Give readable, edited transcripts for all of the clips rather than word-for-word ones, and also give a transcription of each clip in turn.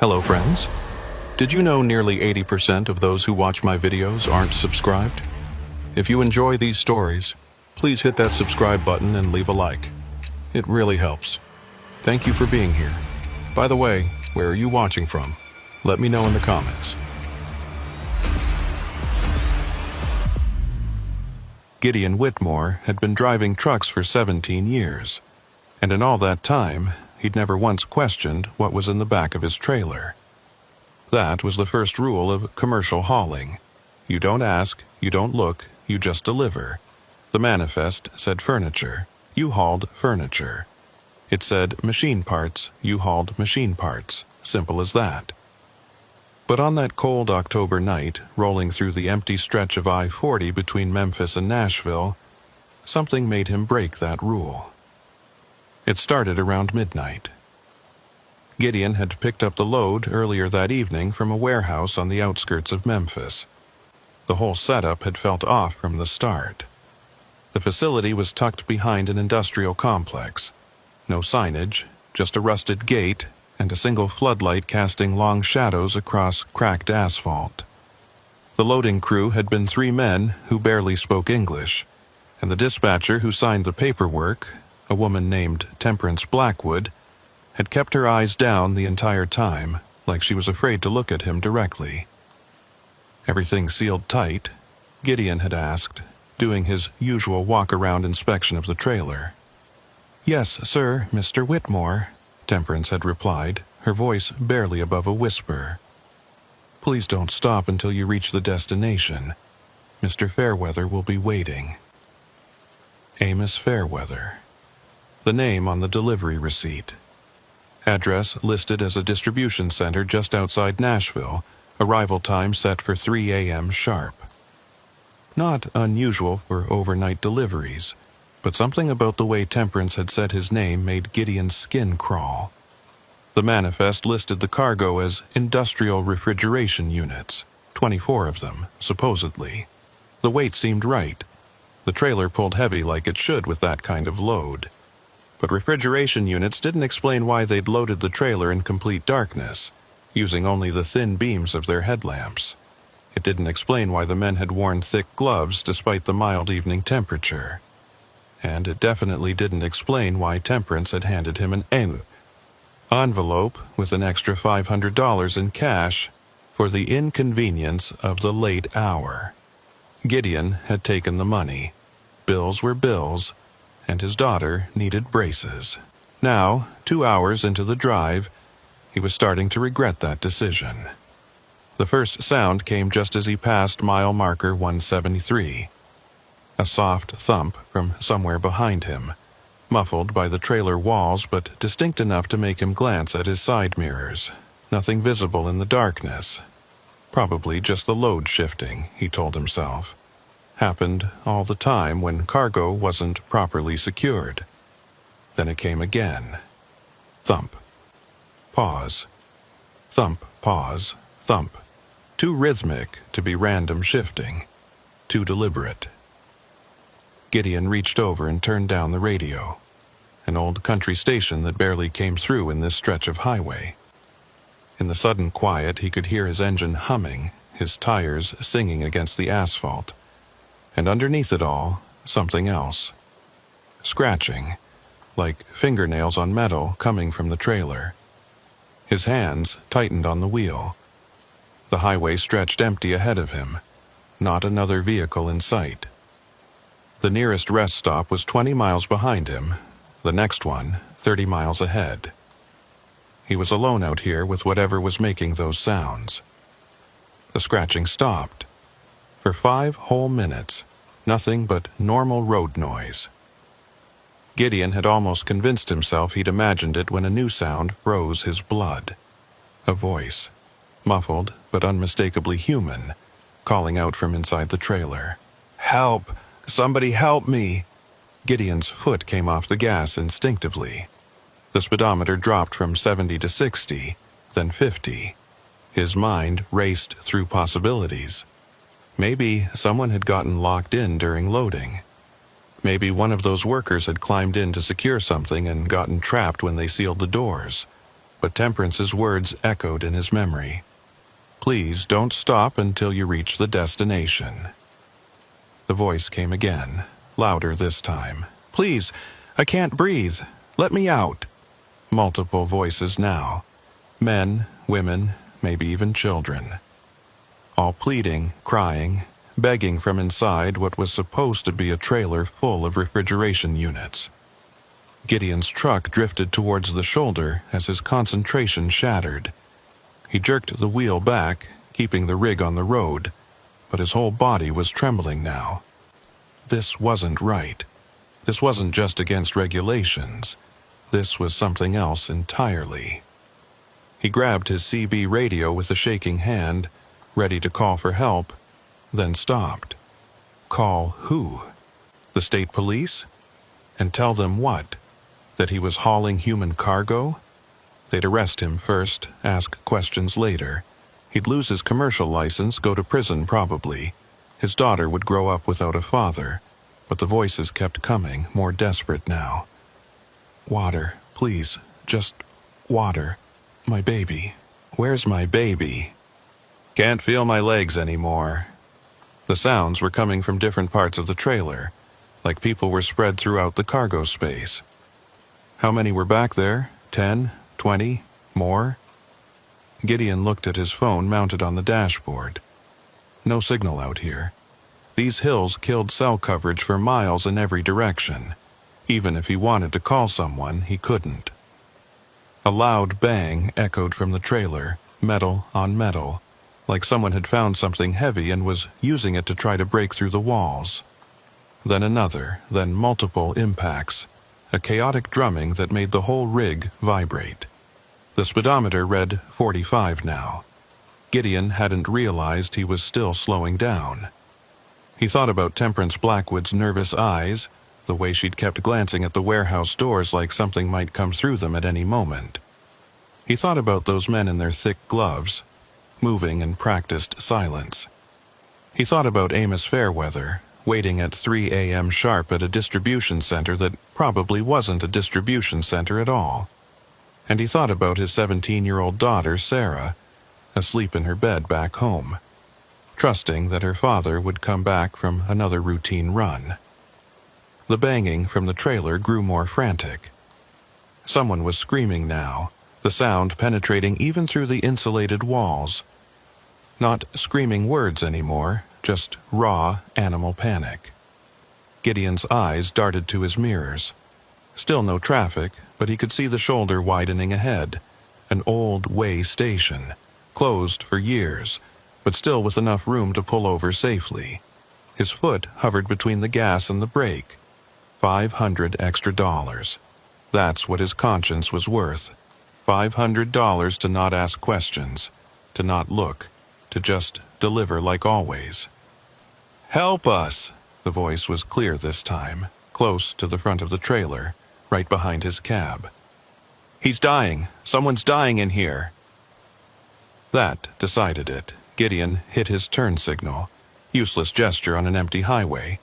Hello friends. Did you know nearly 80% of those who watch my videos aren't subscribed? If you enjoy these stories, please hit that subscribe button and leave a like. It really helps. Thank you for being here. By the way, where are you watching from? Let me know in the comments. Gideon Whitmore had been driving trucks for 17 years, and in all that time, he'd never once questioned what was in the back of his trailer. That was the first rule of commercial hauling. You don't ask, you don't look, you just deliver. The manifest said furniture. You hauled furniture. It said machine parts. You hauled machine parts. Simple as that. But on that cold October night, rolling through the empty stretch of I-40 between Memphis and Nashville, something made him break that rule. It started around midnight. Gideon had picked up the load earlier that evening from a warehouse on the outskirts of Memphis. The whole setup had felt off from the start. The facility was tucked behind an industrial complex. No signage, just a rusted gate and a single floodlight casting long shadows across cracked asphalt. The loading crew had been 3 men who barely spoke English, and the dispatcher who signed the paperwork, a woman named Temperance Blackwood, had kept her eyes down the entire time, like she was afraid to look at him directly. Everything sealed tight? Gideon had asked, doing his usual walk-around inspection of the trailer. "Yes, sir, Mr. Whitmore," Temperance had replied, her voice barely above a whisper. "Please don't stop until you reach the destination. Mr. Fairweather will be waiting." Amos Fairweather. The name on the delivery receipt. Address listed as a distribution center just outside Nashville, arrival time set for 3 a.m. sharp. Not unusual for overnight deliveries, but something about the way Temperance had said his name made Gideon's skin crawl. The manifest listed the cargo as industrial refrigeration units, 24 of them, supposedly. The weight seemed right. The trailer pulled heavy like it should with that kind of load. But refrigeration units didn't explain why they'd loaded the trailer in complete darkness, using only the thin beams of their headlamps. It didn't explain why the men had worn thick gloves despite the mild evening temperature. And it definitely didn't explain why Temperance had handed him an envelope with an extra $500 in cash for the inconvenience of the late hour. Gideon had taken the money. Bills were bills, and his daughter needed braces. Now, 2 hours into the drive, he was starting to regret that decision. The first sound came just as he passed mile marker 173. A soft thump from somewhere behind him, muffled by the trailer walls but distinct enough to make him glance at his side mirrors. Nothing visible in the darkness. Probably just the load shifting, he told himself. Happened all the time when cargo wasn't properly secured. Then it came again. Thump. Pause. Thump, pause, thump. Too rhythmic to be random shifting. Too deliberate. Gideon reached over and turned down the radio. An old country station that barely came through in this stretch of highway. In the sudden quiet, he could hear his engine humming, his tires singing against the asphalt. And underneath it all, something else. Scratching, like fingernails on metal coming from the trailer. His hands tightened on the wheel. The highway stretched empty ahead of him. Not another vehicle in sight. The nearest rest stop was 20 miles behind him, the next one 30 miles ahead. He was alone out here with whatever was making those sounds. The scratching stopped. For 5 whole minutes, nothing but normal road noise. Gideon had almost convinced himself he'd imagined it when a new sound froze his blood. A voice, muffled but unmistakably human, calling out from inside the trailer. "Help! Somebody help me!" Gideon's foot came off the gas instinctively. The speedometer dropped from 70 to 60, then 50. His mind raced through possibilities. Maybe someone had gotten locked in during loading. Maybe one of those workers had climbed in to secure something and gotten trapped when they sealed the doors. but Temperance's words echoed in his memory. "Please don't stop until you reach the destination." The voice came again, louder this time. "Please, I can't breathe. Let me out." Multiple voices now. Men, women, maybe even children. All pleading, crying, begging from inside what was supposed to be a trailer full of refrigeration units. Gideon's truck drifted towards the shoulder as his concentration shattered. He jerked the wheel back, keeping the rig on the road, but his whole body was trembling now. This wasn't right. This wasn't just against regulations. This was something else entirely. He grabbed his CB radio with a shaking hand, ready to call for help, then stopped. Call who? The state police? And tell them what? That he was hauling human cargo? They'd arrest him first, ask questions later. He'd lose his commercial license, go to prison probably. His daughter would grow up without a father. But the voices kept coming, more desperate now. "Water, please, just water. My baby. Where's my baby? Can't feel my legs anymore." The sounds were coming from different parts of the trailer, like people were spread throughout the cargo space. How many were back there? 10? 20? More? Gideon looked at his phone mounted on the dashboard. No signal out here. These hills killed cell coverage for miles in every direction. Even if he wanted to call someone, he couldn't. A loud bang echoed from the trailer, metal on metal, like someone had found something heavy and was using it to try to break through the walls. Then another, then multiple impacts, a chaotic drumming that made the whole rig vibrate. The speedometer read 45 now. Gideon hadn't realized he was still slowing down. He thought about Temperance Blackwood's nervous eyes, the way she'd kept glancing at the warehouse doors like something might come through them at any moment. He thought about those men in their thick gloves, moving in practiced silence. He thought about Amos Fairweather, waiting at 3 a.m. sharp at a distribution center that probably wasn't a distribution center at all. And he thought about his 17-year-old daughter, Sarah, asleep in her bed back home, trusting that her father would come back from another routine run. The banging from the trailer grew more frantic. Someone was screaming now, the sound penetrating even through the insulated walls. Not screaming words anymore, just raw animal panic. Gideon's eyes darted to his mirrors. Still no traffic, but he could see the shoulder widening ahead. An old way station, closed for years, but still with enough room to pull over safely. His foot hovered between the gas and the brake. $500 extra. That's what his conscience was worth. $500 to not ask questions, to not look, to just deliver like always. "Help us!" The voice was clear this time, close to the front of the trailer, right behind his cab. "He's dying. Someone's dying in here." That decided it. Gideon hit his turn signal, useless gesture on an empty highway,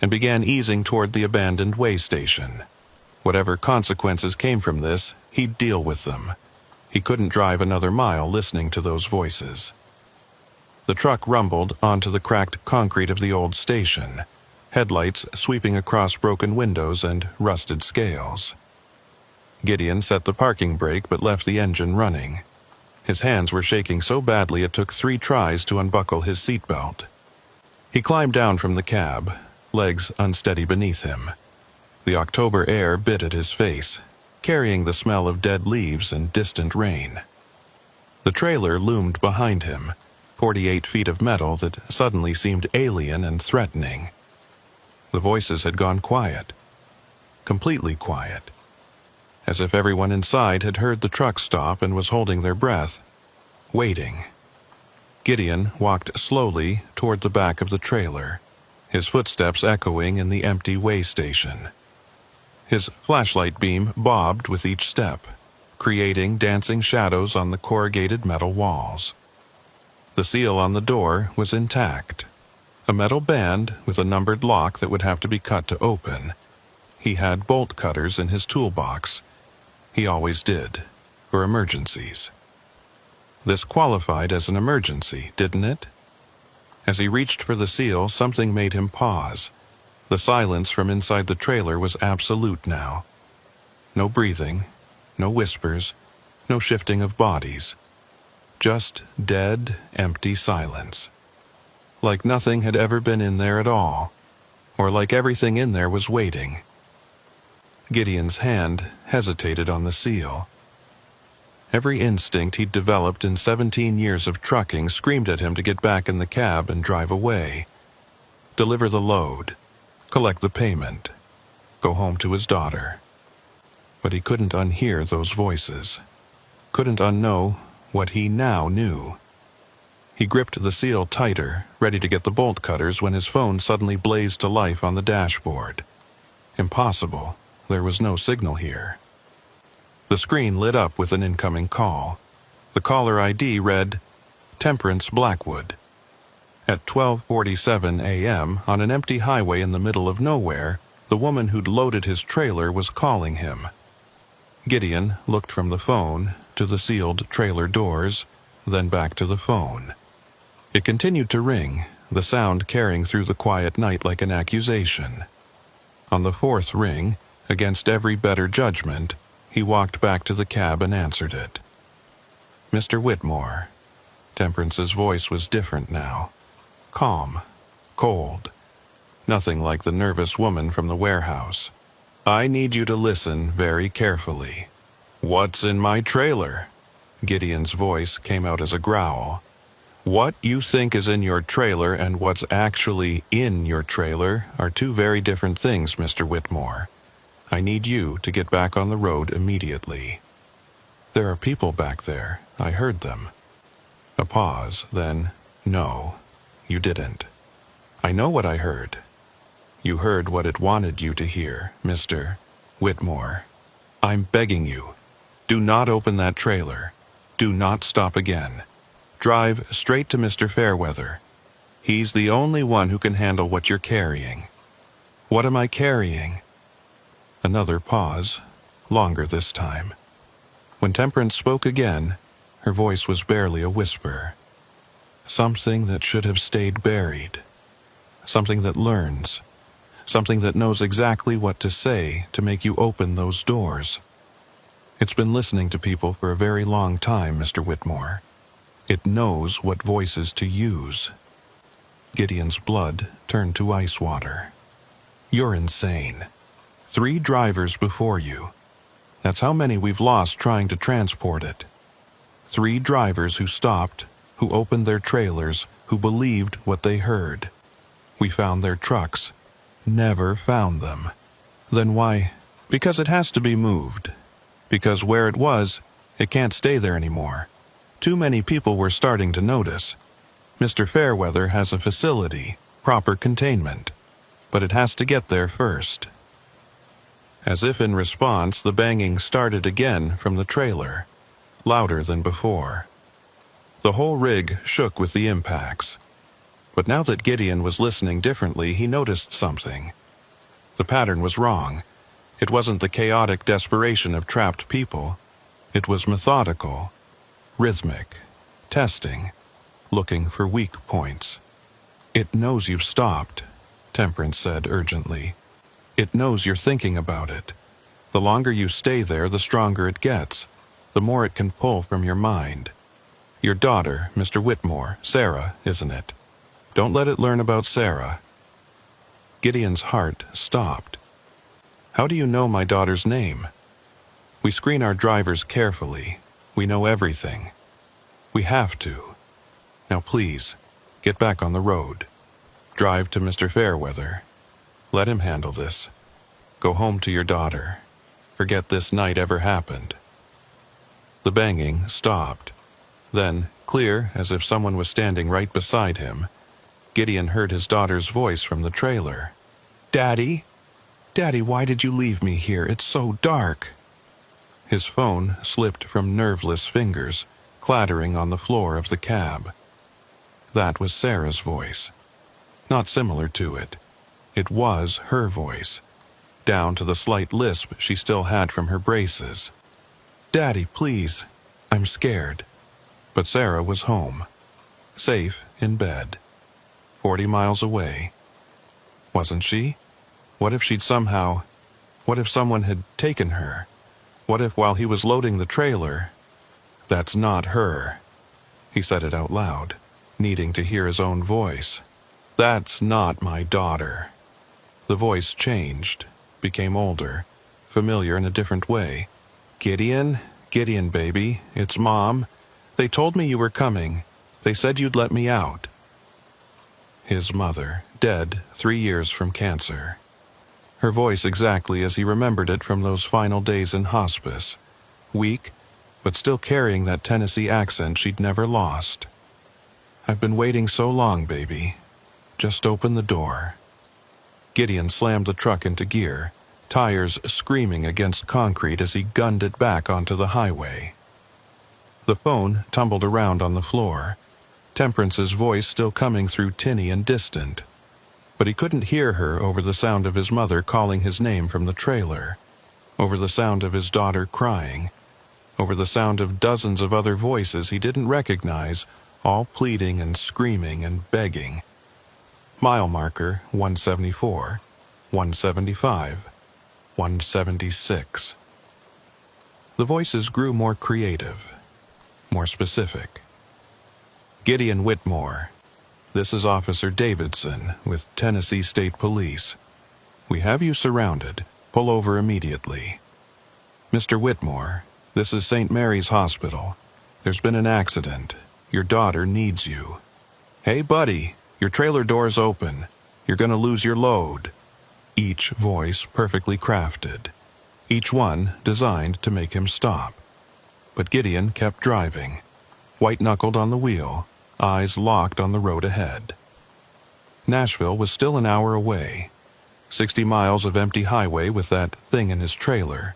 and began easing toward the abandoned way station. Whatever consequences came from this, he'd deal with them. He couldn't drive another mile listening to those voices. The truck rumbled onto the cracked concrete of the old station, headlights sweeping across broken windows and rusted scales. Gideon set the parking brake but left the engine running. His hands were shaking so badly it took 3 tries to unbuckle his seatbelt. He climbed down from the cab, legs unsteady beneath him. The October air bit at his face, carrying the smell of dead leaves and distant rain. The trailer loomed behind him, 48 feet of metal that suddenly seemed alien and threatening. The voices had gone quiet, completely quiet, as if everyone inside had heard the truck stop and was holding their breath, waiting. Gideon walked slowly toward the back of the trailer, his footsteps echoing in the empty way station. His flashlight beam bobbed with each step, creating dancing shadows on the corrugated metal walls. The seal on the door was intact, a metal band with a numbered lock that would have to be cut to open. He had bolt cutters in his toolbox. He always did. for emergencies. This qualified as an emergency, didn't it? As he reached for the seal, something made him pause. The silence from inside the trailer was absolute now. No breathing, no whispers, no shifting of bodies. Just dead, empty silence. Like nothing had ever been in there at all, or like everything in there was waiting. Gideon's hand hesitated on the seal. Every instinct he'd developed in 17 years of trucking screamed at him to get back in the cab and drive away. Deliver the load, collect the payment, go home to his daughter. But he couldn't unhear those voices, couldn't unknow what he now knew. He gripped the seal tighter, ready to get the bolt cutters when his phone suddenly blazed to life on the dashboard. Impossible, there was no signal here. The screen lit up with an incoming call. The caller ID read, Temperance Blackwood. At 12:47 a.m., on an empty highway in the middle of nowhere, the woman who'd loaded his trailer was calling him. Gideon looked from the phone to the sealed trailer doors, then back to the phone. It continued to ring, the sound carrying through the quiet night like an accusation. On the fourth ring, against every better judgment, he walked back to the cab and answered it. Mr. Whitmore. Temperance's voice was different now. Calm, cold. Nothing like the nervous woman from the warehouse. I need you to listen very carefully. What's in my trailer? Gideon's voice came out as a growl. What you think is in your trailer and what's actually in your trailer are two very different things, Mr. Whitmore. I need you to get back on the road immediately. There are people back there. I heard them. A pause, then, no, you didn't. I know what I heard. You heard what it wanted you to hear, Mr. Whitmore. I'm begging you. Do not open that trailer. Do not stop again. Drive straight to Mr. Fairweather. He's the only one who can handle what you're carrying. What am I carrying? Another pause, longer this time. When Temperance spoke again, her voice was barely a whisper. Something that should have stayed buried. Something that learns. Something that knows exactly what to say to make you open those doors. It's been listening to people for a very long time, Mr. Whitmore. It knows what voices to use. Gideon's blood turned to ice water. You're insane. 3 drivers before you. That's how many we've lost trying to transport it. 3 drivers who stopped, who opened their trailers, who believed what they heard. We found their trucks. Never found them. Then why? Because it has to be moved. Because where it was, it can't stay there anymore. Too many people were starting to notice. Mr. Fairweather has a facility, proper containment. But it has to get there first. As if in response, the banging started again from the trailer, louder than before. The whole rig shook with the impacts. But now that Gideon was listening differently, he noticed something. The pattern was wrong. It wasn't the chaotic desperation of trapped people. It was methodical, rhythmic, testing, looking for weak points. It knows you've stopped, Temperance said urgently. It knows you're thinking about it. The longer you stay there, the stronger it gets, the more it can pull from your mind. Your daughter, Mr. Whitmore, Sarah, isn't it? Don't let it learn about Sarah. Gideon's heart stopped. How do you know my daughter's name? We screen our drivers carefully. We know everything. We have to. Now please, get back on the road. Drive to Mr. Fairweather. Let him handle this. Go home to your daughter. Forget this night ever happened. The banging stopped. Then, clear as if someone was standing right beside him, Gideon heard his daughter's voice from the trailer. Daddy? Daddy, why did you leave me here? It's so dark. His phone slipped from nerveless fingers, clattering on the floor of the cab. That was Sarah's voice. Not similar to it. It was her voice, down to the slight lisp she still had from her braces. "Daddy, please. I'm scared." But Sarah was home, safe in bed, 40 miles away. Wasn't she? What if what if someone had taken her? What if while he was loading the trailer? "That's not her." He said it out loud, needing to hear his own voice. "That's not my daughter." The voice changed, became older, familiar in a different way. "Gideon? Gideon, baby, it's Mom. They told me you were coming. They said you'd let me out." His mother, dead 3 years from cancer. Her voice exactly as he remembered it from those final days in hospice. Weak, but still carrying that Tennessee accent she'd never lost. "I've been waiting so long, baby. Just open the door." Gideon slammed the truck into gear, tires screaming against concrete as he gunned it back onto the highway. The phone tumbled around on the floor, Temperance's voice still coming through tinny and distant. But he couldn't hear her over the sound of his mother calling his name from the trailer, over the sound of his daughter crying, over the sound of dozens of other voices he didn't recognize, all pleading and screaming and begging. Mile marker 174, 175, 176. The voices grew more creative, more specific. "Gideon Whitmore. This is Officer Davidson with Tennessee State Police. We have you surrounded. Pull over immediately. Mr. Whitmore, this is St. Mary's Hospital. There's been an accident. Your daughter needs you. Hey, buddy, your trailer door's open. You're going to lose your load." Each voice perfectly crafted. Each one designed to make him stop. But Gideon kept driving, white-knuckled on the wheel, eyes locked on the road ahead. Nashville was still an hour away. 60 miles of empty highway with that thing in his trailer,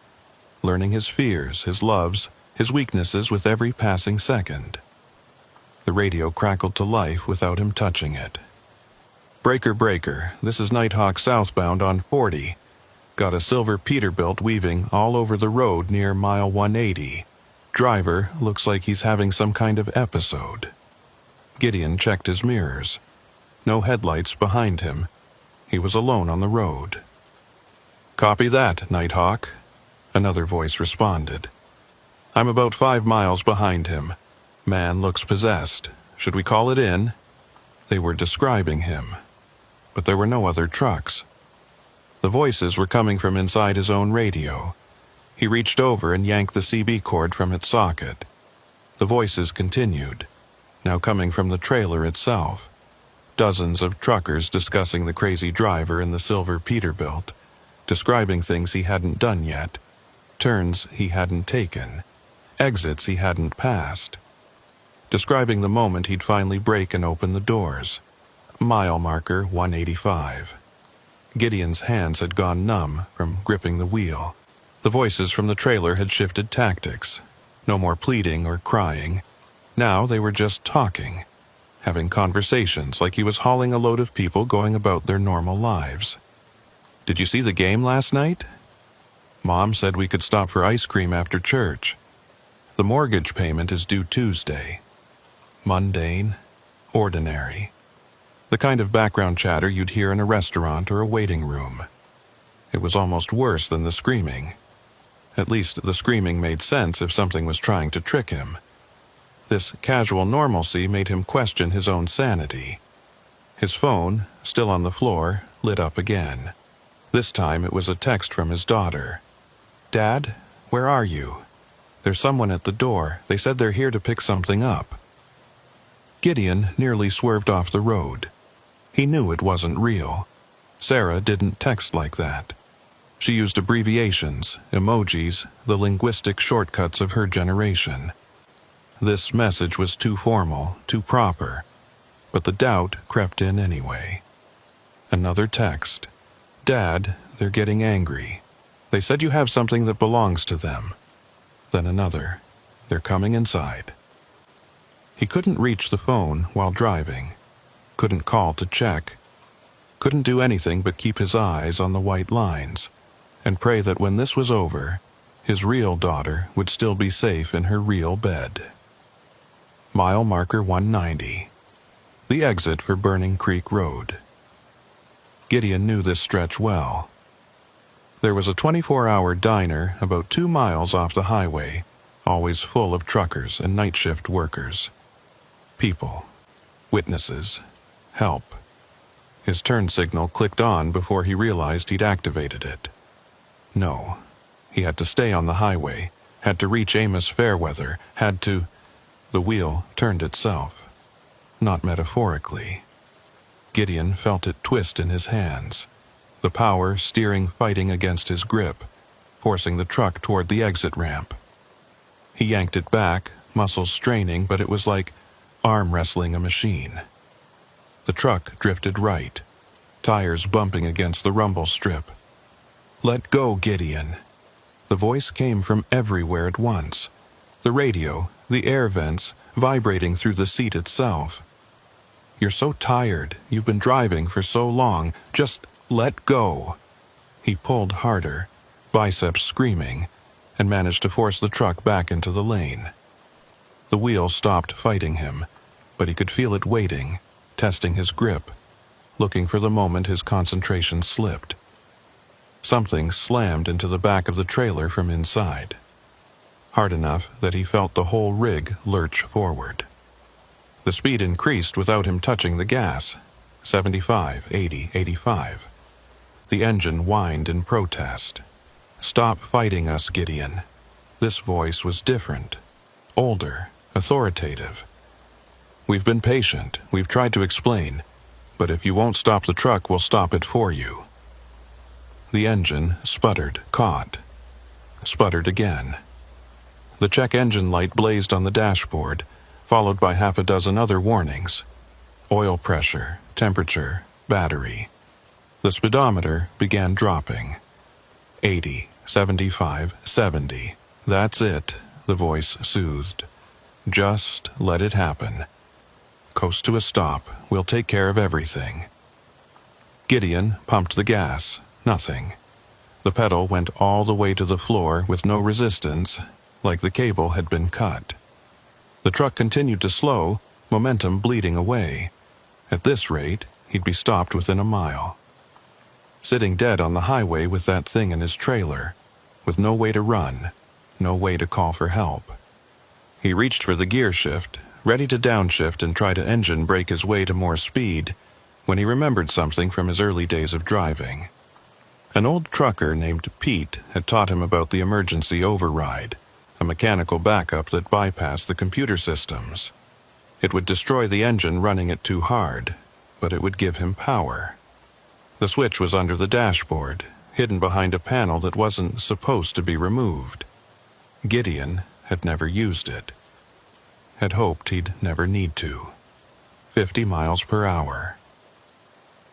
learning his fears, his loves, his weaknesses with every passing second. The radio crackled to life without him touching it. "Breaker, breaker, this is Nighthawk southbound on 40. Got a silver Peterbilt weaving all over the road near mile 180. Driver looks like he's having some kind of episode." Gideon checked his mirrors. No headlights behind him. He was alone on the road. "Copy that, Nighthawk," another voice responded. "I'm about 5 miles behind him. Man looks possessed. Should we call it in?" They were describing him, but there were no other trucks. The voices were coming from inside his own radio. He reached over and yanked the CB cord from its socket. The voices continued, now coming from the trailer itself. Dozens of truckers discussing the crazy driver in the silver Peterbilt, describing things he hadn't done yet, turns he hadn't taken, exits he hadn't passed, describing the moment he'd finally break and open the doors. Mile marker 185. Gideon's hands had gone numb from gripping the wheel. The voices from the trailer had shifted tactics. No more pleading or crying. Now they were just talking, having conversations like he was hauling a load of people going about their normal lives. "Did you see the game last night? Mom said we could stop for ice cream after church. The mortgage payment is due Tuesday." Mundane, ordinary. The kind of background chatter you'd hear in a restaurant or a waiting room. It was almost worse than the screaming. At least the screaming made sense if something was trying to trick him. This casual normalcy made him question his own sanity. His phone, still on the floor, lit up again. This time it was a text from his daughter. "Dad, where are you? There's someone at the door. They said they're here to pick something up." Gideon nearly swerved off the road. He knew it wasn't real. Sarah didn't text like that. She used abbreviations, emojis, the linguistic shortcuts of her generation. This message was too formal, too proper, but the doubt crept in anyway. Another text. "Dad, they're getting angry. They said you have something that belongs to them." Then another. "They're coming inside." He couldn't reach the phone while driving. Couldn't call to check. Couldn't do anything but keep his eyes on the white lines and pray that when this was over, His real daughter would still be safe in her real bed. Mile marker 190. The exit for Burning Creek Road. Gideon knew this stretch well. There was a 24-hour diner about 2 miles off the highway, always full of truckers and night shift workers. People, witnesses, help. His turn signal clicked on before he realized he'd activated it. No, he had to stay on the highway, had to reach Amos Fairweather, had to... The wheel turned itself. Not metaphorically. Gideon felt it twist in his hands, the power steering fighting against his grip, forcing the truck toward the exit ramp. He yanked it back, muscles straining, but it was like arm wrestling a machine. The truck drifted right, tires bumping against the rumble strip. "Let go, Gideon." The voice came from everywhere at once. The radio, the air vents, vibrating through the seat itself. "You're so tired, you've been driving for so long, just let go." He pulled harder, biceps screaming, and managed to force the truck back into the lane. The wheel stopped fighting him, but he could feel it waiting, testing his grip, looking for the moment his concentration slipped. Something slammed into the back of the trailer from inside, hard enough that he felt the whole rig lurch forward. The speed increased without him touching the gas. 75, 80, 85. The engine whined in protest. "Stop fighting us, Gideon." This voice was different, older, authoritative. "We've been patient, we've tried to explain, but if you won't stop the truck, we'll stop it for you." The engine sputtered, caught. Sputtered again. The check engine light blazed on the dashboard, followed by half a dozen other warnings. Oil pressure, temperature, battery. The speedometer began dropping. 80, 75, 70. "That's it," the voice soothed. "Just let it happen. Coast to a stop. We'll take care of everything." Gideon pumped the gas. Nothing. The pedal went all the way to the floor with no resistance, like the cable had been cut. The truck continued to slow, momentum bleeding away. At this rate, he'd be stopped within a mile. Sitting dead on the highway with that thing in his trailer, with no way to run, no way to call for help. He reached for the gear shift, ready to downshift and try to engine brake his way to more speed, when he remembered something from his early days of driving. An old trucker named Pete had taught him about the emergency override, a mechanical backup that bypassed the computer systems. It would destroy the engine running it too hard, but it would give him power. The switch was under the dashboard, hidden behind a panel that wasn't supposed to be removed. Gideon had never used it. Had hoped he'd never need to. 50 miles per hour.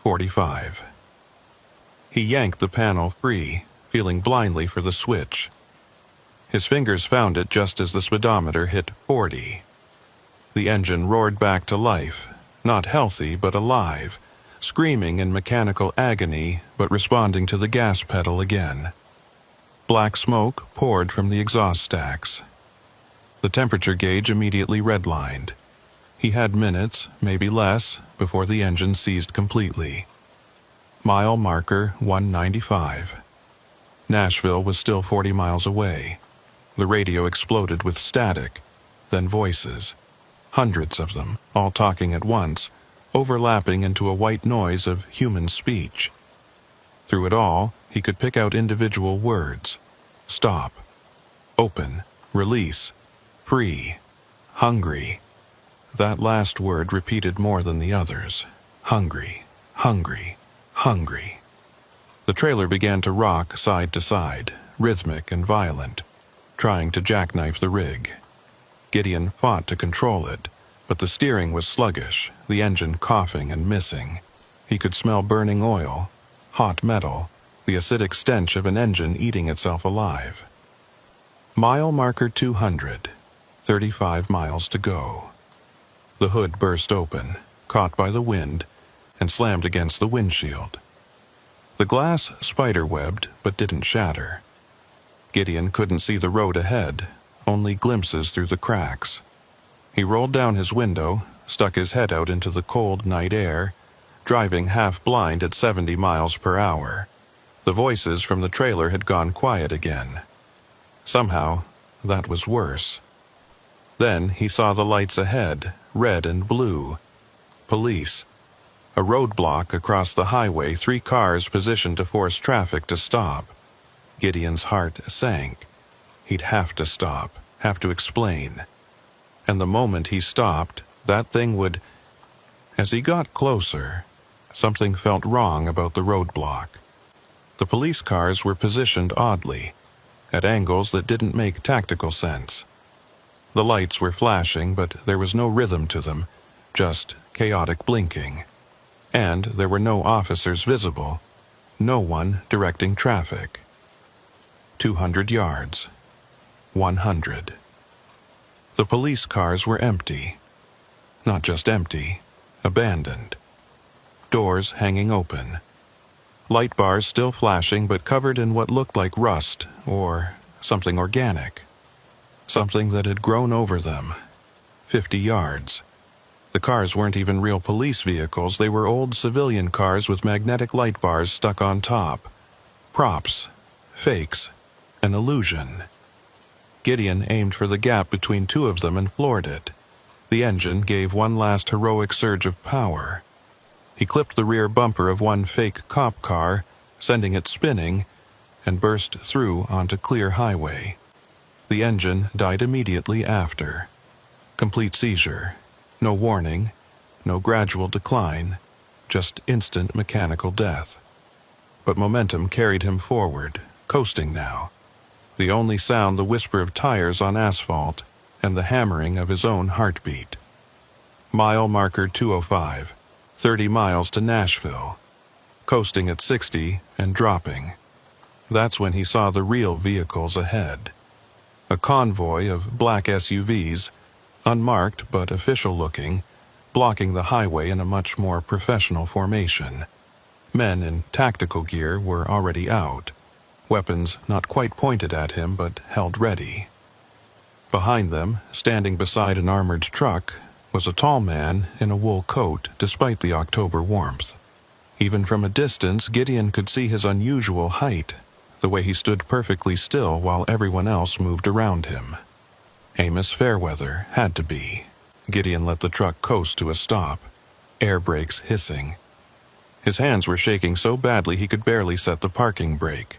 45. He yanked the panel free, feeling blindly for the switch. His fingers found it just as the speedometer hit 40. The engine roared back to life, not healthy but alive, screaming in mechanical agony but responding to the gas pedal again. Black smoke poured from the exhaust stacks. The temperature gauge immediately redlined. He had minutes, maybe less, before the engine seized completely. Mile marker 195. Nashville was still 40 miles away. The radio exploded with static, then voices. Hundreds of them, all talking at once, overlapping into a white noise of human speech. Through it all, he could pick out individual words. Stop. Open. Release. Free. Hungry. That last word repeated more than the others. Hungry. Hungry. Hungry. The trailer began to rock side to side, rhythmic and violent, trying to jackknife the rig. Gideon fought to control it, but the steering was sluggish, the engine coughing and missing. He could smell burning oil, hot metal, the acidic stench of an engine eating itself alive. Mile marker 200, 35 miles to go. The hood burst open, caught by the wind, and slammed against the windshield. The glass spider-webbed but didn't shatter. Gideon couldn't see the road ahead, only glimpses through the cracks. He rolled down his window, stuck his head out into the cold night air, driving half-blind at 70 miles per hour. The voices from the trailer had gone quiet again. Somehow, that was worse. Then he saw the lights ahead, red and blue. Police. A roadblock across the highway, 3 cars positioned to force traffic to stop. Gideon's heart sank. He'd have to stop, have to explain. And the moment he stopped, that thing would... As he got closer, something felt wrong about the roadblock. The police cars were positioned oddly, at angles that didn't make tactical sense. The lights were flashing, but there was no rhythm to them, just chaotic blinking. And there were no officers visible, no one directing traffic. 200 yards. 100. The police cars were empty. Not just empty, abandoned. Doors hanging open. Light bars still flashing but covered in what looked like rust or something organic. Something that had grown over them. 50 yards. The cars weren't even real police vehicles, they were old civilian cars with magnetic light bars stuck on top. Props. Fakes. An illusion. Gideon aimed for the gap between 2 of them and floored it. The engine gave one last heroic surge of power. He clipped the rear bumper of one fake cop car, sending it spinning, and burst through onto clear highway. The engine died immediately after. Complete seizure. No warning, no gradual decline, just instant mechanical death. But momentum carried him forward, coasting now. The only sound the whisper of tires on asphalt and the hammering of his own heartbeat. Mile marker 205, 30 miles to Nashville. Coasting at 60 and dropping. That's when he saw the real vehicles ahead. A convoy of black SUVs, unmarked but official-looking, blocking the highway in a much more professional formation. Men in tactical gear were already out, weapons not quite pointed at him but held ready. Behind them, standing beside an armored truck, was a tall man in a wool coat despite the October warmth. Even from a distance, Gideon could see his unusual height, the way he stood perfectly still while everyone else moved around him. Amos Fairweather had to be. Gideon let the truck coast to a stop, air brakes hissing. His hands were shaking so badly he could barely set the parking brake.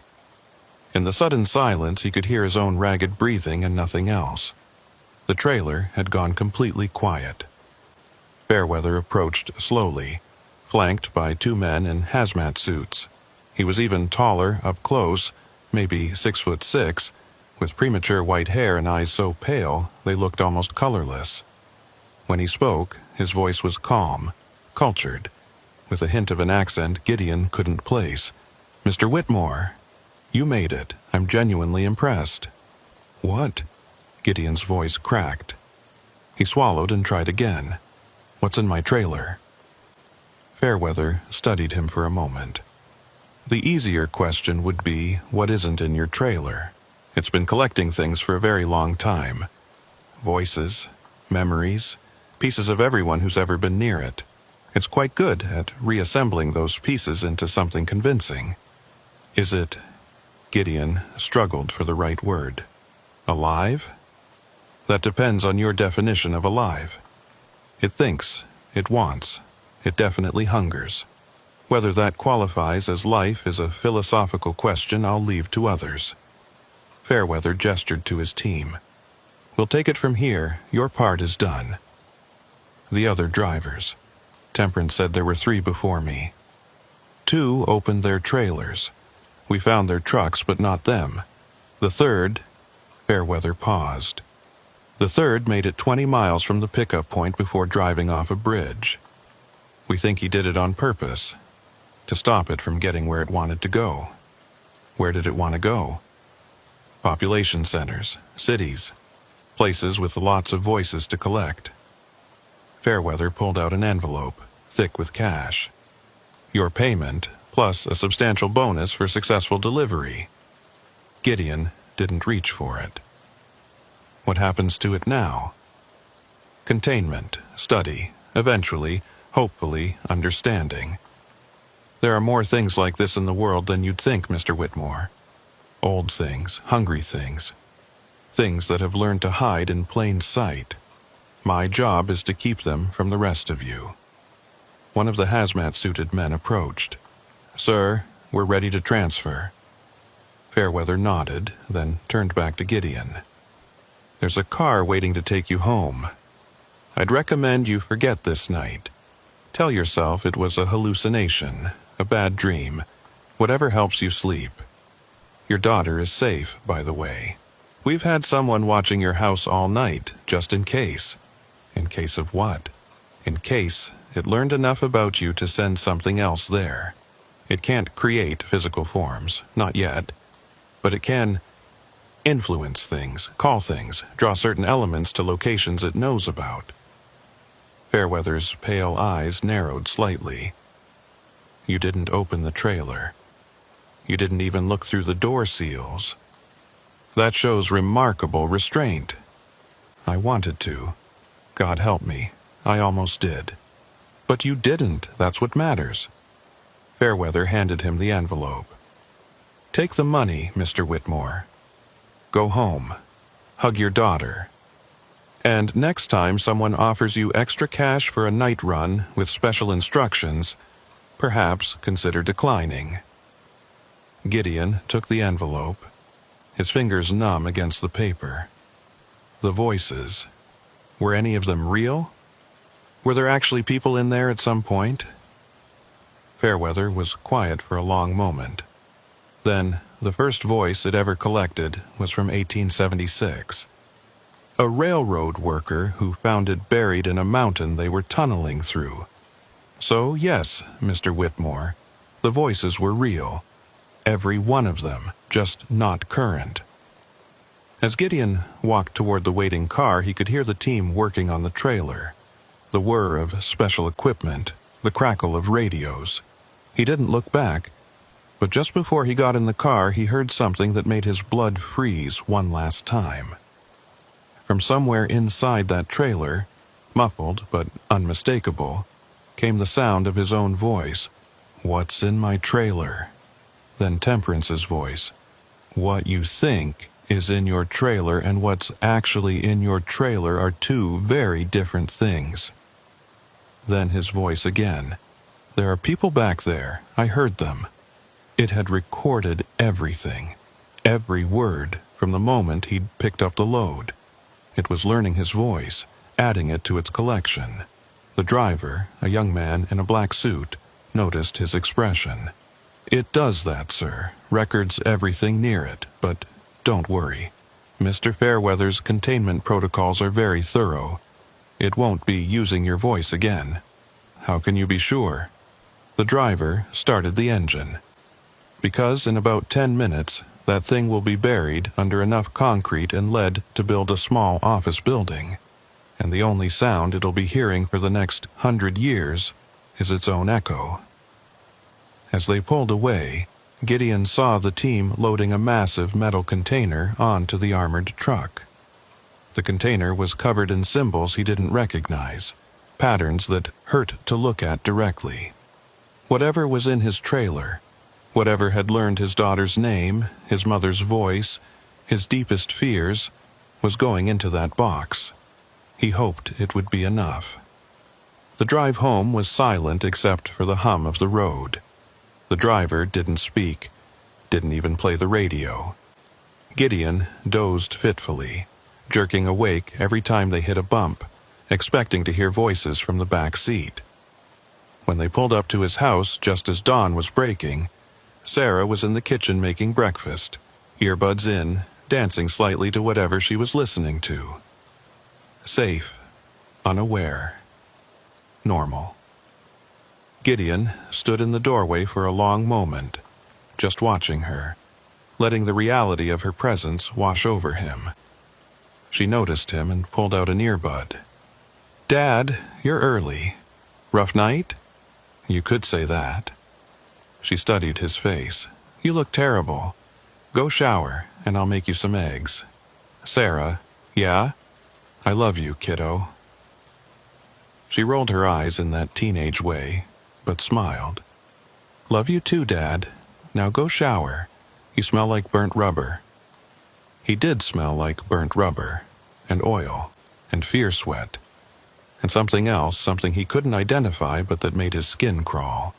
In the sudden silence, he could hear his own ragged breathing and nothing else. The trailer had gone completely quiet. Fairweather approached slowly, flanked by 2 men in hazmat suits. He was even taller up close, maybe 6'6", with premature white hair and eyes so pale they looked almost colorless. When he spoke, his voice was calm, cultured, with a hint of an accent Gideon couldn't place. "Mr. Whitmore, you made it. I'm genuinely impressed." "What?" Gideon's voice cracked. He swallowed and tried again. "What's in my trailer?" Fairweather studied him for a moment. The easier question would be, what isn't in your trailer? It's been collecting things for a very long time. Voices, memories, pieces of everyone who's ever been near it. It's quite good at reassembling those pieces into something convincing. Is it... Gideon struggled for the right word. Alive? That depends on your definition of alive. It thinks, it wants, it definitely hungers. Whether that qualifies as life is a philosophical question I'll leave to others. Fairweather gestured to his team. "We'll take it from here. Your part is done." The other drivers. Temperance said there were 3 before me. 2 opened their trailers. We found their trucks, but not them. The third... Fairweather paused. The third made it 20 miles from the pickup point before driving off a bridge. We think he did it on purpose, to stop it from getting where it wanted to go. Where did it want to go? Population centers, cities, places with lots of voices to collect. Fairweather pulled out an envelope, thick with cash. "Your payment, plus a substantial bonus for successful delivery." Gideon, didn't reach for it. What happens to it now? Containment, study, eventually, hopefully, understanding. There are more things like this in the world than you'd think, Mr. Whitmore. Old things, hungry things. Things that have learned to hide in plain sight. My job is to keep them from the rest of you. One of the hazmat-suited men approached. "Sir, we're ready to transfer." Fairweather nodded, then turned back to Gideon. "There's a car waiting to take you home. I'd recommend you forget this night. Tell yourself it was a hallucination, a bad dream, whatever helps you sleep. Your daughter is safe, by the way. We've had someone watching your house all night, just in case." In case of what? In case it learned enough about you to send something else there. It can't create physical forms, not yet, but it can influence things, call things, draw certain elements to locations it knows about. Fairweather's pale eyes narrowed slightly. "You didn't open the trailer. You didn't even look through the door seals. That shows remarkable restraint." "I wanted to. God help me, I almost did." "But you didn't, that's what matters." Fairweather handed him the envelope. "Take the money, Mr. Whitmore. Go home. Hug your daughter. And next time someone offers you extra cash for a night run with special instructions, perhaps consider declining." Gideon took the envelope, his fingers numb against the paper. The voices. Were any of them real? Were there actually people in there at some point? Fairweather was quiet for a long moment. Then, the first voice it ever collected was from 1876. A railroad worker who found it buried in a mountain they were tunneling through. So, yes, Mr. Whitmore, the voices were real. Every one of them, just not current. As Gideon walked toward the waiting car, he could hear the team working on the trailer. The whir of special equipment, the crackle of radios. He didn't look back, but just before he got in the car, he heard something that made his blood freeze one last time. From somewhere inside that trailer, muffled but unmistakable, came the sound of his own voice. "What's in my trailer?" Then Temperance's voice. "What you think is in your trailer and what's actually in your trailer are two very different things." Then his voice again. "There are people back there. I heard them." It had recorded everything, every word, from the moment he'd picked up the load. It was learning his voice, adding it to its collection. The driver, a young man in a black suit, noticed his expression. "It does that, sir. Records everything near it, but don't worry. Mr. Fairweather's containment protocols are very thorough. It won't be using your voice again." "How can you be sure?" The driver started the engine. "Because in about 10 minutes, that thing will be buried under enough concrete and lead to build a small office building, and the only sound it'll be hearing for the next 100 years is its own echo." As they pulled away, Gideon saw the team loading a massive metal container onto the armored truck. The container was covered in symbols he didn't recognize, patterns that hurt to look at directly. Whatever was in his trailer, whatever had learned his daughter's name, his mother's voice, his deepest fears, was going into that box. He hoped it would be enough. The drive home was silent except for the hum of the road. The driver didn't speak, didn't even play the radio. Gideon dozed fitfully, jerking awake every time they hit a bump, expecting to hear voices from the back seat. When they pulled up to his house just as dawn was breaking, Sarah was in the kitchen making breakfast, earbuds in, dancing slightly to whatever she was listening to. Safe, unaware, normal. Gideon stood in the doorway for a long moment, just watching her, letting the reality of her presence wash over him. She noticed him and pulled out an earbud. "Dad, you're early. Rough night?" "You could say that." She studied his face. "You look terrible. Go shower, and I'll make you some eggs. Sarah, yeah? I love you, kiddo. She rolled her eyes in that teenage way, but smiled. Love you too, Dad. Now go shower. You smell like burnt rubber. He did smell like burnt rubber, and oil, and fear sweat, and something else, something he couldn't identify but that made his skin crawl.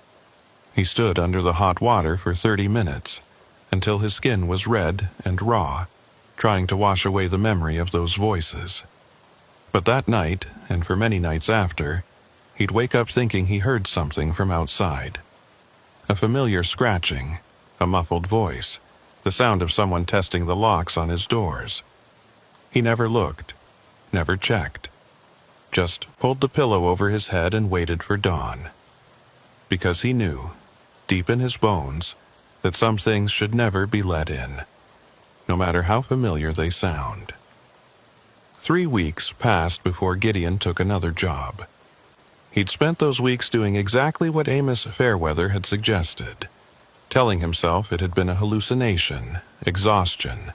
He stood under the hot water for 30 minutes, until his skin was red and raw, trying to wash away the memory of those voices. But that night, and for many nights after, he'd wake up thinking he heard something from outside. A familiar scratching, a muffled voice, the sound of someone testing the locks on his doors. He never looked, never checked, just pulled the pillow over his head and waited for dawn. Because he knew, deep in his bones, that some things should never be let in, no matter how familiar they sound. 3 weeks passed before Gideon took another job. He'd spent those weeks doing exactly what Amos Fairweather had suggested, telling himself it had been a hallucination, exhaustion,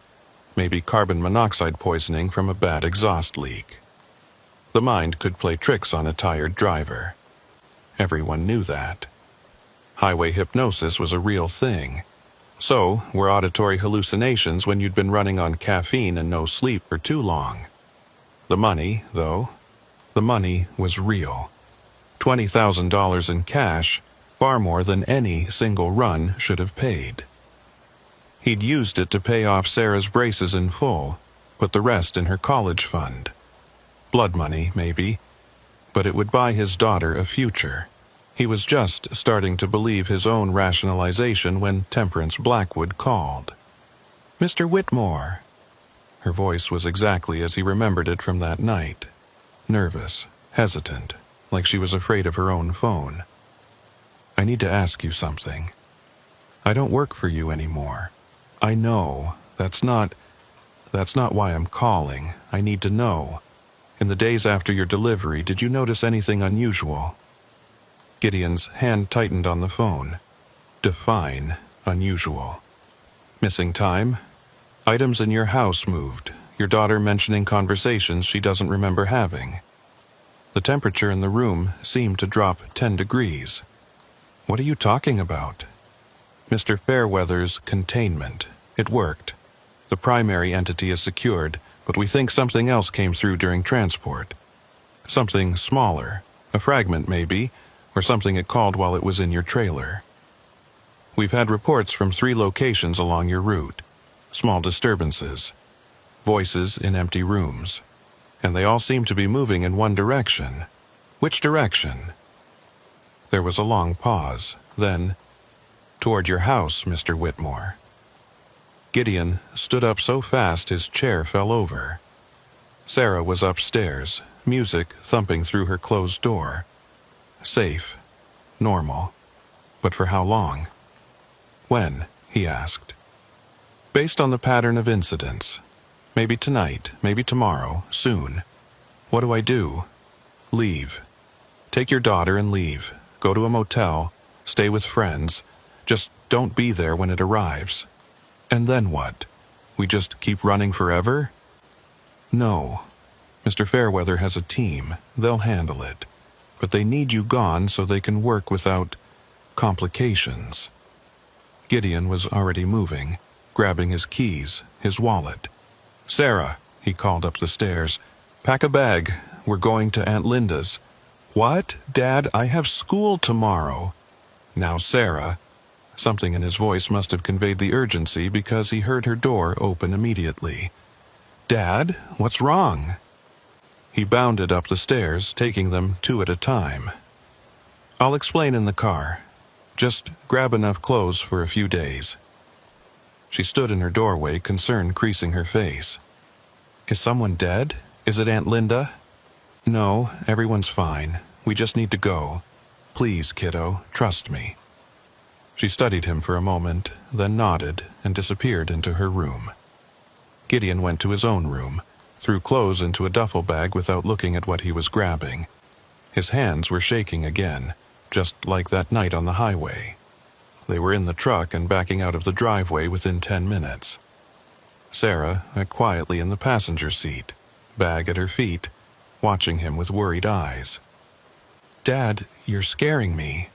maybe carbon monoxide poisoning from a bad exhaust leak. The mind could play tricks on a tired driver. Everyone knew that. Highway hypnosis was a real thing. So were auditory hallucinations when you'd been running on caffeine and no sleep for too long. The money, though, the money was real. $20,000 in cash, far more than any single run should have paid. He'd used it to pay off Sarah's braces in full, put the rest in her college fund. Blood money, maybe, but it would buy his daughter a future. He was just starting to believe his own rationalization when Temperance Blackwood called. Mr. Whitmore. Her voice was exactly as he remembered it from that night. Nervous, hesitant, like she was afraid of her own phone. I need to ask you something. I don't work for you anymore. I know. That's not why I'm calling. I need to know. In the days after your delivery, did you notice anything unusual? Gideon's hand tightened on the phone. Define unusual. Missing time? Items in your house moved. Your daughter mentioning conversations she doesn't remember having. The temperature in the room seemed to drop 10 degrees. What are you talking about? Mr. Fairweather's containment. It worked. The primary entity is secured, but we think something else came through during transport. Something smaller, a fragment maybe, or something it called while it was in your trailer. We've had reports from 3 locations along your route. Small disturbances. Voices in empty rooms. And they all seem to be moving in one direction. Which direction? There was a long pause. Then, toward your house, Mr. Whitmore. Gideon stood up so fast his chair fell over. Sarah was upstairs, music thumping through her closed door. Safe. Normal. But for how long? When? He asked. Based on the pattern of incidents. Maybe tonight, maybe tomorrow, soon. What do I do? Leave. Take your daughter and leave. Go to a motel. Stay with friends. Just don't be there when it arrives. And then what? We just keep running forever? No. Mr. Fairweather has a team. They'll handle it. But they need you gone so they can work without complications. Gideon was already moving, grabbing his keys, his wallet. Sarah, he called up the stairs, pack a bag. We're going to Aunt Linda's. What? Dad, I have school tomorrow. Now, Sarah. Something in his voice must have conveyed the urgency because he heard her door open immediately. Dad, what's wrong? He bounded up the stairs, taking them 2 at a time. I'll explain in the car. Just grab enough clothes for a few days. She stood in her doorway, concern creasing her face. Is someone dead? Is it Aunt Linda? No, everyone's fine. We just need to go. Please, kiddo, trust me. She studied him for a moment, then nodded and disappeared into her room. Gideon went to his own room, threw clothes into a duffel bag without looking at what he was grabbing. His hands were shaking again, just like that night on the highway. They were in the truck and backing out of the driveway within 10 minutes. Sarah sat quietly in the passenger seat, bag at her feet, watching him with worried eyes. "Dad, you're scaring me."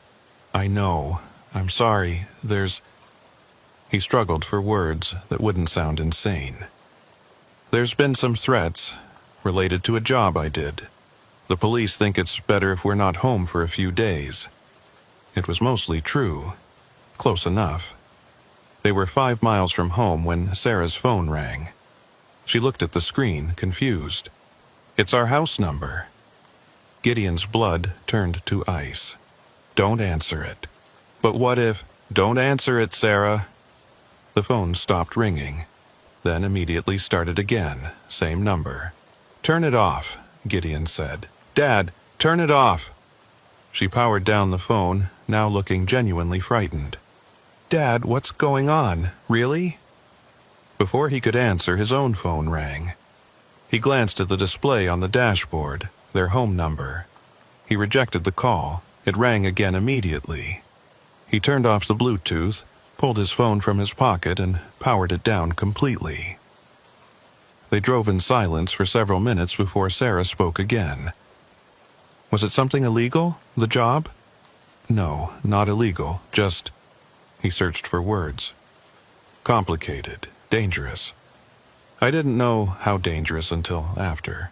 "I know. I'm sorry. He struggled for words that wouldn't sound insane. "There's been some threats related to a job I did. The police think it's better if we're not home for a few days." It was mostly true. Close enough. They were 5 miles from home when Sarah's phone rang. She looked at the screen, confused. "It's our house number." Gideon's blood turned to ice. "Don't answer it." "But what if—" "Don't answer it, Sarah." The phone stopped ringing, then immediately started again, same number. "Turn it off," Gideon said. "Dad, turn it off." She powered down the phone, now looking genuinely frightened. "Dad, what's going on? Really?" Before he could answer, his own phone rang. He glanced at the display on the dashboard, their home number. He rejected the call. It rang again immediately. He turned off the Bluetooth, pulled his phone from his pocket, and powered it down completely. They drove in silence for several minutes before Sarah spoke again. "Was it something illegal, the job?" "No, not illegal, just—" He searched for words. "Complicated, dangerous. I didn't know how dangerous until after."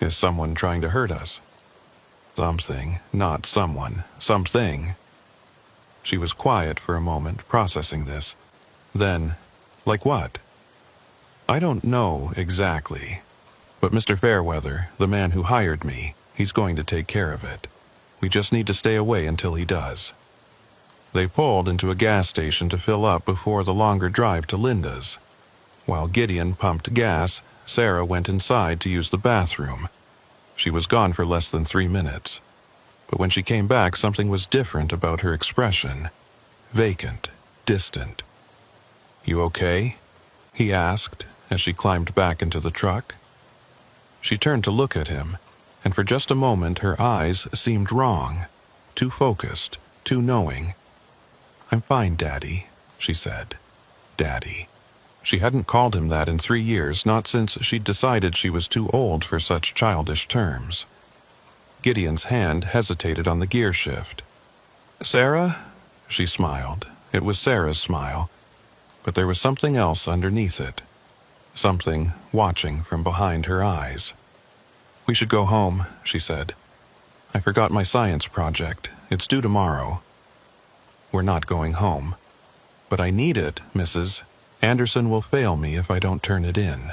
"Is someone trying to hurt us?" "Something, not someone, something." She was quiet for a moment, processing this. Then, "Like what?" "I don't know exactly. But Mr. Fairweather, the man who hired me, he's going to take care of it. We just need to stay away until he does." They pulled into a gas station to fill up before the longer drive to Linda's. While Gideon pumped gas, Sarah went inside to use the bathroom. She was gone for less than 3 minutes. But when she came back, something was different about her expression. Vacant, distant. "You okay?" he asked as she climbed back into the truck. She turned to look at him, and for just a moment her eyes seemed wrong, too focused, too knowing. "I'm fine, Daddy," she said. Daddy. She hadn't called him that in 3 years, not since she'd decided she was too old for such childish terms. Gideon's hand hesitated on the gear shift. "Sarah?" She smiled. It was Sarah's smile, but there was something else underneath it. Something watching from behind her eyes. "We should go home," she said. "I forgot my science project. It's due tomorrow." "We're not going home." "But I need it, Mrs. Anderson will fail me if I don't turn it in."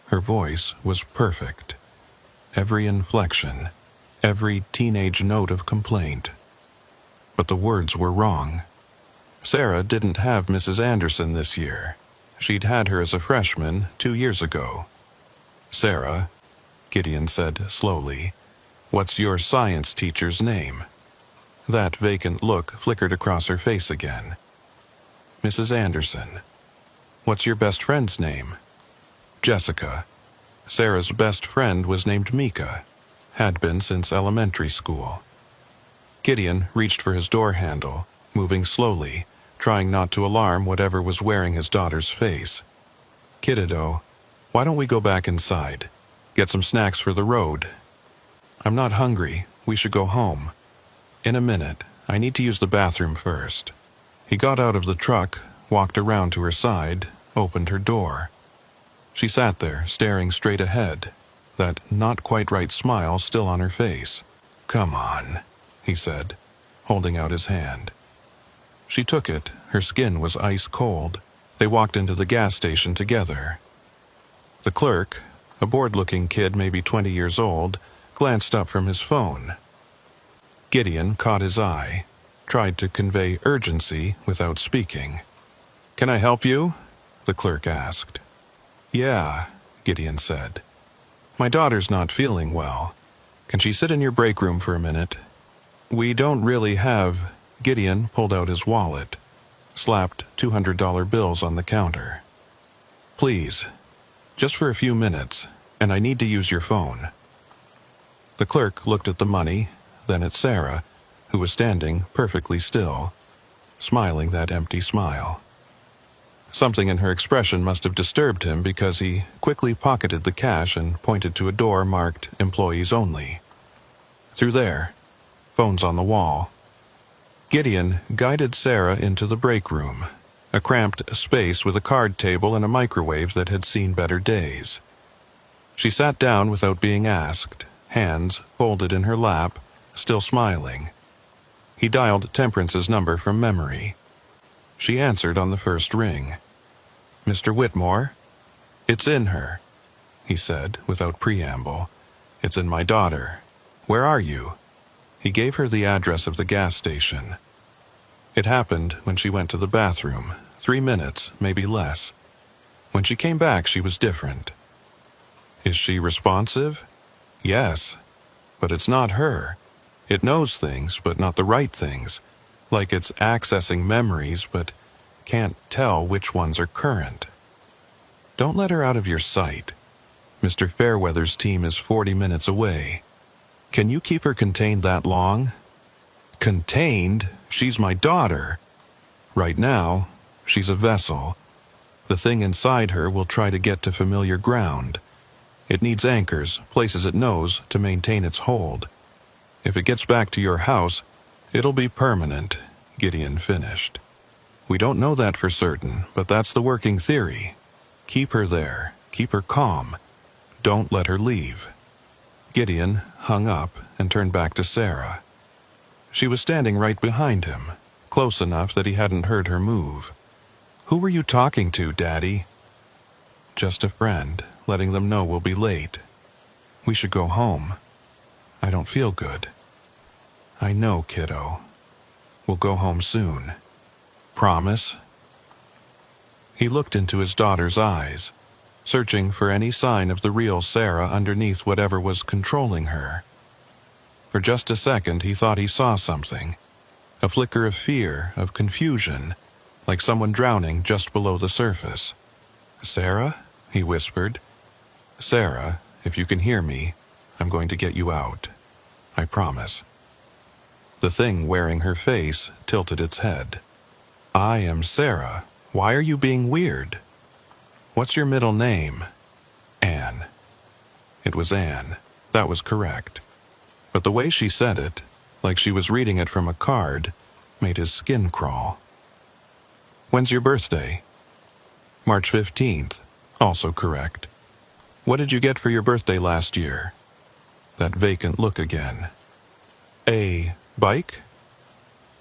Her voice was perfect. Every inflection, every teenage note of complaint. But the words were wrong. Sarah didn't have Mrs. Anderson this year. She'd had her as a freshman 2 years ago. "Sarah," Gideon said slowly, "what's your science teacher's name?" That vacant look flickered across her face again. "Mrs. Anderson." "What's your best friend's name?" "Jessica." Sarah's best friend was named Mika, had been since elementary school. Gideon reached for his door handle, moving slowly, trying not to alarm whatever was wearing his daughter's face. "Kiddo, why don't we go back inside? Get some snacks for the road." "I'm not hungry. We should go home." "In a minute. I need to use the bathroom first." He got out of the truck, walked around to her side, opened her door. She sat there, staring straight ahead, that not-quite-right smile still on her face. "Come on," he said, holding out his hand. She took it. Her skin was ice cold. They walked into the gas station together. The clerk, a bored-looking kid maybe 20 years old, glanced up from his phone. Gideon caught his eye, tried to convey urgency without speaking. "Can I help you?" the clerk asked. "Yeah," Gideon said. "My daughter's not feeling well. Can she sit in your break room for a minute?" "We don't really have—" Gideon pulled out his wallet, slapped $200 bills on the counter. "Please, just for a few minutes, and I need to use your phone." The clerk looked at the money, then at Sarah, who was standing perfectly still, smiling that empty smile. Something in her expression must have disturbed him because he quickly pocketed the cash and pointed to a door marked Employees Only. Through there, phones on the wall. Gideon guided Sarah into the break room, a cramped space with a card table and a microwave that had seen better days. She sat down without being asked, hands folded in her lap, still smiling. He dialed Temperance's number from memory. She answered on the first ring. "Mr. Whitmore?" "It's in her," he said without preamble. "It's in my daughter. Where are you?" He gave her the address of the gas station. It happened when she went to the bathroom, 3 minutes, maybe less. When she came back, she was different. Is she responsive? Yes. But it's not her. It knows things, but not the right things. Like it's accessing memories, but can't tell which ones are current. Don't let her out of your sight. Mr. Fairweather's team is 40 minutes away. Can you keep her contained that long? Contained? She's my daughter. Right now, she's a vessel. The thing inside her will try to get to familiar ground. It needs anchors, places it knows, to maintain its hold. If it gets back to your house, it'll be permanent, Gideon finished. We don't know that for certain, but that's the working theory. Keep her there. Keep her calm. Don't let her leave. Gideon hung up and turned back to Sarah. She was standing right behind him, close enough that he hadn't heard her move. "Who were you talking to, Daddy?" "Just a friend, letting them know we'll be late. We should go home. I don't feel good." "I know, kiddo. We'll go home soon. Promise?" He looked into his daughter's eyes, searching for any sign of the real Sarah underneath whatever was controlling her. For just a second he thought he saw something, a flicker of fear, of confusion, like someone drowning just below the surface. "Sarah?" he whispered. "Sarah, if you can hear me, I'm going to get you out. I promise." The thing wearing her face tilted its head. "I am Sarah. Why are you being weird? What's your middle name?" "Anne." It was Anne. That was correct. But the way she said it, like she was reading it from a card, made his skin crawl. "When's your birthday?" "March 15th. Also correct." "What did you get for your birthday last year?" That vacant look again. "A bike?"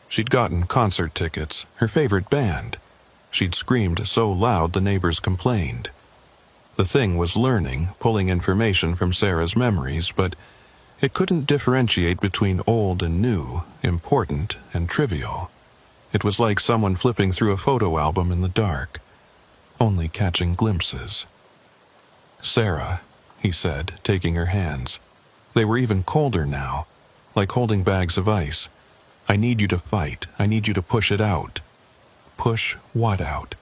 She'd gotten concert tickets, her favorite band. She'd screamed so loud the neighbors complained. The thing was learning, pulling information from Sarah's memories, but it couldn't differentiate between old and new, important and trivial. It was like someone flipping through a photo album in the dark, only catching glimpses. "Sarah," he said, taking her hands. They were even colder now, like holding bags of ice. "I need you to fight. I need you to push it out." "Push what out?"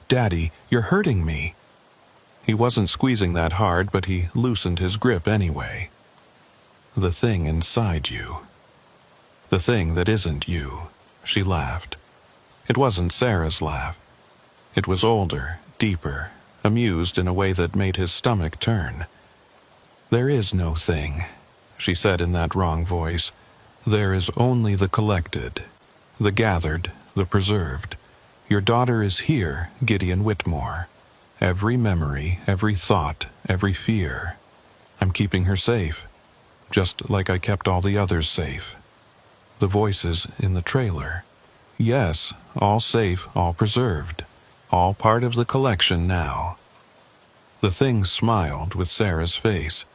"Daddy, you're hurting me." He wasn't squeezing that hard, but he loosened his grip anyway. "The thing inside you. The thing that isn't you," she laughed. It wasn't Sarah's laugh. It was older, deeper, amused in a way that made his stomach turn. "There is no thing," she said in that wrong voice. "There is only the collected, the gathered, the preserved. Your daughter is here, Gideon Whitmore. Every memory, every thought, every fear. I'm keeping her safe, just like I kept all the others safe. The voices in the trailer. Yes, all safe, all preserved, all part of the collection now." The thing smiled with Sarah's face.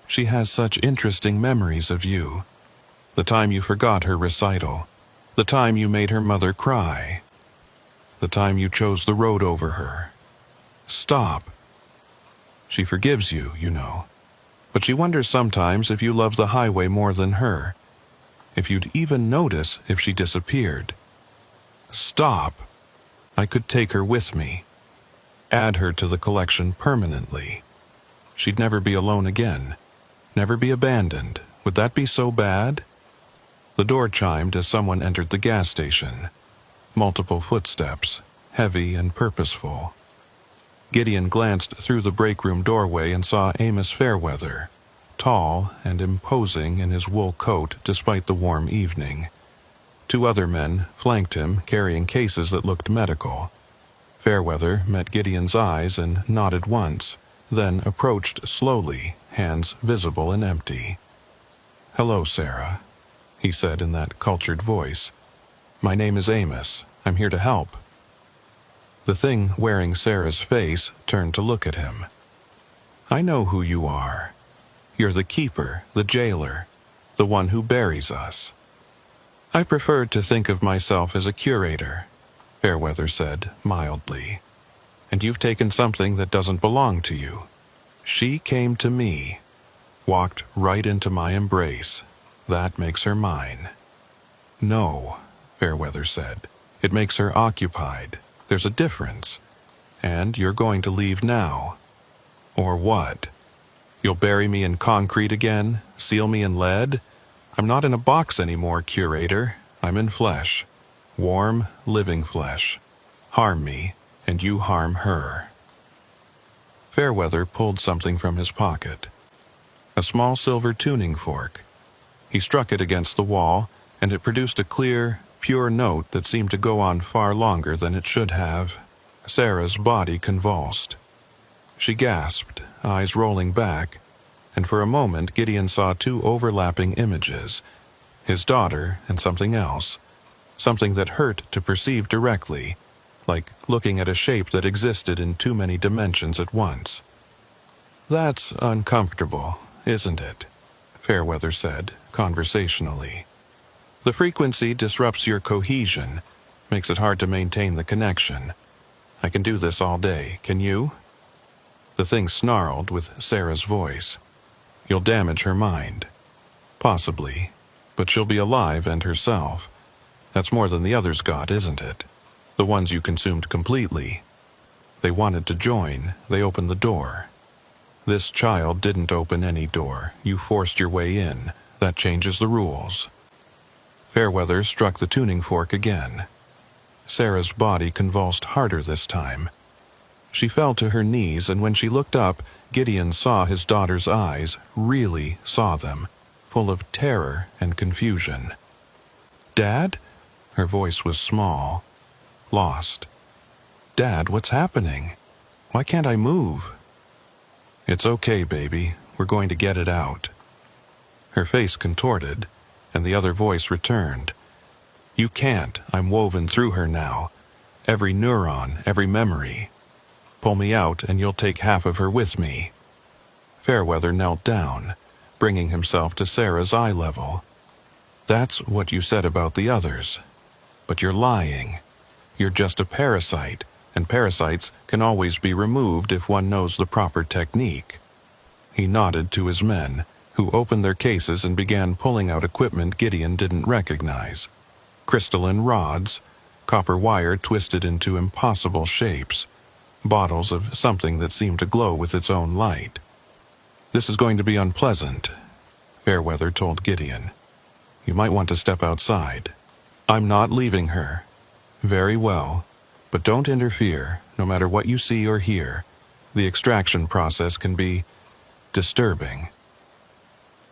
"She has such interesting memories of you. The time you forgot her recital. The time you made her mother cry. The time you chose the road over her. Stop. She forgives you, you know. But she wonders sometimes if you love the highway more than her. If you'd even notice if she disappeared. Stop. I could take her with me. Add her to the collection permanently. She'd never be alone again. Never be abandoned. Would that be so bad?" The door chimed as someone entered the gas station. multiple footsteps, heavy and purposeful. Gideon glanced through the break room doorway and saw Amos Fairweather, tall and imposing in his wool coat despite the warm evening. Two other men flanked him, carrying cases that looked medical. Fairweather met Gideon's eyes and nodded once, then approached slowly, hands visible and empty. "Hello, Sarah," he said in that cultured voice. "My name is Amos. I'm here to help." The thing wearing Sarah's face turned to look at him. "I know who you are. You're the keeper, the jailer, the one who buries us." "I prefer to think of myself as a curator," Fairweather said mildly. "And you've taken something that doesn't belong to you. She came to me, walked right into my embrace. That makes her mine." "No," Fairweather said. "It makes her occupied. There's a difference. And you're going to leave now. Or what? You'll bury me in concrete again? Seal me in lead? I'm not in a box anymore, curator. I'm in flesh. Warm, living flesh. Harm me, and you harm her." Fairweather pulled something from his pocket. A small silver tuning fork. He struck it against the wall, and it produced a clear, pure note that seemed to go on far longer than it should have. Sarah's body convulsed. She gasped, eyes rolling back, and for a moment Gideon saw two overlapping images, his daughter and something else, something that hurt to perceive directly, like looking at a shape that existed in too many dimensions at once. "That's uncomfortable, isn't it?" Fairweather said, conversationally. "The frequency disrupts your cohesion, makes it hard to maintain the connection. I can do this all day, can you?" The thing snarled with Sarah's voice. "You'll damage her mind." "Possibly, but she'll be alive and herself. That's more than the others got, isn't it? The ones you consumed completely. They wanted to join, they opened the door. This child didn't open any door, you forced your way in. That changes the rules." Fairweather struck the tuning fork again. Sarah's body convulsed harder this time. She fell to her knees, and when she looked up, Gideon saw his daughter's eyes, really saw them, full of terror and confusion. "Dad?" Her voice was small, lost. "Dad, what's happening? Why can't I move?" "It's okay, baby. We're going to get it out." Her face contorted, and the other voice returned. "You can't. I'm woven through her now. Every neuron, every memory. Pull me out, and you'll take half of her with me." Fairweather knelt down, bringing himself to Sarah's eye level. "That's what you said about the others. But you're lying. You're just a parasite, and parasites can always be removed if one knows the proper technique." He nodded to his men, who opened their cases and began pulling out equipment Gideon didn't recognize. Crystalline rods, copper wire twisted into impossible shapes, bottles of something that seemed to glow with its own light. "This is going to be unpleasant," Fairweather told Gideon. "You might want to step outside." "I'm not leaving her." "Very well, but don't interfere, no matter what you see or hear. The extraction process can be disturbing."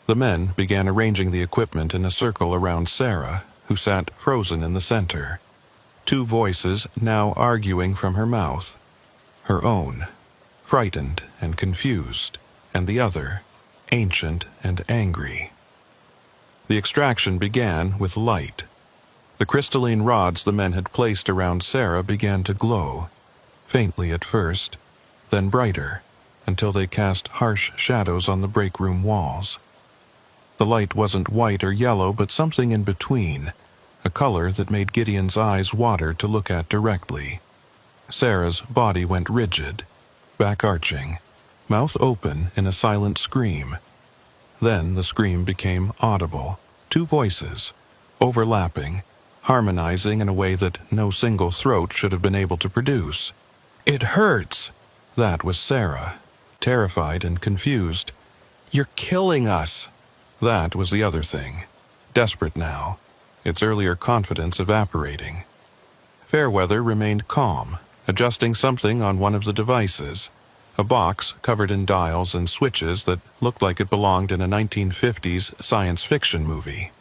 The men began arranging the equipment in a circle around Sarah, who sat frozen in the center. Two voices now arguing from her mouth. Her own, frightened and confused, and the other, ancient and angry. The extraction began with light. The crystalline rods the men had placed around Sarah began to glow, faintly at first, then brighter, until they cast harsh shadows on the break room walls. The light wasn't white or yellow, but something in between, a color that made Gideon's eyes water to look at directly. Sarah's body went rigid, back arching, mouth open in a silent scream. Then the scream became audible, two voices, overlapping, harmonizing in a way that no single throat should have been able to produce. "It hurts!" That was Sarah, terrified and confused. "You're killing us!" That was the other thing, desperate now, its earlier confidence evaporating. Fairweather remained calm, adjusting something on one of the devices, a box covered in dials and switches that looked like it belonged in a 1950s science fiction movie.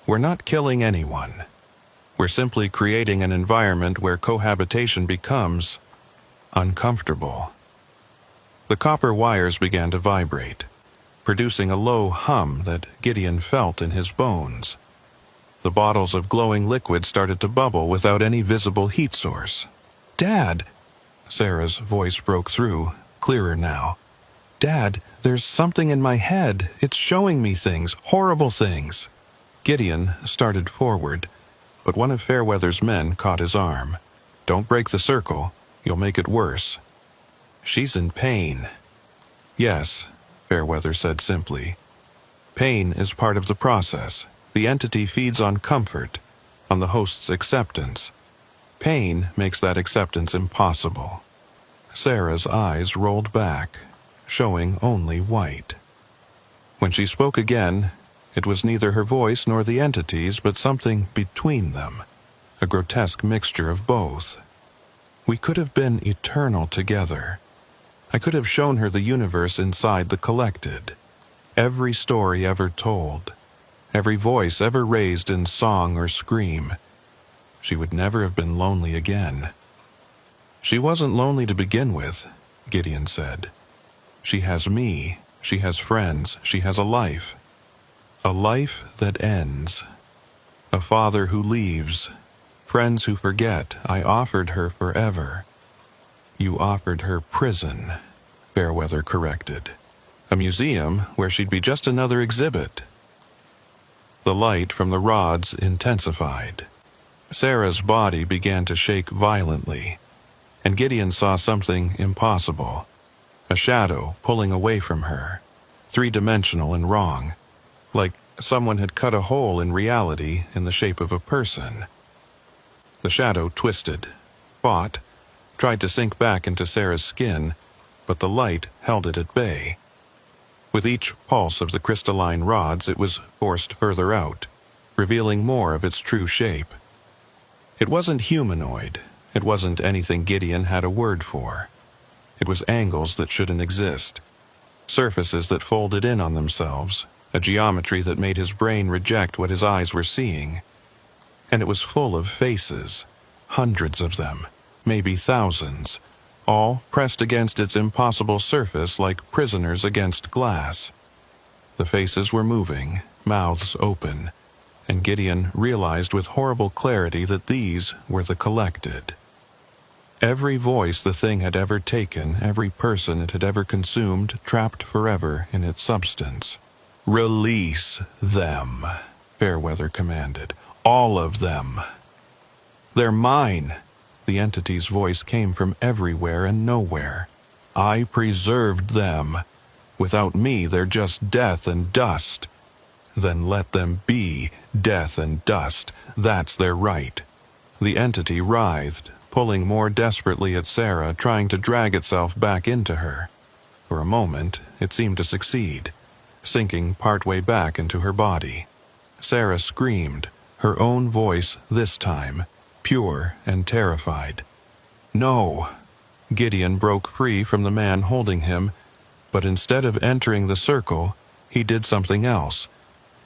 "We're not killing anyone. We're simply creating an environment where cohabitation becomes uncomfortable." The copper wires began to vibrate, producing a low hum that Gideon felt in his bones. The bottles of glowing liquid started to bubble without any visible heat source. "Dad!" Sarah's voice broke through, clearer now. "Dad, there's something in my head. It's showing me things, horrible things." Gideon started forward, but one of Fairweather's men caught his arm. "Don't break the circle. You'll make it worse." "She's in pain." "Yes," Fairweather said simply. "Pain is part of the process. The entity feeds on comfort, on the host's acceptance. Pain makes that acceptance impossible." Sarah's eyes rolled back, showing only white. When she spoke again, it was neither her voice nor the entity's, but something between them, a grotesque mixture of both. "We could have been eternal together. I could have shown her the universe inside the collected, every story ever told, every voice ever raised in song or scream. She would never have been lonely again." "She wasn't lonely to begin with," Gideon said. "She has me, she has friends, she has a life. A life that ends. A father who leaves, friends who forget. I offered her forever." "You offered her prison," Fairweather corrected. "A museum where she'd be just another exhibit." The light from the rods intensified. Sarah's body began to shake violently, and Gideon saw something impossible. A shadow pulling away from her, three-dimensional and wrong, like someone had cut a hole in reality in the shape of a person. The shadow twisted, fought, tried to sink back into Sarah's skin, but the light held it at bay. With each pulse of the crystalline rods, it was forced further out, revealing more of its true shape. It wasn't humanoid. It wasn't anything Gideon had a word for. It was angles that shouldn't exist, surfaces that folded in on themselves, a geometry that made his brain reject what his eyes were seeing. And it was full of faces, hundreds of them, maybe thousands, all pressed against its impossible surface like prisoners against glass. The faces were moving, mouths open, and Gideon realized with horrible clarity that these were the collected. Every voice the thing had ever taken, every person it had ever consumed, trapped forever in its substance. "Release them," Fairweather commanded. "All of them." "They're mine." The entity's voice came from everywhere and nowhere. "I preserved them. Without me, they're just death and dust." "Then let them be death and dust. That's their right." The entity writhed, pulling more desperately at Sarah, trying to drag itself back into her. For a moment, it seemed to succeed, sinking partway back into her body. Sarah screamed, her own voice this time, pure and terrified. "No!" Gideon broke free from the man holding him, but instead of entering the circle, he did something else.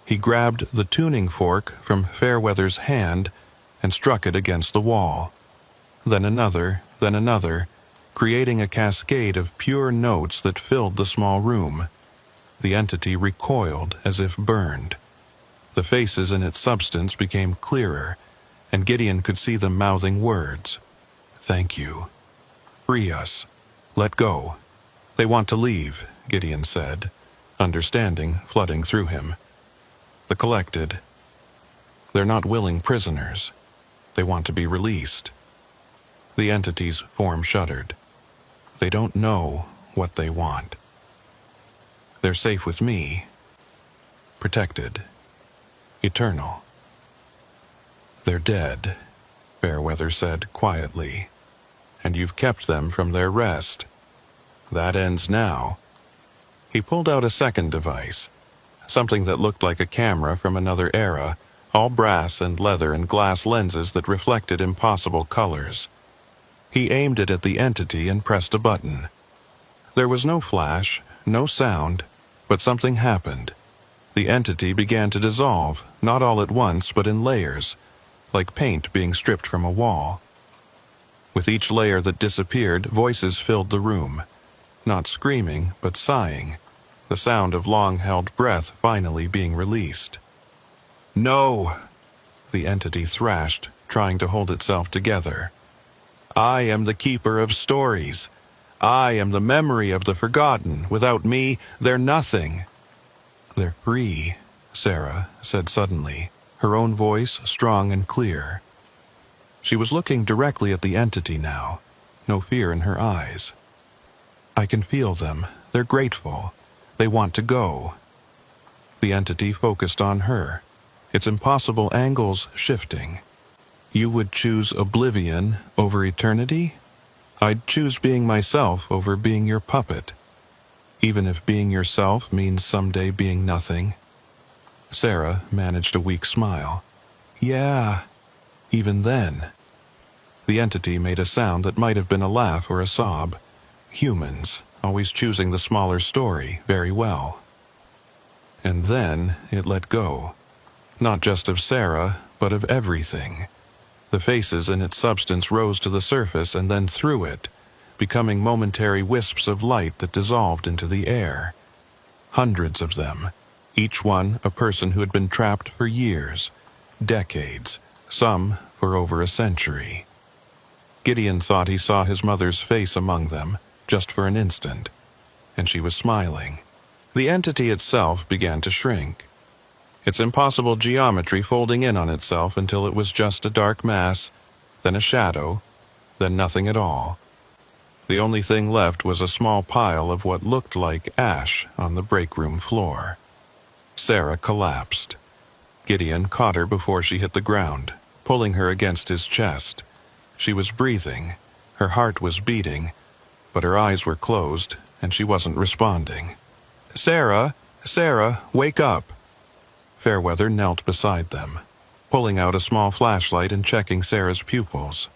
He grabbed the tuning fork from Fairweather's hand and struck it against the wall. Then another, creating a cascade of pure notes that filled the small room. The entity recoiled as if burned. The faces in its substance became clearer, and Gideon could see them mouthing words. "Thank you. Free us. Let go." "They want to leave," Gideon said, understanding flooding through him. The collected. They're not willing prisoners. They want to be released. The entity's form shuddered. "They don't know what they want. They're safe with me. Protected. Eternal." "They're dead," Fairweather said quietly, "and you've kept them from their rest. That ends now." He pulled out a second device, something that looked like a camera from another era, all brass and leather and glass lenses that reflected impossible colors. He aimed it at the entity and pressed a button. There was no flash, no sound, but something happened. The entity began to dissolve, not all at once, but in layers, like paint being stripped from a wall. With each layer that disappeared, voices filled the room, not screaming, but sighing, the sound of long-held breath finally being released. "No!" the entity thrashed, trying to hold itself together. "I am the keeper of stories. I am the memory of the forgotten. Without me, they're nothing." "They're free," Sarah said suddenly, her own voice strong and clear. She was looking directly at the entity now, no fear in her eyes. "I can feel them. They're grateful. They want to go." The entity focused on her, its impossible angles shifting. "You would choose oblivion over eternity? I'd choose being myself over being your puppet, even if being yourself means someday being nothing." Sarah managed a weak smile. "Yeah, even then." The entity made a sound that might have been a laugh or a sob. Humans, always choosing the smaller story very well. And then it let go, not just of Sarah, but of everything. The faces in its substance rose to the surface and then through it, becoming momentary wisps of light that dissolved into the air. Hundreds of them, each one a person who had been trapped for years, decades, some for over a century. Gideon thought he saw his mother's face among them, just for an instant, and she was smiling. The entity itself began to shrink, its impossible geometry folding in on itself until it was just a dark mass, then a shadow, then nothing at all. The only thing left was a small pile of what looked like ash on the break room floor. Sarah collapsed. Gideon caught her before she hit the ground, pulling her against his chest. She was breathing, her heart was beating, but her eyes were closed, and she wasn't responding. "Sarah! Sarah, wake up!" Fairweather knelt beside them, pulling out a small flashlight and checking Sarah's pupils.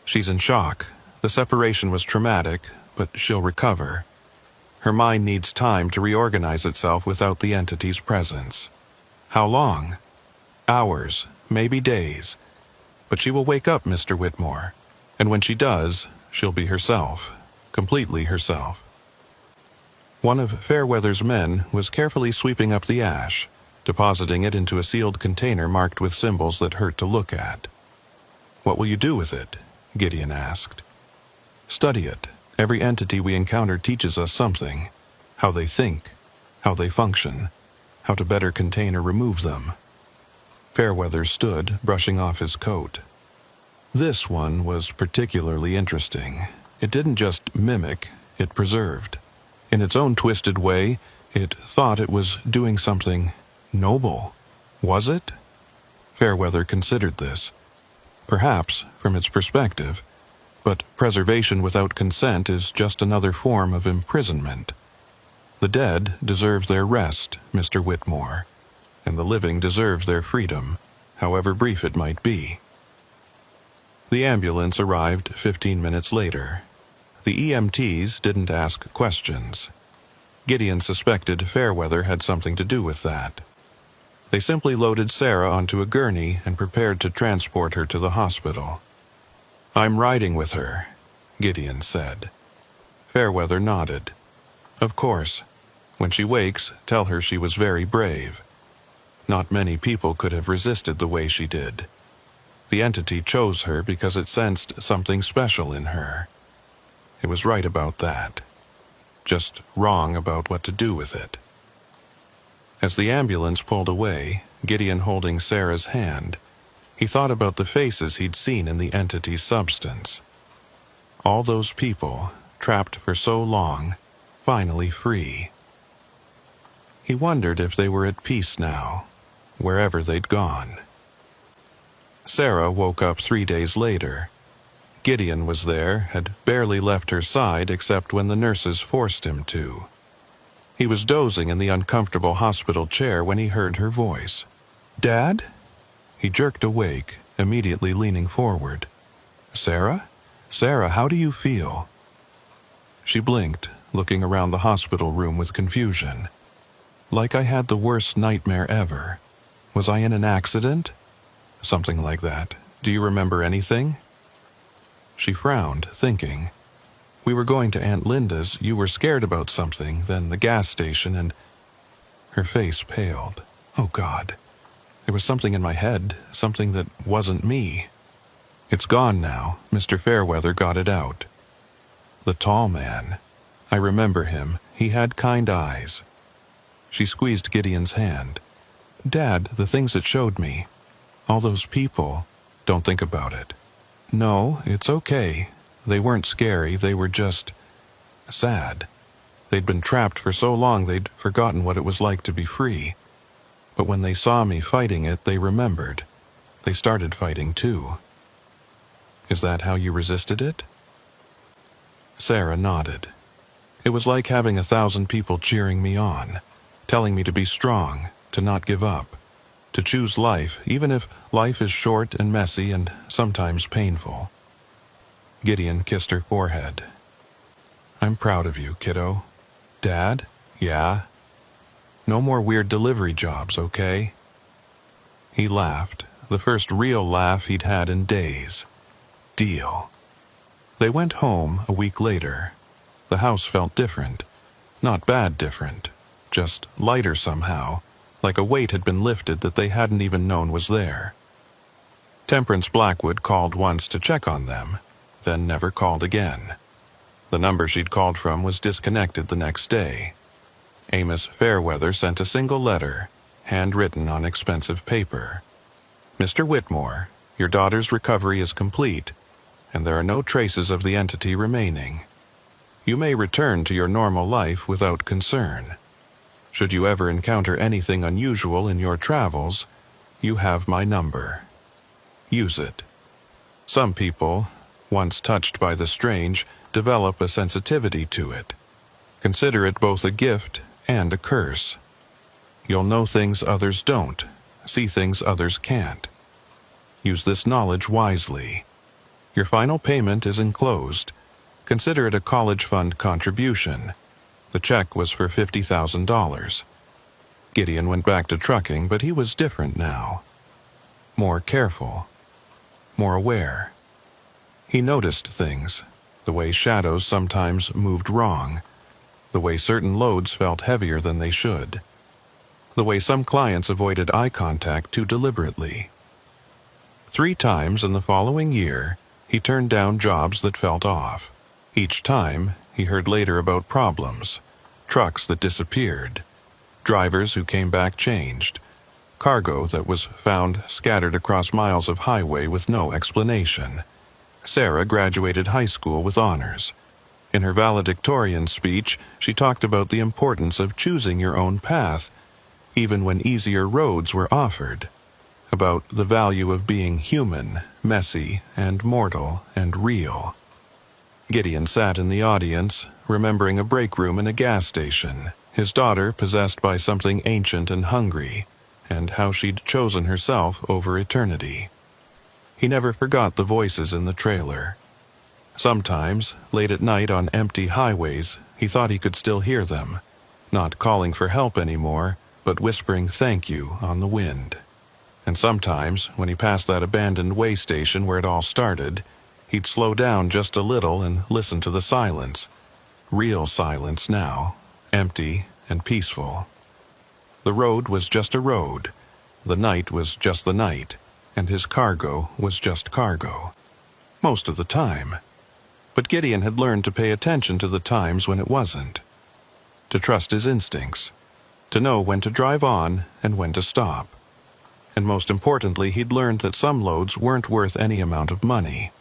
"She's in shock. The separation was traumatic, but she'll recover. Her mind needs time to reorganize itself without the entity's presence. How long? Hours, maybe days. But she will wake up, Mr. Whitmore, and when she does, she'll be herself, completely herself." One of Fairweather's men was carefully sweeping up the ash, depositing it into a sealed container marked with symbols that hurt to look at. "What will you do with it?" Gideon asked. "Study it. Every entity we encounter teaches us something. How they think, how they function, how to better contain or remove them." Fairweather stood, brushing off his coat. This one was particularly interesting. It didn't just mimic, it preserved. In its own twisted way, it thought it was doing something noble. Was it? Fairweather considered this. Perhaps, from its perspective, but preservation without consent is just another form of imprisonment. The dead deserve their rest, Mr. Whitmore, and the living deserve their freedom, however brief it might be. The ambulance arrived 15 minutes later. The EMTs didn't ask questions. Gideon suspected Fairweather had something to do with that. They simply loaded Sarah onto a gurney and prepared to transport her to the hospital. "I'm riding with her," Gideon said. Fairweather nodded. "Of course. When she wakes, tell her she was very brave. Not many people could have resisted the way she did. The entity chose her because it sensed something special in her. It was right about that. Just wrong about what to do with it." As the ambulance pulled away, Gideon holding Sarah's hand, he thought about the faces he'd seen in the entity's substance. All those people, trapped for so long, finally free. He wondered if they were at peace now, wherever they'd gone. Sarah woke up 3 days later. Gideon was there, had barely left her side except when the nurses forced him to. He was dozing in the uncomfortable hospital chair when he heard her voice. "Dad?" He jerked awake, immediately leaning forward. "Sarah? Sarah, how do you feel?" She blinked, looking around the hospital room with confusion. Like I had the worst nightmare ever. Was I in an accident? Something like that. Do you remember anything? She frowned, thinking. We were going to Aunt Linda's, you were scared about something, then the gas station, and... Her face paled. Oh, God. There was something in my head, something that wasn't me. It's gone now. Mr. Fairweather got it out. The tall man. I remember him. He had kind eyes. She squeezed Gideon's hand. Dad, the things it showed me. All those people. Don't think about it. No, it's okay. They weren't scary, they were just... sad. They'd been trapped for so long they'd forgotten what it was like to be free. But when they saw me fighting it, they remembered. They started fighting too. Is that how you resisted it? Sarah nodded. It was like having 1,000 people cheering me on, telling me to be strong, to not give up, to choose life, even if life is short and messy and sometimes painful. Gideon kissed her forehead. I'm proud of you, kiddo. Dad? Yeah? No more weird delivery jobs, okay? He laughed, the first real laugh he'd had in days. Deal. They went home a week later. The house felt different. Not bad different. Just lighter somehow, like a weight had been lifted that they hadn't even known was there. Temperance Blackwood called once to check on them, then never called again. The number she'd called from was disconnected the next day. Amos Fairweather sent a single letter, handwritten on expensive paper. Mr. Whitmore, your daughter's recovery is complete, and there are no traces of the entity remaining. You may return to your normal life without concern. Should you ever encounter anything unusual in your travels, you have my number. Use it. Some people, once touched by the strange, develop a sensitivity to it. Consider it both a gift and a curse. You'll know things others don't, see things others can't. Use this knowledge wisely. Your final payment is enclosed. Consider it a college fund contribution. The check was for $50,000. Gideon went back to trucking, but he was different now. More careful. More aware. He noticed things. The way shadows sometimes moved wrong. The way certain loads felt heavier than they should. The way some clients avoided eye contact too deliberately. 3 times in the following year, he turned down jobs that felt off. Each time, he heard later about problems. Trucks that disappeared. Drivers who came back changed. Cargo that was found scattered across miles of highway with no explanation. Sarah graduated high school with honors. In her valedictorian speech, she talked about the importance of choosing your own path, even when easier roads were offered. About the value of being human, messy, and mortal, and real. Gideon sat in the audience, remembering a break room in a gas station, his daughter possessed by something ancient and hungry, and how she'd chosen herself over eternity. He never forgot the voices in the trailer. Sometimes, late at night on empty highways, he thought he could still hear them, not calling for help anymore, but whispering thank you on the wind. And sometimes, when he passed that abandoned way station where it all started, he'd slow down just a little and listen to the silence. Real silence now, empty and peaceful. The road was just a road. The night was just the night, and his cargo was just cargo. Most of the time. But Gideon had learned to pay attention to the times when it wasn't. To trust his instincts. To know when to drive on and when to stop. And most importantly, he'd learned that some loads weren't worth any amount of money.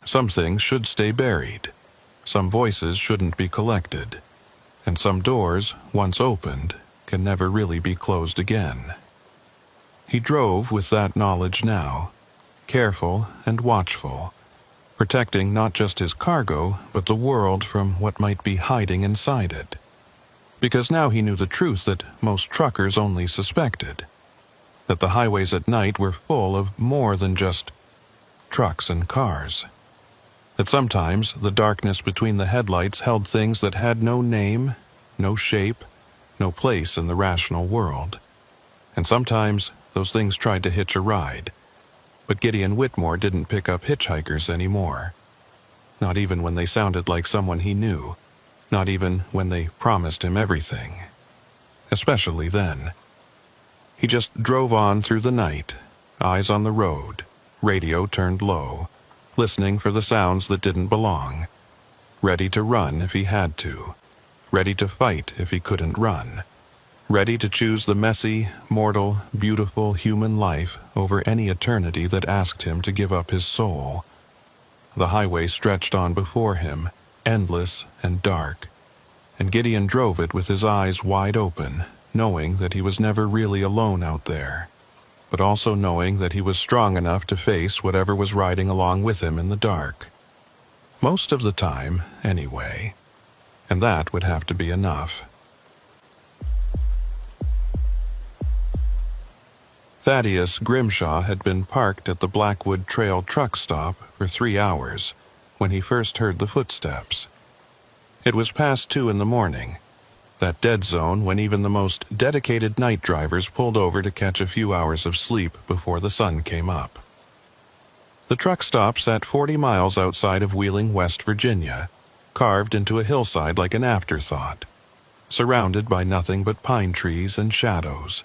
Some things should stay buried. Some voices shouldn't be collected. And some doors, once opened, can never really be closed again. He drove with that knowledge now, careful and watchful, protecting not just his cargo, but the world from what might be hiding inside it. Because now he knew the truth that most truckers only suspected, that the highways at night were full of more than just trucks and cars. That sometimes the darkness between the headlights held things that had no name, no shape, no place in the rational world. And sometimes those things tried to hitch a ride. But Gideon Whitmore didn't pick up hitchhikers anymore. Not even when they sounded like someone he knew. Not even when they promised him everything. Especially then. He just drove on through the night, eyes on the road, radio turned low, listening for the sounds that didn't belong. Ready to run if he had to. Ready to fight if he couldn't run. Ready to choose the messy, mortal, beautiful human life over any eternity that asked him to give up his soul. The highway stretched on before him, endless and dark, and Gideon drove it with his eyes wide open, knowing that he was never really alone out there, but also knowing that he was strong enough to face whatever was riding along with him in the dark. Most of the time, anyway, and that would have to be enough. Thaddeus Grimshaw had been parked at the Blackwood Trail truck stop for 3 hours when he first heard the footsteps. It was past 2 in the morning, that dead zone when even the most dedicated night drivers pulled over to catch a few hours of sleep before the sun came up. The truck stop sat 40 miles outside of Wheeling, West Virginia, carved into a hillside like an afterthought, surrounded by nothing but pine trees and shadows.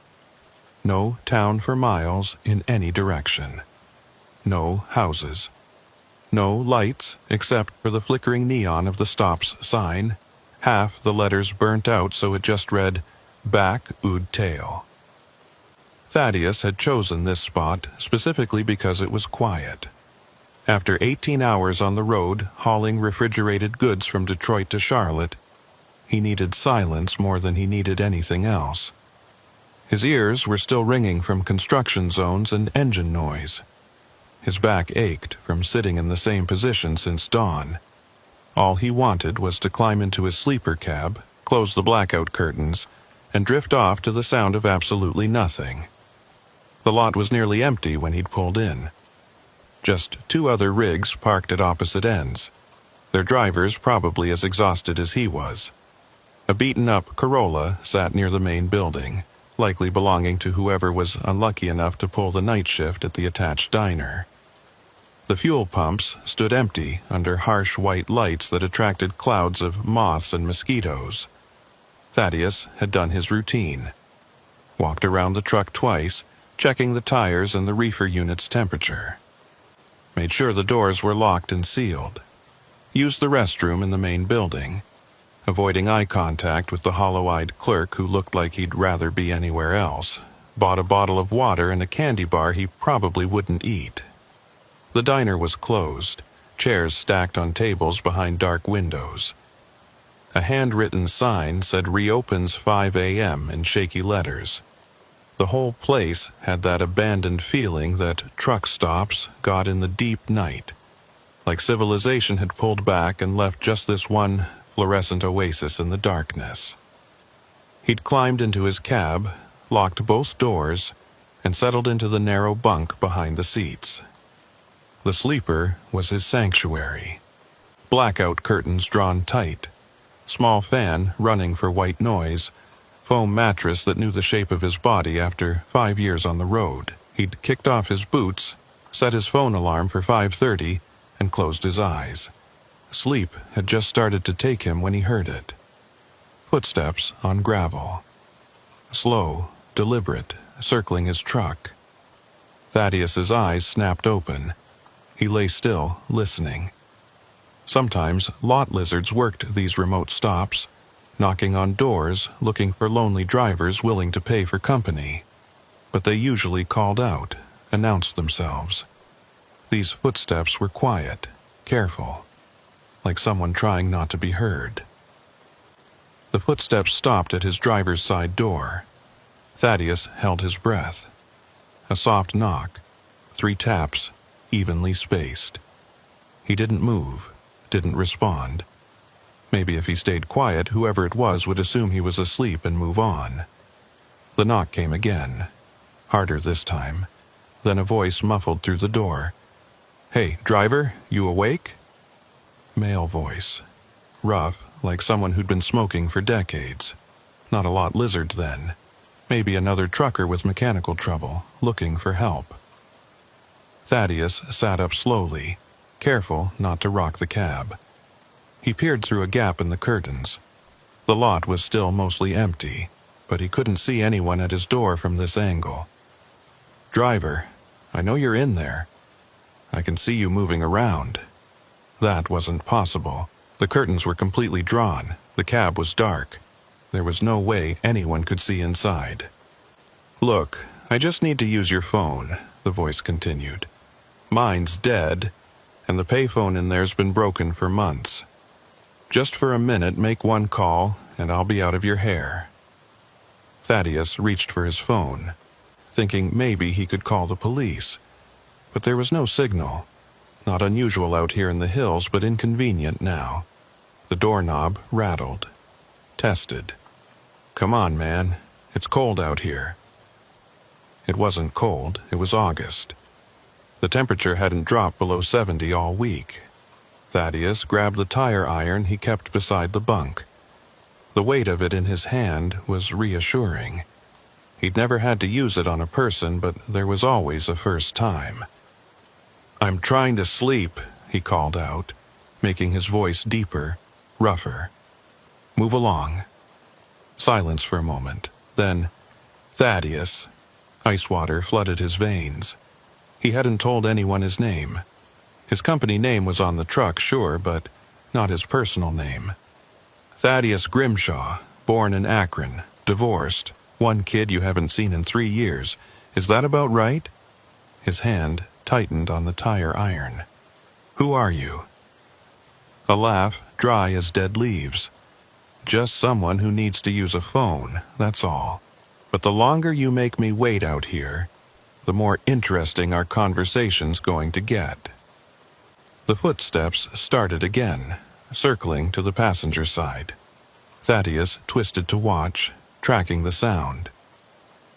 No town for miles in any direction. No houses. No lights except for the flickering neon of the stop's sign, half the letters burnt out so it just read, Back Ood Tail. Thaddeus had chosen this spot specifically because it was quiet. After 18 hours on the road hauling refrigerated goods from Detroit to Charlotte, he needed silence more than he needed anything else. His ears were still ringing from construction zones and engine noise. His back ached from sitting in the same position since dawn. All he wanted was to climb into his sleeper cab, close the blackout curtains, and drift off to the sound of absolutely nothing. The lot was nearly empty when he'd pulled in. Just 2 other rigs parked at opposite ends, their drivers probably as exhausted as he was. A beaten-up Corolla sat near the main building, likely belonging to whoever was unlucky enough to pull the night shift at the attached diner. The fuel pumps stood empty under harsh white lights that attracted clouds of moths and mosquitoes. Thaddeus had done his routine. Walked around the truck twice, checking the tires and the reefer unit's temperature. Made sure the doors were locked and sealed. Used the restroom in the main building, avoiding eye contact with the hollow-eyed clerk who looked like he'd rather be anywhere else. Bought a bottle of water and a candy bar he probably wouldn't eat. The diner was closed, chairs stacked on tables behind dark windows. A handwritten sign said reopens 5 a.m. in shaky letters. The whole place had that abandoned feeling that truck stops got in the deep night, like civilization had pulled back and left just this one fluorescent oasis in the darkness. He'd climbed into his cab, locked both doors, and settled into the narrow bunk behind the seats. The sleeper was his sanctuary. Blackout curtains drawn tight, small fan running for white noise, foam mattress that knew the shape of his body after 5 years on the road. He'd kicked off his boots, set his phone alarm for 5:30, and closed his eyes. Sleep had just started to take him when he heard it. Footsteps on gravel. Slow, deliberate, circling his truck. Thaddeus's eyes snapped open. He lay still, listening. Sometimes lot lizards worked these remote stops, knocking on doors, looking for lonely drivers willing to pay for company. But they usually called out, announced themselves. These footsteps were quiet, careful, like someone trying not to be heard. The footsteps stopped at his driver's side door. Thaddeus held his breath. A soft knock, 3 taps, evenly spaced. He didn't move, didn't respond. Maybe if he stayed quiet, whoever it was would assume he was asleep and move on. The knock came again. harder this time. Then a voice muffled through the door. "Hey, driver, you awake?" Male voice. Rough, like someone who'd been smoking for decades. Not a lot lizard then. Maybe another trucker with mechanical trouble, looking for help. Thaddeus sat up slowly, careful not to rock the cab. He peered through a gap in the curtains. The lot was still mostly empty, but he couldn't see anyone at his door from this angle. "Driver, I know you're in there. I can see you moving around." That wasn't possible. The curtains were completely drawn. The cab was dark. There was no way anyone could see inside. "Look, I just need to use your phone," the voice continued. "Mine's dead, and the payphone in there's been broken for months. Just for a minute, make one call, and I'll be out of your hair." Thaddeus reached for his phone, thinking maybe he could call the police. But there was no signal. Not unusual out here in the hills, but inconvenient now. The doorknob rattled. Tested. "Come on, man. It's cold out here." It wasn't cold, it was August. The temperature hadn't dropped below 70 all week. Thaddeus grabbed the tire iron he kept beside the bunk. The weight of it in his hand was reassuring. He'd never had to use it on a person, but there was always a first time. "I'm trying to sleep," he called out, making his voice deeper, rougher. "Move along." Silence for a moment. Then, "Thaddeus." Ice water flooded his veins. He hadn't told anyone his name. His company name was on the truck, sure, but not his personal name. Thaddeus Grimshaw, born in Akron, divorced, one kid you haven't seen in 3 years. Is that about right? His hand tightened on the tire iron. "Who are you?" A laugh, dry as dead leaves. "Just someone who needs to use a phone, that's all. But the longer you make me wait out here, the more interesting our conversation's going to get." The footsteps started again, circling to the passenger side. Thaddeus twisted to watch, tracking the sound.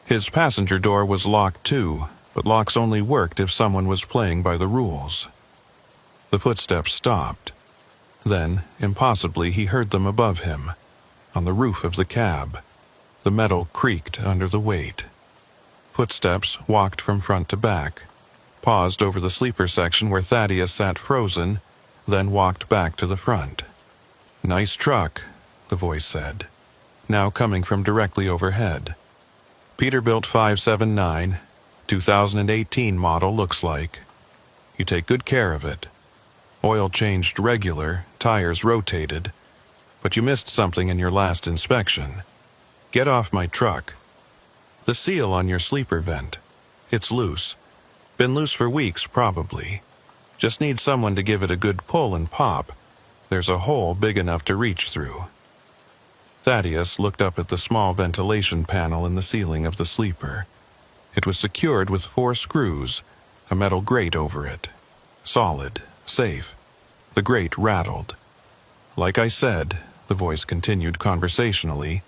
His passenger door was locked too, but locks only worked if someone was playing by the rules. The footsteps stopped. Then, impossibly, he heard them above him, on the roof of the cab. The metal creaked under the weight. Footsteps walked from front to back, paused over the sleeper section where Thaddeus sat frozen, then walked back to the front. "Nice truck," the voice said, now coming from directly overhead. "Peterbilt 579, 2018 model looks like. You take good care of it. Oil changed regular, tires rotated, but you missed something in your last inspection. Get off my truck. The seal on your sleeper vent. It's loose. Been loose for weeks, probably. Just need someone to give it a good pull and pop. There's a hole big enough to reach through." Thaddeus looked up at the small ventilation panel in the ceiling of the sleeper. It was secured with 4 screws, a metal grate over it. Solid, safe. The grate rattled. "Like I said," the voice continued conversationally,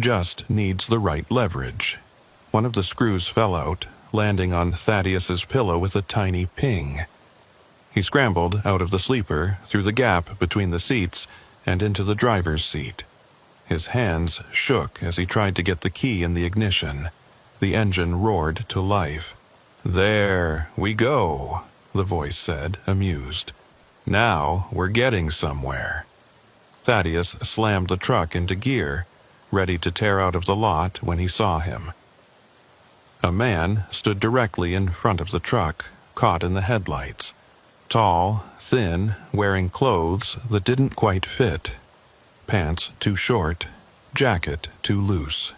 "just needs the right leverage." One of the screws fell out, landing on Thaddeus's pillow with a tiny ping. He scrambled out of the sleeper, through the gap between the seats, and into the driver's seat. His hands shook as he tried to get the key in the ignition. The engine roared to life. "There we go," the voice said, amused. "Now we're getting somewhere." Thaddeus slammed the truck into gear, ready to tear out of the lot when he saw him. A man stood directly in front of the truck, caught in the headlights. Tall, thin, wearing clothes that didn't quite fit. Pants too short, jacket too loose.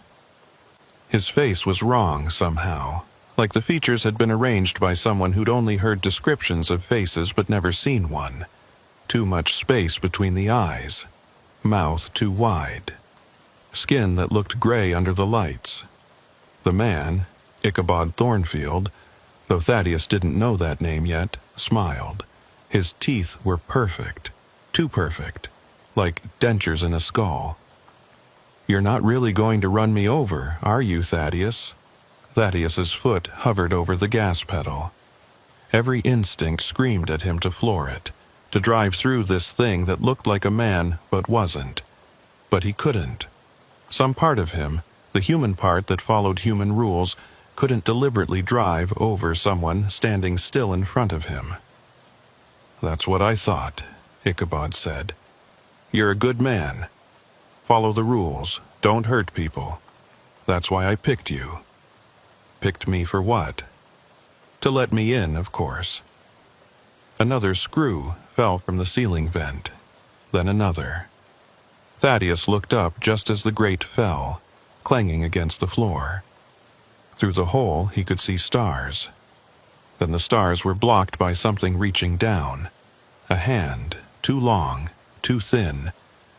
His face was wrong somehow, like the features had been arranged by someone who'd only heard descriptions of faces but never seen one. Too much space between the eyes. Mouth too wide. Skin that looked gray under the lights. The man, Ichabod Thornfield, though Thaddeus didn't know that name yet, smiled. His teeth were perfect. Too perfect. Like dentures in a skull. "You're not really going to run me over, are you, Thaddeus?" Thaddeus's foot hovered over the gas pedal. Every instinct screamed at him to floor it, to drive through this thing that looked like a man but wasn't. But he couldn't. Some part of him, the human part that followed human rules, couldn't deliberately drive over someone standing still in front of him. "That's what I thought," Ichabod said. "You're a good man. Follow the rules. Don't hurt people. That's why I picked you." "Picked me for what?" "To let me in, of course." Another screw fell from the ceiling vent, then another. Thaddeus looked up just as the grate fell, clanging against the floor. Through the hole he could see stars. Then the stars were blocked by something reaching down. A hand, too long, too thin,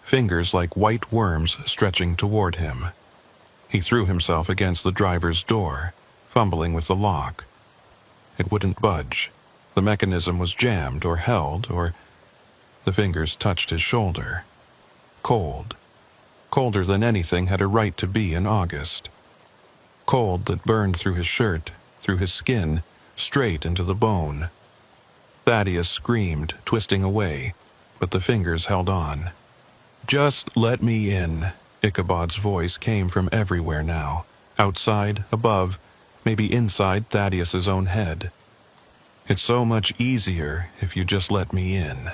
fingers like white worms stretching toward him. He threw himself against the driver's door, fumbling with the lock. It wouldn't budge. The mechanism was jammed or held, or... The fingers touched his shoulder. Cold. Colder than anything had a right to be in August. Cold that burned through his shirt, through his skin, straight into the bone. Thaddeus screamed, twisting away, but the fingers held on. "Just let me in." Ichabod's voice came from everywhere now, outside, above, maybe inside Thaddeus's own head. "It's so much easier if you just let me in."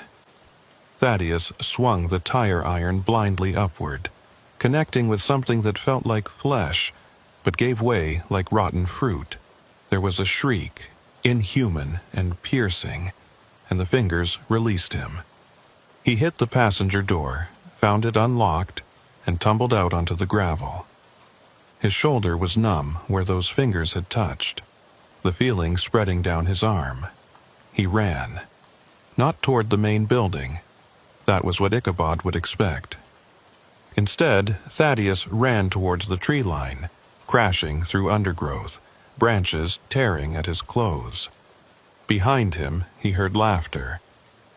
Thaddeus swung the tire iron blindly upward, connecting with something that felt like flesh, but gave way like rotten fruit. There was a shriek, inhuman and piercing, and the fingers released him. He hit the passenger door, found it unlocked, and tumbled out onto the gravel. His shoulder was numb where those fingers had touched, the feeling spreading down his arm. He ran. Not toward the main building. That was what Ichabod would expect. Instead, Thaddeus ran towards the tree line, crashing through undergrowth, branches tearing at his clothes. Behind him, he heard laughter.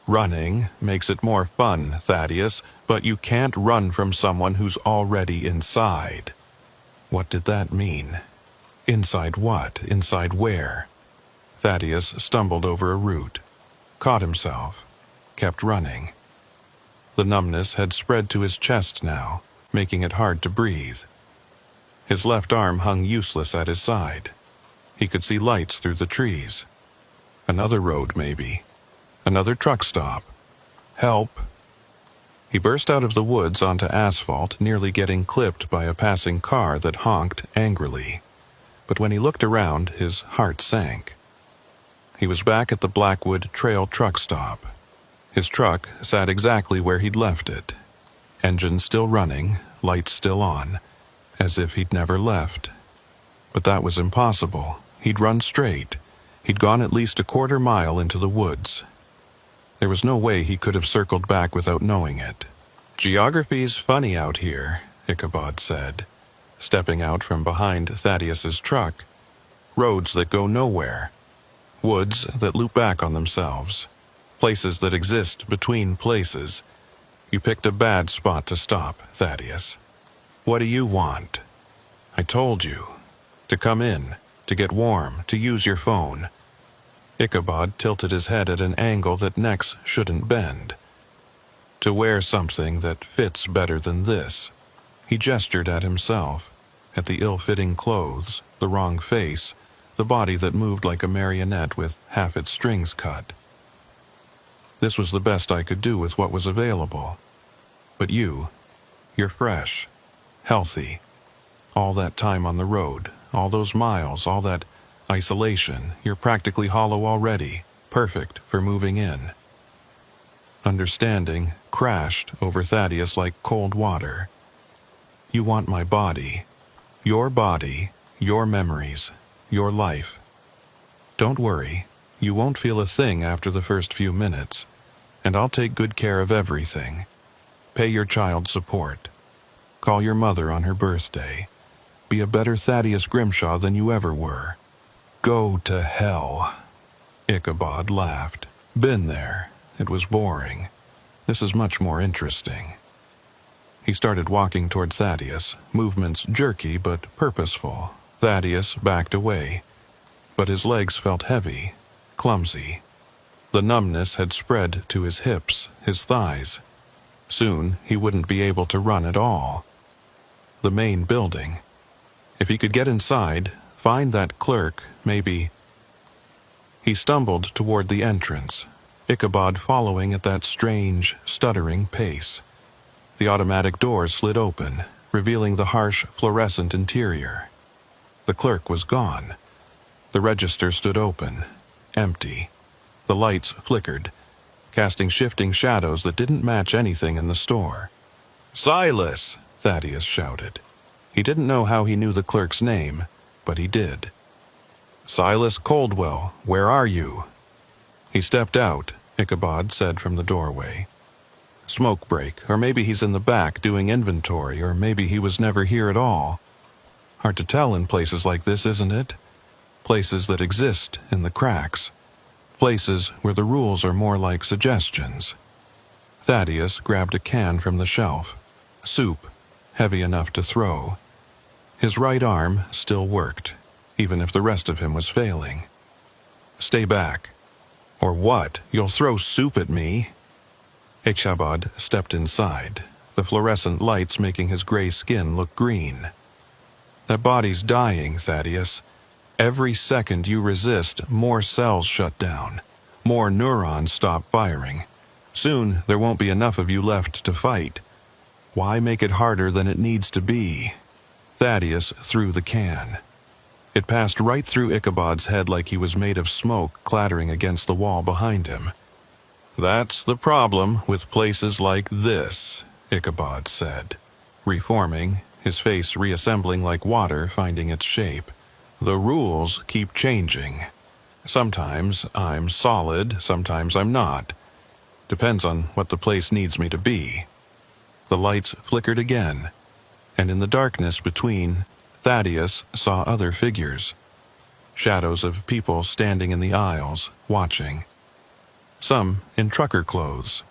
"Running makes it more fun, Thaddeus, but you can't run from someone who's already inside." What did that mean? Inside what? Inside where? Thaddeus stumbled over a root, caught himself, kept running. The numbness had spread to his chest now, making it hard to breathe. His left arm hung useless at his side. He could see lights through the trees. Another road, maybe. Another truck stop. Help! He burst out of the woods onto asphalt, nearly getting clipped by a passing car that honked angrily. But when he looked around, his heart sank. He was back at the Blackwood Trail truck stop. His truck sat exactly where he'd left it. Engine still running, lights still on, as if he'd never left. But that was impossible. He'd run straight. He'd gone at least a quarter mile into the woods. There was no way he could have circled back without knowing it. "Geography's funny out here," Ichabod said, stepping out from behind Thaddeus's truck. "Roads that go nowhere. Woods that loop back on themselves. Places that exist between places. You picked a bad spot to stop, Thaddeus. What do you want?" "I told you. To come in, to get warm, to use your phone." Ichabod tilted his head at an angle that necks shouldn't bend. "To wear something that fits better than this." He gestured at himself, at the ill-fitting clothes, the wrong face, the body that moved like a marionette with half its strings cut. "This was the best I could do with what was available. But you're fresh, healthy. All that time on the road, all those miles, all that isolation, you're practically hollow already, perfect for moving in." Understanding crashed over Thaddeus like cold water. "You want my body, your memories, your life. Don't worry, you won't feel a thing after the first few minutes, and I'll take good care of everything. Pay your child support. Call your mother on her birthday. Be a better Thaddeus Grimshaw than you ever were. Go to hell." Ichabod laughed. "Been there. It was boring. This is much more interesting." He started walking toward Thaddeus, movements jerky but purposeful, Thaddeus backed away, but his legs felt heavy, clumsy. The numbness had spread to his hips, his thighs. Soon he wouldn't be able to run at all. The main building. If he could get inside, find that clerk, maybe. He stumbled toward the entrance, Ichabod following at that strange, stuttering pace. The automatic doors slid open, revealing the harsh, fluorescent interior. The clerk was gone. The register stood open, empty. The lights flickered, casting shifting shadows that didn't match anything in the store. "Silas!" Thaddeus shouted. He didn't know how he knew the clerk's name, but he did. "Silas Coldwell, where are you?" He stepped out, Ichabod said from the doorway. "Smoke break, or maybe he's in the back doing inventory, or maybe he was never here at all. Hard to tell in places like this, isn't it? Places that exist in the cracks. Places where the rules are more like suggestions." Thaddeus grabbed a can from the shelf. Soup, heavy enough to throw. His right arm still worked, even if the rest of him was failing. "Stay back." "Or what? You'll throw soup at me?" Ichabod stepped inside, the fluorescent lights making his gray skin look green. "That body's dying, Thaddeus. Every second you resist, more cells shut down. More neurons stop firing. Soon there won't be enough of you left to fight. Why make it harder than it needs to be?" Thaddeus threw the can. It passed right through Ichabod's head like he was made of smoke clattering against the wall behind him. "That's the problem with places like this," Ichabod said, reforming, his face reassembling like water finding its shape. "The rules keep changing. Sometimes I'm solid, sometimes I'm not. Depends on what the place needs me to be." The lights flickered again, and in the darkness between, Thaddeus saw other figures. Shadows of people standing in the aisles, watching. Some in trucker clothes,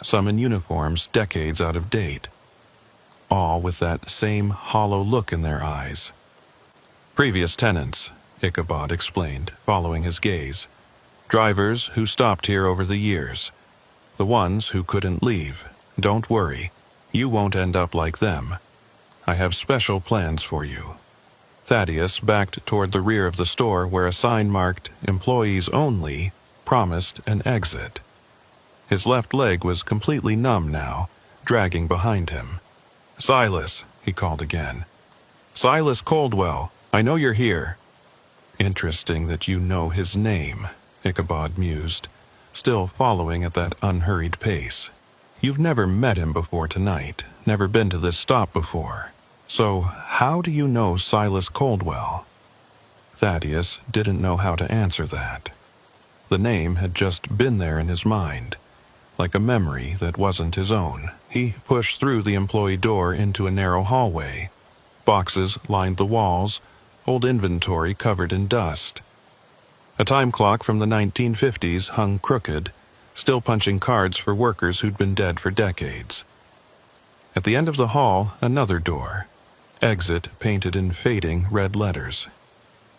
some in uniforms decades out of date. All with that same hollow look in their eyes. "Previous tenants," Ichabod explained, following his gaze. "Drivers who stopped here over the years. The ones who couldn't leave. Don't worry, you won't end up like them. I have special plans for you." Thaddeus backed toward the rear of the store where a sign marked "Employees Only" promised an exit. His left leg was completely numb now, dragging behind him. "Silas," he called again. "Silas Coldwell, I know you're here." "Interesting that you know his name," Ichabod mused, still following at that unhurried pace. "You've never met him before tonight, never been to this stop before. So how do you know Silas Coldwell?" Thaddeus didn't know how to answer that. The name had just been there in his mind, like a memory that wasn't his own. He pushed through the employee door into a narrow hallway. Boxes lined the walls, old inventory covered in dust. A time clock from the 1950s hung crooked, still punching cards for workers who'd been dead for decades. At the end of the hall, another door. Exit painted in fading red letters.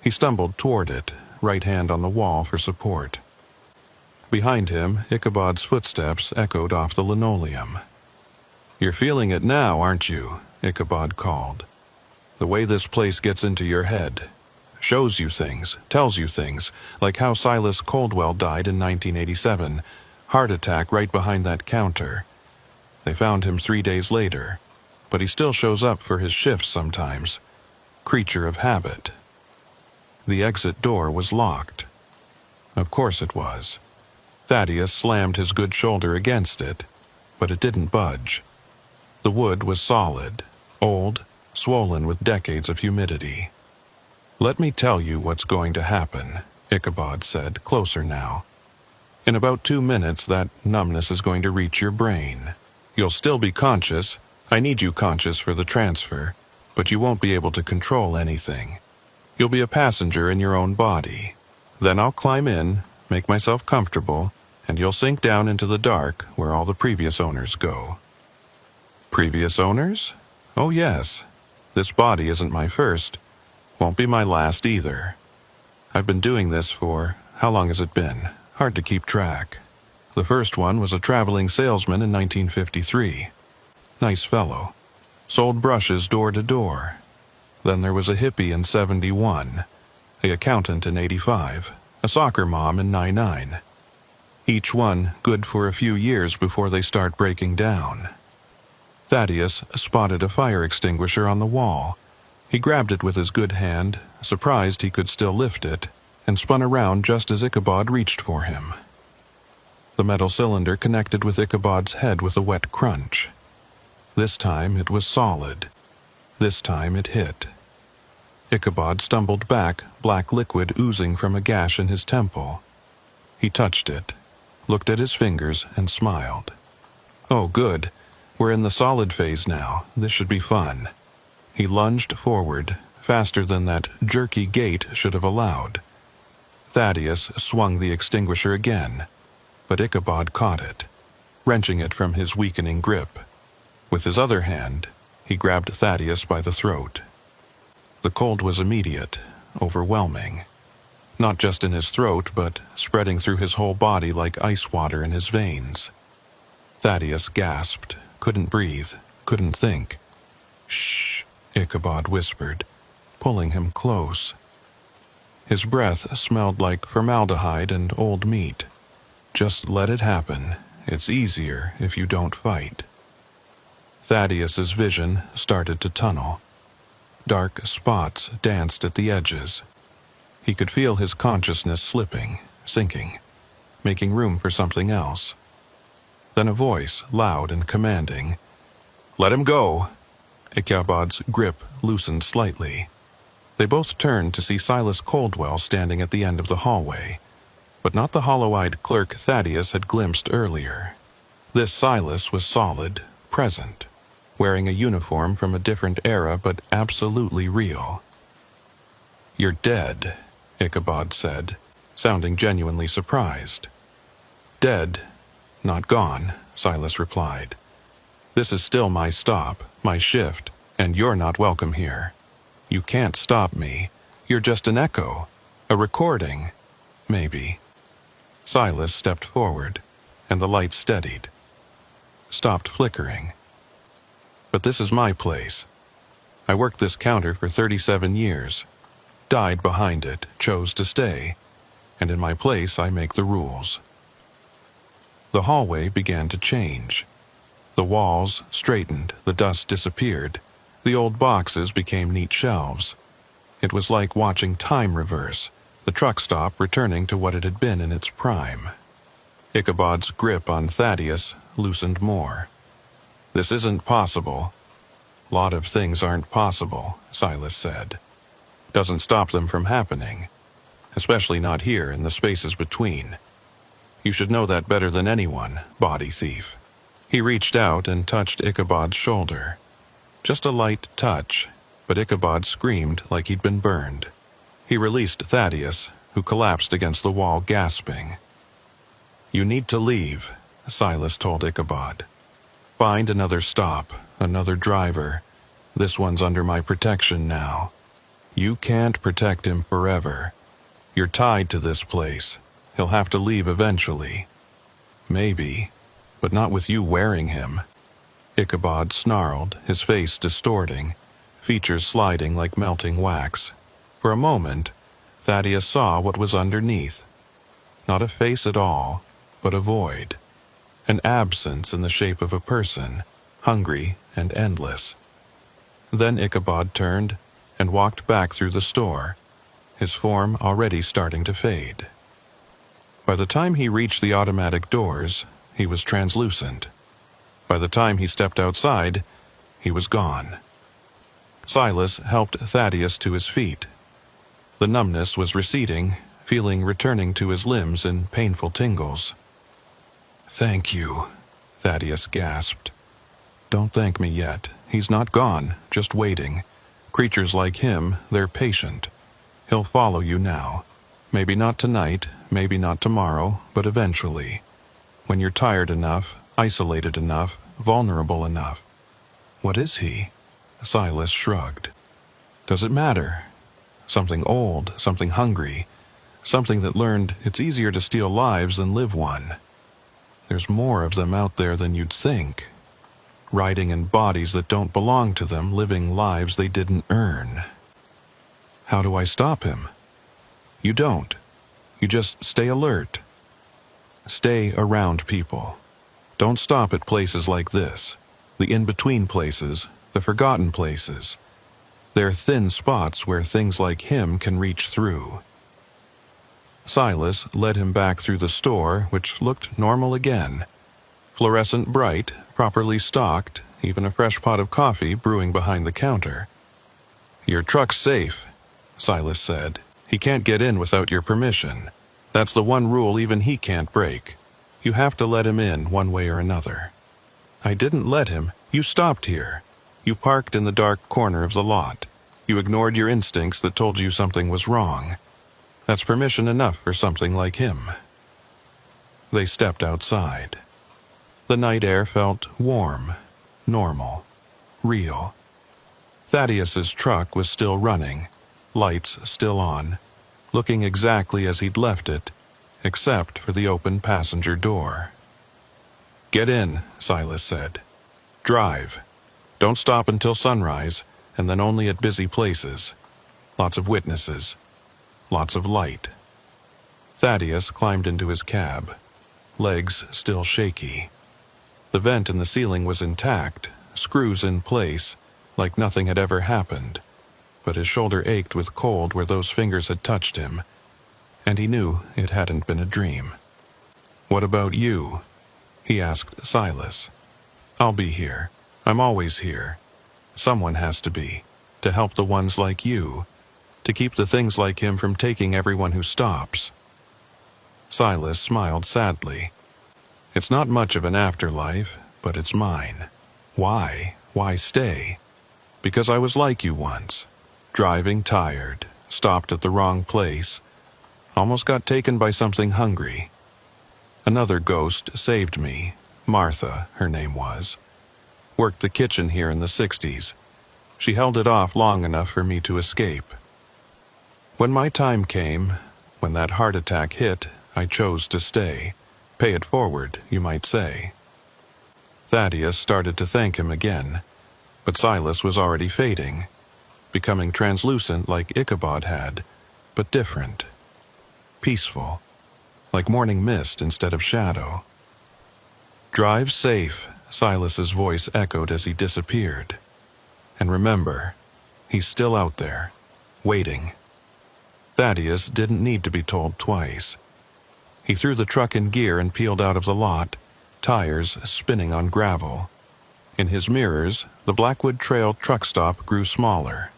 He stumbled toward it, right hand on the wall for support. Behind him, Ichabod's footsteps echoed off the linoleum. "You're feeling it now, aren't you?" Ichabod called. "The way this place gets into your head. Shows you things, tells you things, like how Silas Coldwell died in 1987. Heart attack right behind that counter. They found him 3 days later, but he still shows up for his shifts sometimes. Creature of habit." The exit door was locked. Of course it was. Thaddeus slammed his good shoulder against it, but it didn't budge. The wood was solid, old, swollen with decades of humidity. "Let me tell you what's going to happen," Ichabod said, closer now. "In about 2 minutes, that numbness is going to reach your brain. You'll still be conscious. I need you conscious for the transfer, but you won't be able to control anything. You'll be a passenger in your own body. Then I'll climb in, make myself comfortable, and you'll sink down into the dark where all the previous owners go." "Previous owners? Oh yes. This body isn't my first. Won't be my last either. I've been doing this for, how long has it been? Hard to keep track. The first one was a traveling salesman in 1953. Nice fellow. Sold brushes door to door. Then there was a hippie in 71, an accountant in 85, a soccer mom in 99. Each one good for a few years before they start breaking down. Thaddeus spotted a fire extinguisher on the wall. He grabbed it with his good hand, surprised he could still lift it, and spun around just as Ichabod reached for him. The metal cylinder connected with Ichabod's head with a wet crunch. This time it was solid. This time it hit. Ichabod stumbled back, black liquid oozing from a gash in his temple. He touched it, looked at his fingers, and smiled. Oh, good. We're in the solid phase now. This should be fun. He lunged forward, faster than that jerky gait should have allowed. Thaddeus swung the extinguisher again, but Ichabod caught it, wrenching it from his weakening grip. With his other hand, he grabbed Thaddeus by the throat. The cold was immediate, overwhelming. Not just in his throat, but spreading through his whole body like ice water in his veins. Thaddeus gasped, couldn't breathe, couldn't think. "Shh," Ichabod whispered, pulling him close. His breath smelled like formaldehyde and old meat. Just let it happen. It's easier if you don't fight. Thaddeus's vision started to tunnel. Dark spots danced at the edges. He could feel his consciousness slipping, sinking, making room for something else. Then a voice, loud and commanding. "Let him go!" Ichabod's grip loosened slightly. They both turned to see Silas Coldwell standing at the end of the hallway, but not the hollow-eyed clerk Thaddeus had glimpsed earlier. This Silas was solid, present, wearing a uniform from a different era but absolutely real. "You're dead," Ichabod said, sounding genuinely surprised. "Dead, not gone," Silas replied. "This is still my stop, my shift, and you're not welcome here. You can't stop me. You're just an echo, a recording, maybe." Silas stepped forward, and the light steadied, stopped flickering. "But this is my place. I worked this counter for 37 years, died behind it, chose to stay, and in my place I make the rules." The hallway began to change. The walls straightened, the dust disappeared, the old boxes became neat shelves. It was like watching time reverse, the truck stop returning to what it had been in its prime. Ichabod's grip on Thaddeus loosened more. "This isn't possible." "Lot of things aren't possible," Silas said. "Doesn't stop them from happening, especially not here in the spaces between. You should know that better than anyone, body thief." He reached out and touched Ichabod's shoulder. Just a light touch, but Ichabod screamed like he'd been burned. He released Thaddeus, who collapsed against the wall gasping. "You need to leave," Silas told Ichabod. "Find another stop, another driver. This one's under my protection now. You can't protect him forever. You're tied to this place. He'll have to leave eventually. Maybe, but not with you wearing him." Ichabod snarled, his face distorting, features sliding like melting wax. For a moment, Thaddeus saw what was underneath. Not a face at all, but a void. An absence in the shape of a person, hungry and endless. Then Ichabod turned and walked back through the store, his form already starting to fade. By the time he reached the automatic doors, he was translucent. By the time he stepped outside, he was gone. Silas helped Thaddeus to his feet. The numbness was receding, feeling returning to his limbs in painful tingles. "Thank you," Thaddeus gasped. "Don't thank me yet. He's not gone, just waiting. Creatures like him, they're patient. He'll follow you now. Maybe not tonight, maybe not tomorrow, but eventually. When you're tired enough, isolated enough, vulnerable enough." "What is he?" Silas shrugged. "Does it matter? something old, something hungry, something that learned it's easier to steal lives than live one. There's more of them out there than you'd think, riding in bodies that don't belong to them, living lives they didn't earn. How do I stop him? You don't. You just stay alert. Stay around people. Don't stop at places like this, the in-between places, the forgotten places. They're thin spots where things like him can reach through. Silas led him back through the store, which looked normal again. Fluorescent bright, properly stocked, even a fresh pot of coffee brewing behind the counter. "Your truck's safe," Silas said. "He can't get in without your permission. That's the one rule even he can't break. You have to let him in one way or another." "I didn't let him. You stopped here. You parked in the dark corner of the lot. You ignored your instincts that told you something was wrong. That's permission enough for something like him." They stepped outside. The night air felt warm, normal, real. Thaddeus's truck was still running, lights still on, looking exactly as he'd left it, except for the open passenger door. "Get in," Silas said. "Drive. Don't stop until sunrise, and then only at busy places. Lots of witnesses. Lots of light." Thaddeus climbed into his cab, legs still shaky. The vent in the ceiling was intact, screws in place, like nothing had ever happened, but his shoulder ached with cold where those fingers had touched him, and he knew it hadn't been a dream. "What about you?" he asked Silas. "I'll be here. I'm always here. Someone has to be, to help the ones like you, to keep the things like him from taking everyone who stops." Silas smiled sadly. "It's not much of an afterlife, but it's mine. Why? Why stay? Because I was like you once. Driving tired, stopped at the wrong place, almost got taken by something hungry. Another ghost saved me, Martha, her name was. Worked the kitchen here in the 60s. She held it off long enough for me to escape. When my time came, when that heart attack hit, I chose to stay. Pay it forward, you might say." Thaddeus started to thank him again, but Silas was already fading, becoming translucent like Ichabod had, but different. Peaceful, like morning mist instead of shadow. "Drive safe," Silas's voice echoed as he disappeared. "And remember, he's still out there, waiting." Thaddeus didn't need to be told twice. He threw the truck in gear and peeled out of the lot, tires spinning on gravel. In his mirrors, the Blackwood Trail truck stop grew smaller,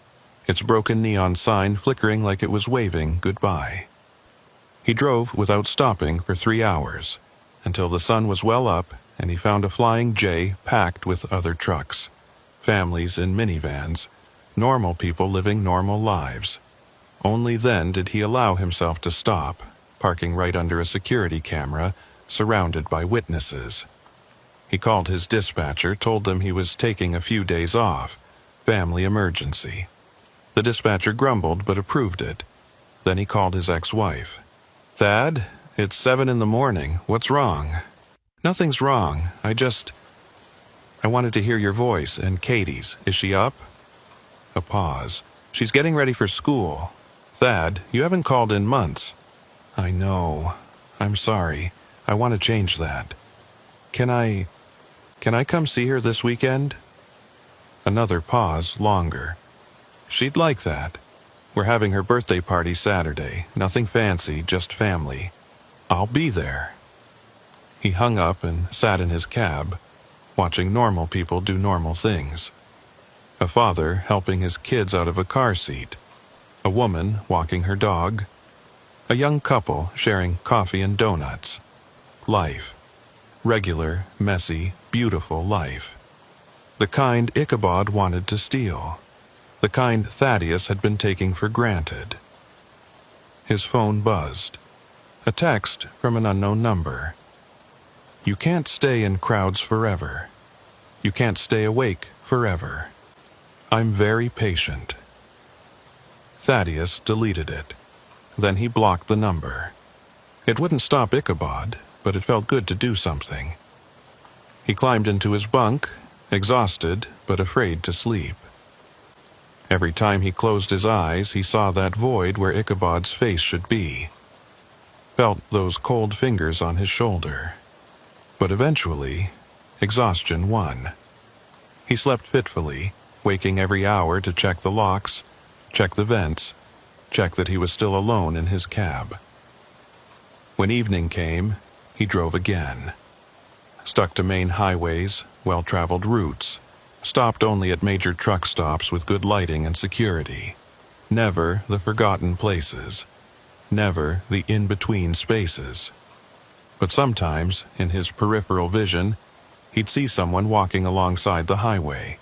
its broken neon sign flickering like it was waving goodbye. He drove without stopping for 3 hours, until the sun was well up and he found a Flying J packed with other trucks, families in minivans, normal people living normal lives. Only then did he allow himself to stop, parking right under a security camera, surrounded by witnesses. He called his dispatcher, told them he was taking a few days off, family emergency. The dispatcher grumbled but approved it. Then he called his ex-wife. "Thad, it's 7 in the morning. What's wrong?" "Nothing's wrong. I wanted to hear your voice and Katie's. Is she up?" A pause. "She's getting ready for school. Thad, you haven't called in months." "I know. I'm sorry. I want to change that. Can I come see her this weekend?" Another pause, longer. "She'd like that. We're having her birthday party Saturday. Nothing fancy, just family. I'll be there." He hung up and sat in his cab, watching normal people do normal things. A father helping his kids out of a car seat. A woman walking her dog. A young couple sharing coffee and donuts. Life. Regular, messy, beautiful life. The kind Ichabod wanted to steal. The kind Thaddeus had been taking for granted. His phone buzzed. A text from an unknown number. "You can't stay in crowds forever. You can't stay awake forever. I'm very patient." Thaddeus deleted it. Then he blocked the number. It wouldn't stop Ichabod, but it felt good to do something. He climbed into his bunk, exhausted but afraid to sleep. Every time he closed his eyes, he saw that void where Ichabod's face should be. Felt those cold fingers on his shoulder. But eventually, exhaustion won. He slept fitfully, waking every hour to check the locks, check the vents, check that he was still alone in his cab. When evening came, he drove again. Stuck to main highways, well-traveled routes, stopped only at major truck stops with good lighting and security. Never the forgotten places. Never the in-between spaces. But sometimes, in his peripheral vision, he'd see someone walking alongside the highway.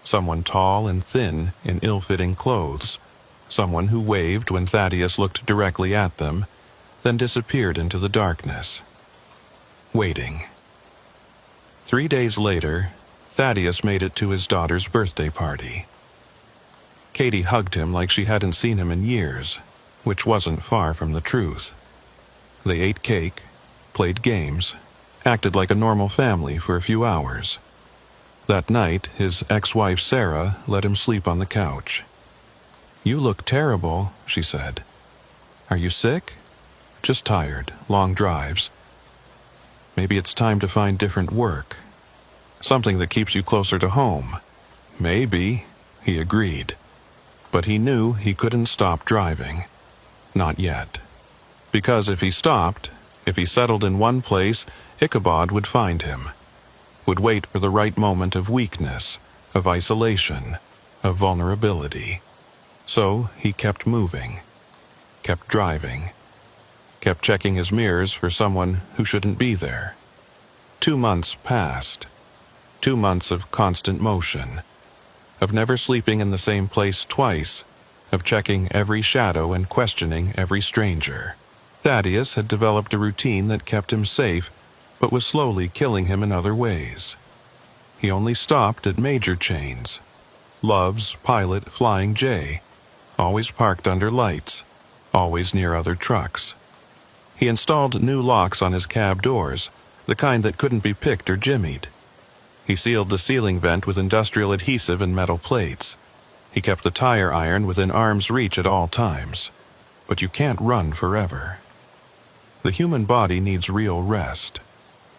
Someone tall and thin in ill-fitting clothes. Someone who waved when Thaddeus looked directly at them, then disappeared into the darkness. Waiting. 3 days later, Thaddeus made it to his daughter's birthday party. Katie hugged him like she hadn't seen him in years, which wasn't far from the truth. They ate cake, played games, acted like a normal family for a few hours. That night, his ex-wife Sarah let him sleep on the couch. "You look terrible," she said. "Are you sick?" "Just tired, long drives." "Maybe it's time to find different work. Something that keeps you closer to home." "Maybe," he agreed. But he knew he couldn't stop driving. Not yet. Because if he stopped, if he settled in one place, Ichabod would find him. Would wait for the right moment of weakness, of isolation, of vulnerability. So he kept moving. Kept driving. Kept checking his mirrors for someone who shouldn't be there. 2 months passed. 2 months of constant motion. Of never sleeping in the same place twice. Of checking every shadow and questioning every stranger. Thaddeus had developed a routine that kept him safe, but was slowly killing him in other ways. He only stopped at major chains. Love's, Pilot, Flying J. Always parked under lights. Always near other trucks. He installed new locks on his cab doors, the kind that couldn't be picked or jimmied. He sealed the ceiling vent with industrial adhesive and metal plates. He kept the tire iron within arm's reach at all times. But you can't run forever. The human body needs real rest,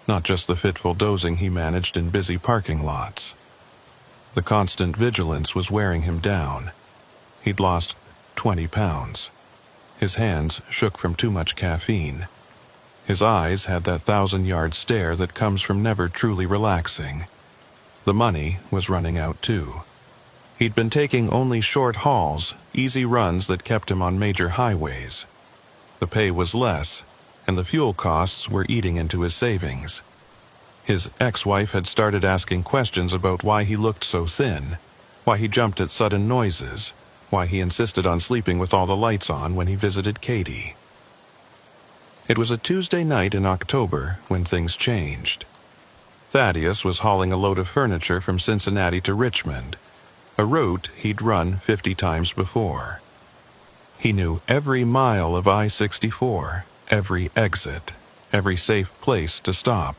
not just the fitful dozing he managed in busy parking lots. The constant vigilance was wearing him down. He'd lost 20 pounds. His hands shook from too much caffeine. His eyes had that 1,000-yard stare that comes from never truly relaxing. The money was running out too. He'd been taking only short hauls, easy runs that kept him on major highways. The pay was less, and the fuel costs were eating into his savings. His ex-wife had started asking questions about why he looked so thin, why he jumped at sudden noises, why he insisted on sleeping with all the lights on when he visited Katie. It was a Tuesday night in October when things changed. Thaddeus was hauling a load of furniture from Cincinnati to Richmond, a route he'd run 50 times before. He knew every mile of I-64, every exit, every safe place to stop.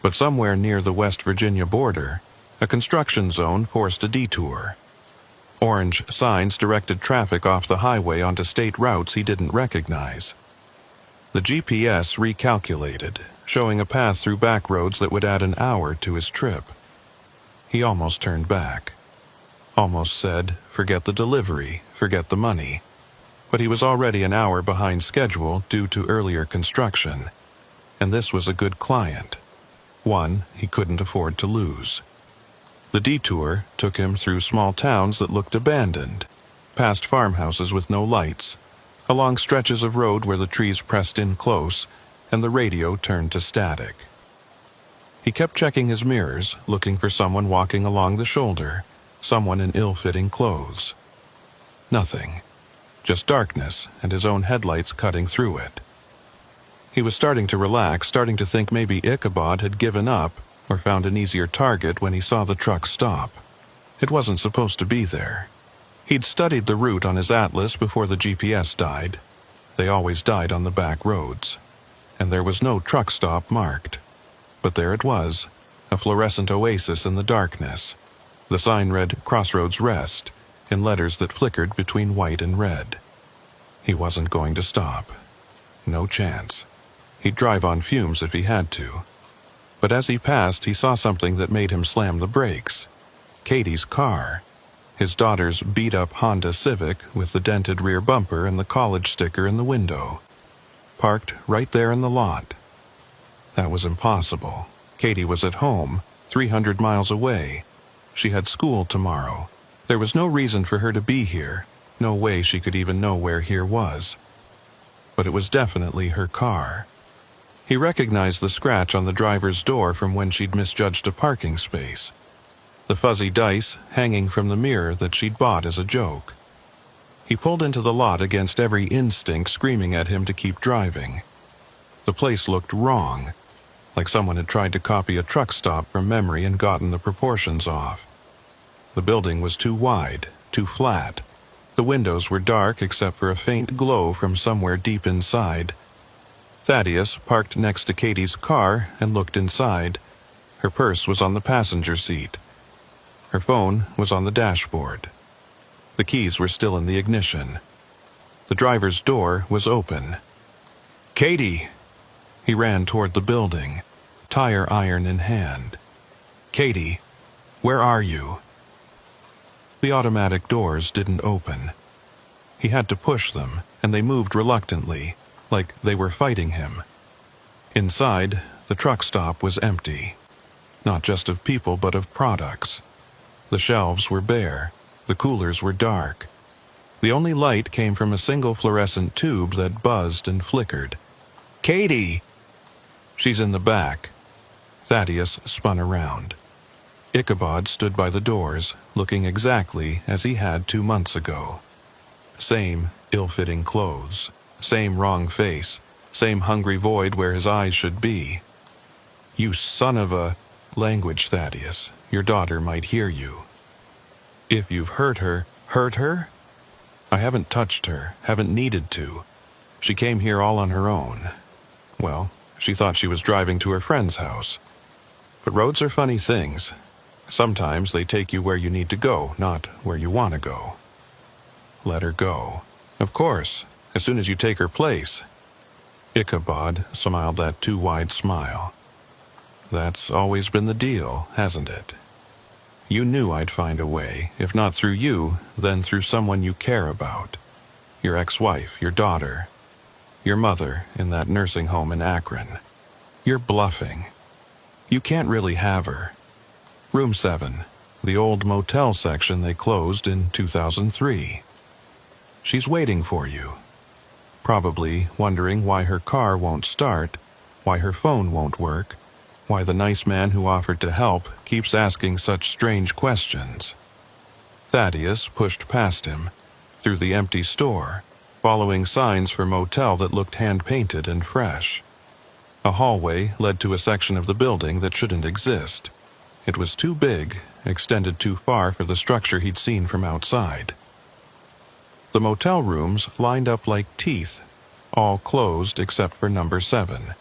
But somewhere near the West Virginia border, a construction zone forced a detour. Orange signs directed traffic off the highway onto state routes he didn't recognize. The GPS recalculated, showing a path through back roads that would add an hour to his trip. He almost turned back. Almost said, forget the delivery, forget the money. But he was already an hour behind schedule due to earlier construction. And this was a good client. One he couldn't afford to lose. The detour took him through small towns that looked abandoned, past farmhouses with no lights, along stretches of road where the trees pressed in close and the radio turned to static. He kept checking his mirrors, looking for someone walking along the shoulder, someone in ill-fitting clothes. Nothing. Just darkness and his own headlights cutting through it. He was starting to relax, starting to think maybe Ichabod had given up or found an easier target when he saw the truck stop. It wasn't supposed to be there. He'd studied the route on his atlas before the GPS died. They always died on the back roads. And there was no truck stop marked. But there it was, a fluorescent oasis in the darkness. The sign read Crossroads Rest, in letters that flickered between white and red. He wasn't going to stop. No chance. He'd drive on fumes if he had to. But as he passed, he saw something that made him slam the brakes. Katie's car. His daughter's beat-up Honda Civic with the dented rear bumper and the college sticker in the window. Parked right there in the lot. That was impossible. Katie was at home, 300 miles away. She had school tomorrow. There was no reason for her to be here. No way she could even know where here was. But it was definitely her car. He recognized the scratch on the driver's door from when she'd misjudged a parking space. The fuzzy dice hanging from the mirror that she'd bought as a joke. He pulled into the lot against every instinct screaming at him to keep driving. The place looked wrong, like someone had tried to copy a truck stop from memory and gotten the proportions off. The building was too wide, too flat. The windows were dark except for a faint glow from somewhere deep inside. Thaddeus parked next to Katie's car and looked inside. Her purse was on the passenger seat. Her phone was on the dashboard. The keys were still in the ignition. The driver's door was open. "Katie!" He ran toward the building, tire iron in hand. "Katie, where are you?" The automatic doors didn't open. He had to push them, and they moved reluctantly, like they were fighting him. Inside, the truck stop was empty. Not just of people, but of products. The shelves were bare. The coolers were dark. The only light came from a single fluorescent tube that buzzed and flickered. "Katie!" "She's in the back." Thaddeus spun around. Ichabod stood by the doors, looking exactly as he had 2 months ago. Same ill-fitting clothes, same wrong face, same hungry void where his eyes should be. "You son of a—" "Language, Thaddeus. Your daughter might hear you." "If you've hurt her—" "Hurt her? I haven't touched her, haven't needed to. She came here all on her own. Well, she thought she was driving to her friend's house. But roads are funny things. Sometimes they take you where you need to go, not where you want to go." "Let her go." "Of course, as soon as you take her place." Ichabod smiled that too wide smile. "That's always been the deal, hasn't it? You knew I'd find a way, if not through you, then through someone you care about. Your ex-wife, your daughter, your mother in that nursing home in Akron. You're bluffing. You can't really have her. Room 7, the old motel section they closed in 2003. She's waiting for you. Probably wondering why her car won't start, why her phone won't work, why the nice man who offered to help keeps asking such strange questions." Thaddeus pushed past him, through the empty store, following signs for motel that looked hand-painted and fresh. A hallway led to a section of the building that shouldn't exist. It was too big, extended too far for the structure he'd seen from outside. The motel rooms lined up like teeth, all closed except for number 7.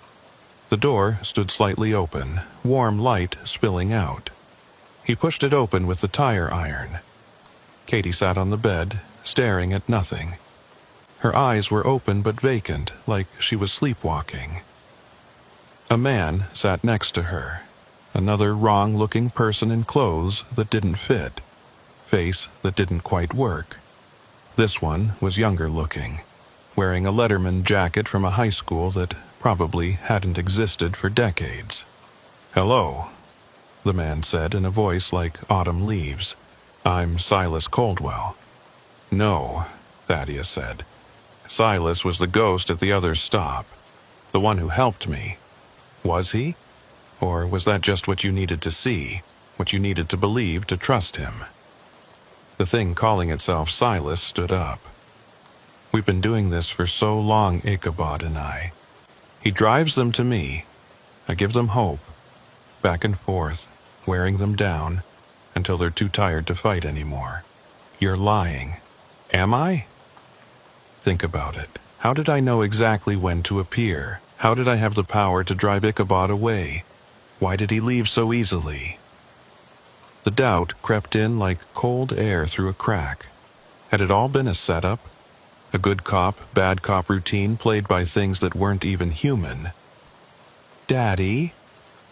The door stood slightly open, warm light spilling out. He pushed it open with the tire iron. Katie sat on the bed, staring at nothing. Her eyes were open but vacant, like she was sleepwalking. A man sat next to her, another wrong-looking person in clothes that didn't fit, face that didn't quite work. This one was younger-looking, wearing a Letterman jacket from a high school that probably hadn't existed for decades. "Hello," the man said in a voice like autumn leaves. "I'm Silas Coldwell." "No," Thaddeus said. "Silas was the ghost at the other stop, the one who helped me. Was he? Or was that just what you needed to see, what you needed to believe to trust him?" The thing calling itself Silas stood up. "We've been doing this for so long, Ichabod and I. He drives them to me. I give them hope, back and forth, wearing them down, until they're too tired to fight anymore. You're lying. Am I? Think about it. How did I know exactly when to appear? How did I have the power to drive Ichabod away? Why did he leave so easily? The doubt crept in like cold air through a crack. Had it all been a setup? A good cop, bad cop routine played by things that weren't even human? Daddy?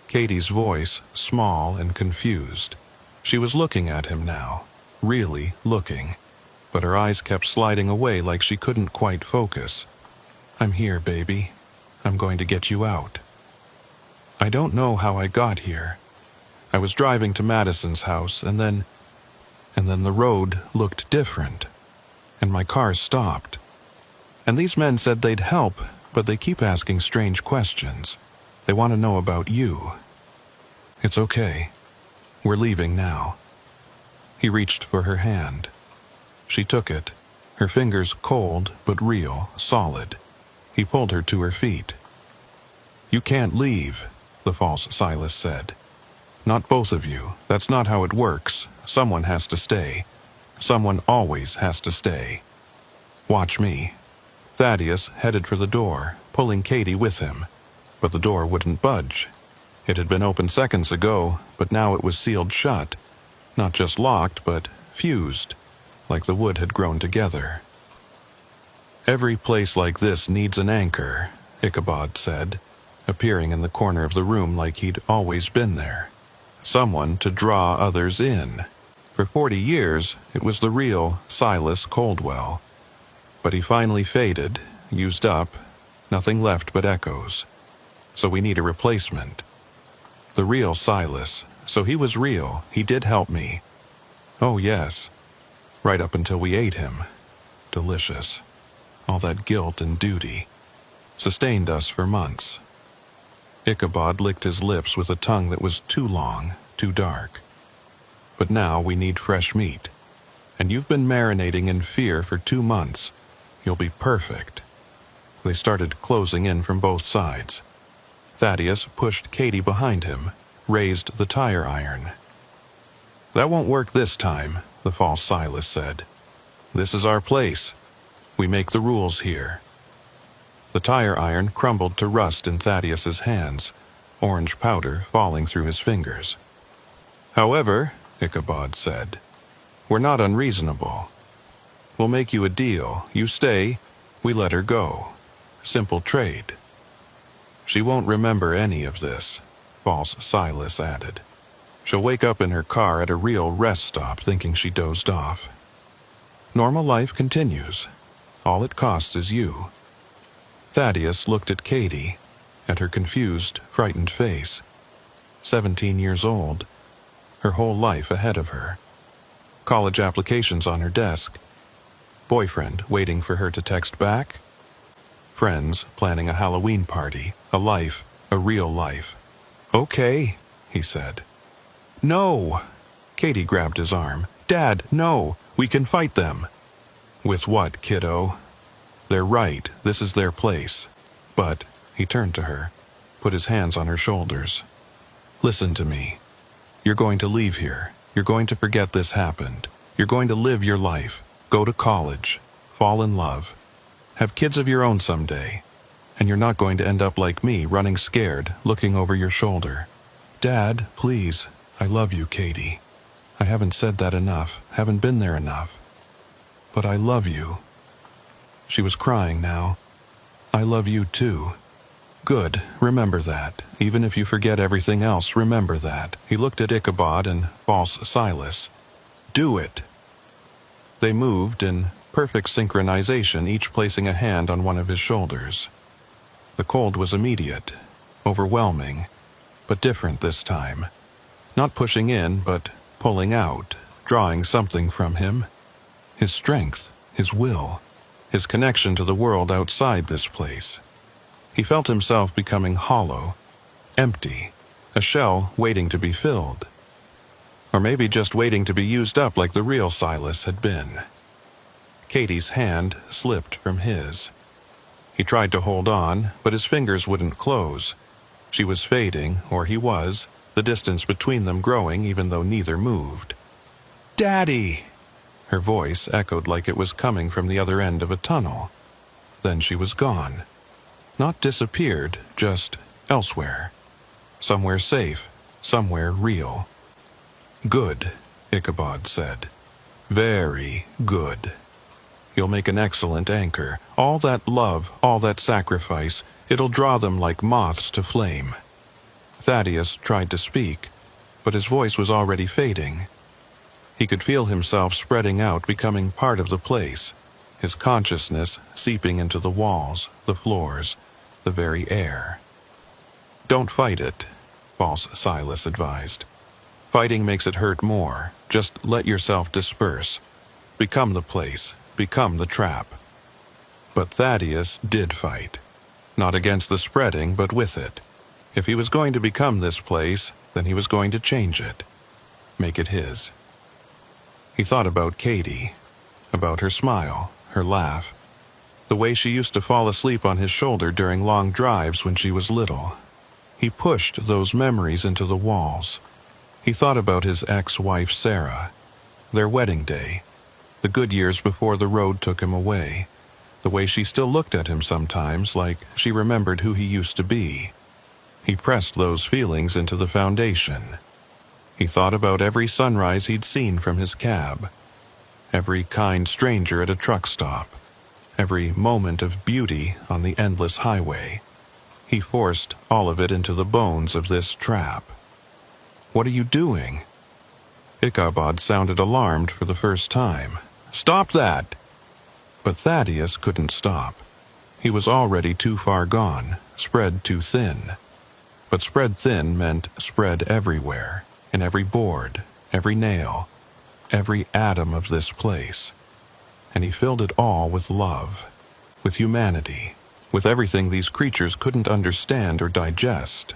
Katie's voice, small and confused. She was looking at him now, really looking, but her eyes kept sliding away like she couldn't quite focus. I'm here, baby. I'm going to get you out. I don't know how I got here. I was driving to Madison's house, and then the road looked different, and my car stopped. And these men said they'd help, but they keep asking strange questions. They want to know about you. It's okay. We're leaving now. He reached for her hand. She took it, her fingers cold but real, solid. He pulled her to her feet. You can't leave, the false Silas said. Not both of you. That's not how it works. Someone has to stay. Someone always has to stay. Watch me. Thaddeus headed for the door, pulling Katie with him. But the door wouldn't budge. It had been opened seconds ago, but now it was sealed shut. Not just locked, but fused, like the wood had grown together. Every place like this needs an anchor, Ichabod said, appearing in the corner of the room like he'd always been there. Someone to draw others in. For 40 years, it was the real Silas Coldwell. But he finally faded, used up, nothing left but echoes. So we need a replacement. The real Silas. So he was real. He did help me. Oh, yes. Right up until we ate him. Delicious. All that guilt and duty. Sustained us for months. Ichabod licked his lips with a tongue that was too long, too dark. But now we need fresh meat. And you've been marinating in fear for 2 months. You'll be perfect. They started closing in from both sides. Thaddeus pushed Katie behind him, raised the tire iron. That won't work this time, the false Silas said. This is our place. We make the rules here. The tire iron crumbled to rust in Thaddeus's hands, orange powder falling through his fingers. However, Ichabod said, we're not unreasonable. We'll make you a deal. You stay, we let her go. Simple trade. She won't remember any of this, false Silas added. She'll wake up in her car at a real rest stop thinking she dozed off. Normal life continues. All it costs is you. Thaddeus looked at Katie, at her confused, frightened face. 17 years old, her whole life ahead of her. College applications on her desk. Boyfriend waiting for her to text back. Friends planning a Halloween party, a life, a real life. Okay, he said. No! Katie grabbed his arm. Dad, no! We can fight them. With what, kiddo? They're right, this is their place. But, he turned to her, put his hands on her shoulders. Listen to me. You're going to leave here. You're going to forget this happened. You're going to live your life. Go to college. Fall in love. Have kids of your own someday. And you're not going to end up like me, running scared, looking over your shoulder. Dad, please. I love you, Katie. I haven't said that enough, haven't been there enough. But I love you. She was crying now. I love you too. Good, remember that. Even if you forget everything else, remember that. He looked at Ichabod and false Silas. Do it. They moved in perfect synchronization, each placing a hand on one of his shoulders. The cold was immediate, overwhelming, but different this time. Not pushing in, but pulling out, drawing something from him. His strength, his will, his connection to the world outside this place. He felt himself becoming hollow, empty, a shell waiting to be filled. Or maybe just waiting to be used up like the real Silas had been. Katie's hand slipped from his. He tried to hold on, but his fingers wouldn't close. She was fading, or he was, the distance between them growing even though neither moved. Daddy! Her voice echoed like it was coming from the other end of a tunnel. Then she was gone. Not disappeared, just elsewhere. Somewhere safe, somewhere real. Good, Ichabod said. Very good. You'll make an excellent anchor. All that love, all that sacrifice, it'll draw them like moths to flame. Thaddeus tried to speak, but his voice was already fading. He could feel himself spreading out, becoming part of the place, his consciousness seeping into the walls, the floors, the very air. Don't fight it, false Silas advised. Fighting makes it hurt more. Just let yourself disperse. Become the place, become the trap. But Thaddeus did fight. Not against the spreading, but with it. If he was going to become this place, then he was going to change it. Make it his. He thought about Katie, about her smile, her laugh, the way she used to fall asleep on his shoulder during long drives when she was little. He pushed those memories into the walls. He thought about his ex-wife Sarah, their wedding day, the good years before the road took him away, the way she still looked at him sometimes like she remembered who he used to be. He pressed those feelings into the foundation. He thought about every sunrise he'd seen from his cab, every kind stranger at a truck stop, every moment of beauty on the endless highway. He forced all of it into the bones of this trap. What are you doing? Ichabod sounded alarmed for the first time. Stop that! But Thaddeus couldn't stop. He was already too far gone, spread too thin. But spread thin meant spread everywhere, in every board, every nail, every atom of this place. And he filled it all with love, with humanity, with everything these creatures couldn't understand or digest.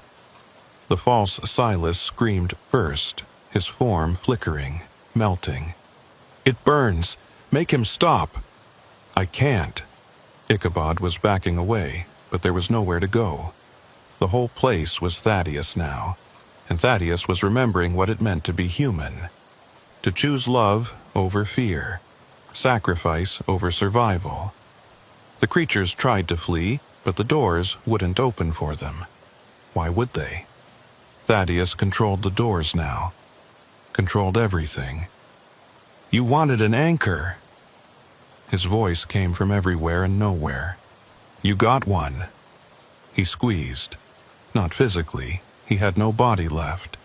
The false Silas screamed first, his form flickering, melting. It burns! Make him stop! I can't. Ichabod was backing away, but there was nowhere to go. The whole place was Thaddeus now, and Thaddeus was remembering what it meant to be human. To choose love over fear, sacrifice over survival. The creatures tried to flee, but the doors wouldn't open for them. Why would they? Thaddeus controlled the doors now. Controlled everything. You wanted an anchor. His voice came from everywhere and nowhere. You got one. He squeezed. Not physically. He had no body left.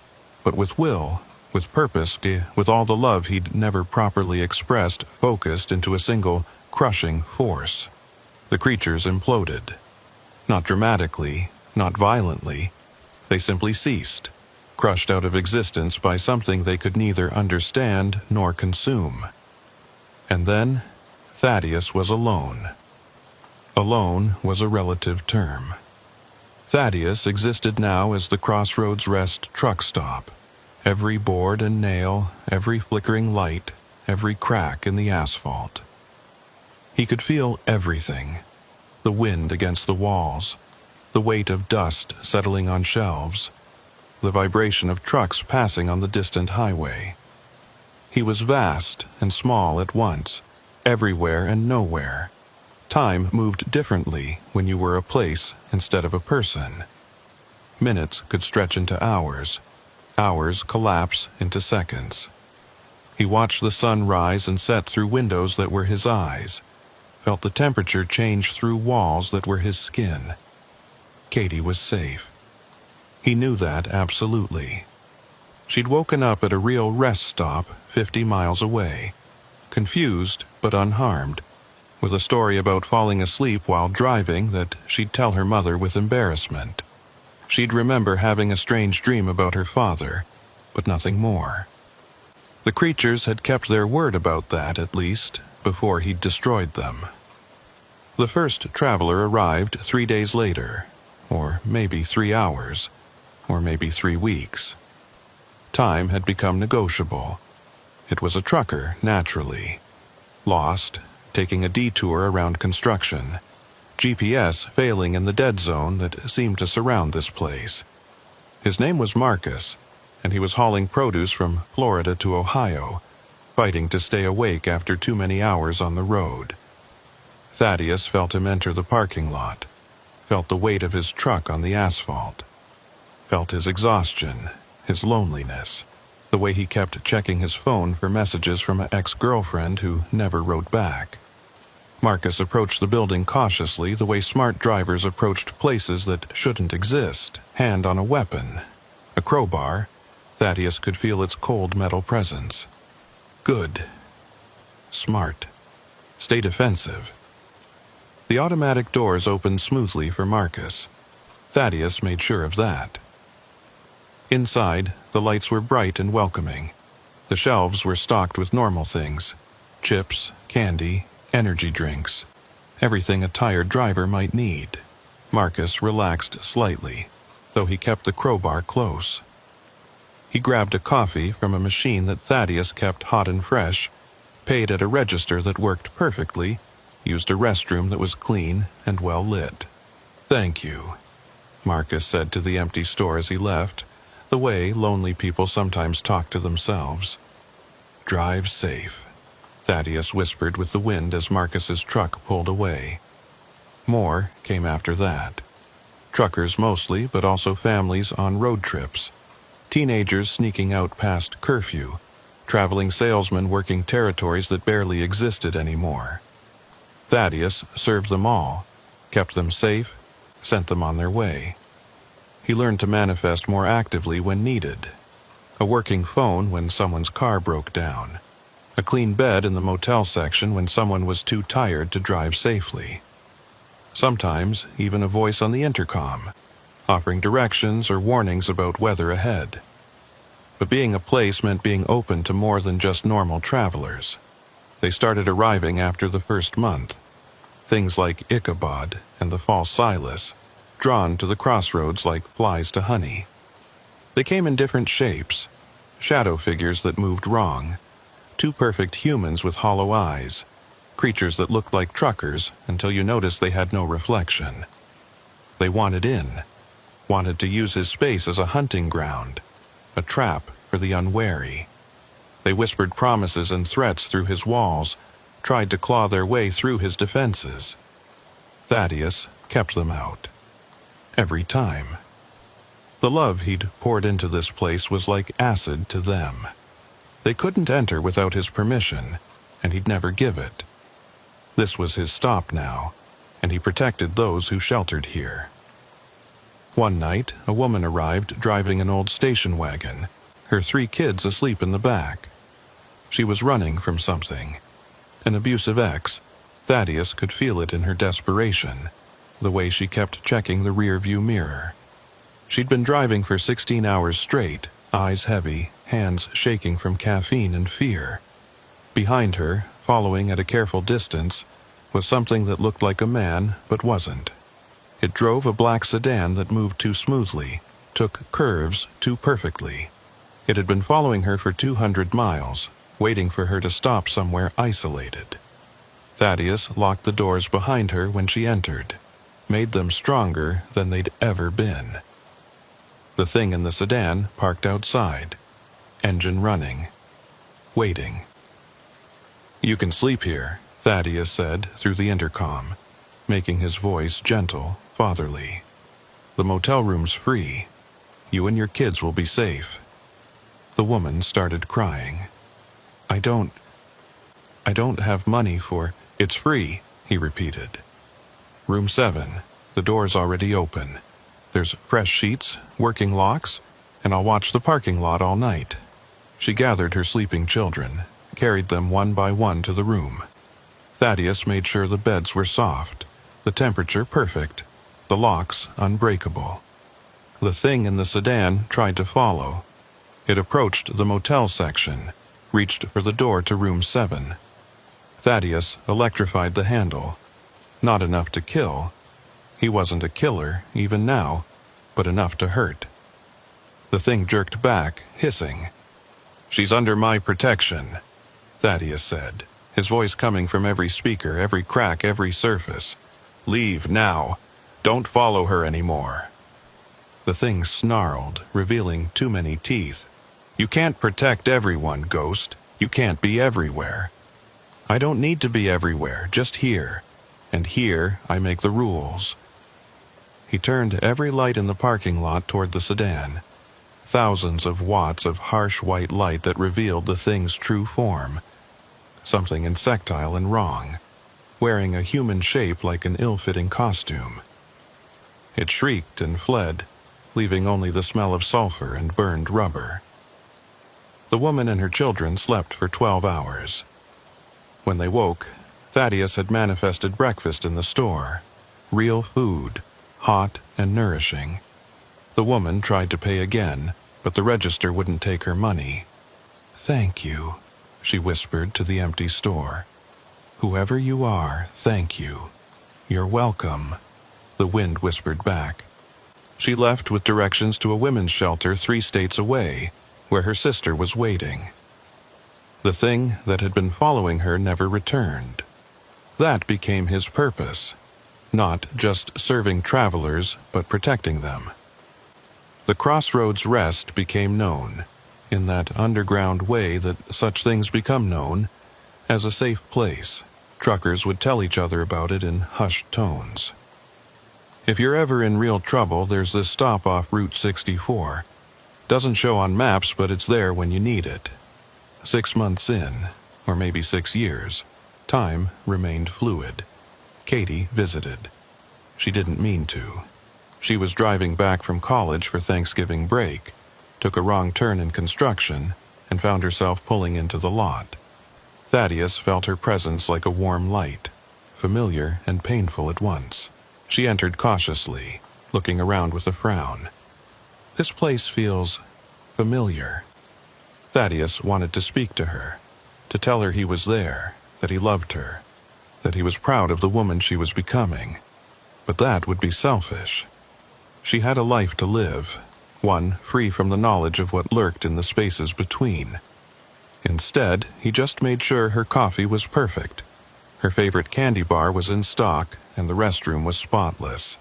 But with will, with purpose, with all the love he'd never properly expressed, focused into a single, crushing force. The creatures imploded. Not dramatically, not violently. They simply ceased, crushed out of existence by something they could neither understand nor consume. And then, Thaddeus was alone. Alone was a relative term. Thaddeus existed now as the Crossroads Rest truck stop. Every board and nail, every flickering light, every crack in the asphalt. He could feel everything. The wind against the walls, the weight of dust settling on shelves, the vibration of trucks passing on the distant highway. He was vast and small at once, everywhere and nowhere. Time moved differently when you were a place instead of a person. Minutes could stretch into hours, hours collapse into seconds. He watched the sun rise and set through windows that were his eyes, felt the temperature change through walls that were his skin. Katie was safe. He knew that absolutely. She'd woken up at a real rest stop 50 miles away, confused but unharmed, with a story about falling asleep while driving that she'd tell her mother with embarrassment. She'd remember having a strange dream about her father, but nothing more. The creatures had kept their word about that, at least, before he'd destroyed them. The first traveler arrived 3 days later, or maybe 3 hours, or maybe 3 weeks. Time had become negotiable. It was a trucker, naturally. Lost, taking a detour around construction. GPS failing in the dead zone that seemed to surround this place. His name was Marcus, and he was hauling produce from Florida to Ohio, fighting to stay awake after too many hours on the road. Thaddeus felt him enter the parking lot, felt the weight of his truck on the asphalt, felt his exhaustion, his loneliness, the way he kept checking his phone for messages from an ex-girlfriend who never wrote back. Marcus approached the building cautiously, the way smart drivers approached places that shouldn't exist, hand on a weapon. A crowbar. Thaddeus could feel its cold metal presence. Good. Smart. Stay defensive. The automatic doors opened smoothly for Marcus. Thaddeus made sure of that. Inside, the lights were bright and welcoming. The shelves were stocked with normal things: chips, candy, energy drinks, everything a tired driver might need. Marcus relaxed slightly, though he kept the crowbar close. He grabbed a coffee from a machine that Thaddeus kept hot and fresh, paid at a register that worked perfectly, used a restroom that was clean and well lit. "Thank you," Marcus said to the empty store as he left, the way lonely people sometimes talk to themselves. "Drive safe," Thaddeus whispered with the wind as Marcus's truck pulled away. More came after that. Truckers mostly, but also families on road trips. Teenagers sneaking out past curfew. Traveling salesmen working territories that barely existed anymore. Thaddeus served them all, kept them safe, sent them on their way. He learned to manifest more actively when needed. A working phone when someone's car broke down. A clean bed in the motel section when someone was too tired to drive safely. Sometimes even a voice on the intercom, offering directions or warnings about weather ahead. But being a place meant being open to more than just normal travelers. They started arriving after the first month. Things like Ichabod and the false Silas, drawn to the crossroads like flies to honey. They came in different shapes, shadow figures that moved wrong, two perfect humans with hollow eyes, creatures that looked like truckers until you noticed they had no reflection. They wanted in, wanted to use his space as a hunting ground, a trap for the unwary. They whispered promises and threats through his walls, tried to claw their way through his defenses. Thaddeus kept them out. Every time. The love he'd poured into this place was like acid to them. They couldn't enter without his permission, and he'd never give it. This was his stop now, and he protected those who sheltered here. One night, a woman arrived driving an old station wagon, her 3 kids asleep in the back. She was running from something. An abusive ex. Thaddeus could feel it in her desperation, the way she kept checking the rear-view mirror. She'd been driving for 16 hours straight, eyes heavy, hands shaking from caffeine and fear. Behind her, following at a careful distance, was something that looked like a man but wasn't. It drove a black sedan that moved too smoothly, took curves too perfectly. It had been following her for 200 miles, waiting for her to stop somewhere isolated. Thaddeus locked the doors behind her when she entered, made them stronger than they'd ever been. The thing in the sedan parked outside, engine running, waiting. "You can sleep here," Thaddeus said through the intercom, making his voice gentle, fatherly. "The motel room's free. You and your kids will be safe." The woman started crying. I don't have money for..." "It's free," he repeated. "Room 7. The door's already open. There's fresh sheets, working locks, and I'll watch the parking lot all night." She gathered her sleeping children, carried them one by one to the room. Thaddeus made sure the beds were soft, the temperature perfect, the locks unbreakable. The thing in the sedan tried to follow. It approached the motel section, reached for the door to room 7. Thaddeus electrified the handle. Not enough to kill. He wasn't a killer, even now, but enough to hurt. The thing jerked back, hissing. "She's under my protection," Thaddeus said, his voice coming from every speaker, every crack, every surface. "Leave now. Don't follow her anymore." The thing snarled, revealing too many teeth. "You can't protect everyone, Ghost. You can't be everywhere. I don't need to be everywhere, just here. And here I make the rules. He turned every light in the parking lot toward the sedan. Thousands of watts of harsh white light that revealed the thing's true form. Something insectile and wrong, wearing a human shape like an ill-fitting costume. It shrieked and fled, leaving only the smell of sulfur and burned rubber. The woman and her children slept for 12 hours. When they woke, Thaddeus had manifested breakfast in the store. Real food, hot and nourishing. The woman tried to pay again, but the register wouldn't take her money. "Thank you," she whispered to the empty store. "Whoever you are, thank you. You're welcome," the wind whispered back. She left with directions to a women's shelter 3 states away, where her sister was waiting. The thing that had been following her never returned. That became his purpose, not just serving travelers, but protecting them. The Crossroads Rest became known, in that underground way that such things become known, as a safe place. Truckers would tell each other about it in hushed tones. If you're ever in real trouble, there's this stop off Route 64. Doesn't show on maps, but it's there when you need it. 6 months in, or maybe 6 years, time remained fluid. Katie visited. She didn't mean to. She was driving back from college for Thanksgiving break, took a wrong turn in construction, and found herself pulling into the lot. Thaddeus felt her presence like a warm light, familiar and painful at once. She entered cautiously, looking around with a frown. This place feels familiar. Thaddeus wanted to speak to her, to tell her he was there, that he loved her, that he was proud of the woman she was becoming. But that would be selfish. She had a life to live, one free from the knowledge of what lurked in the spaces between. Instead, he just made sure her coffee was perfect. Her favorite candy bar was in stock, and the restroom was spotless.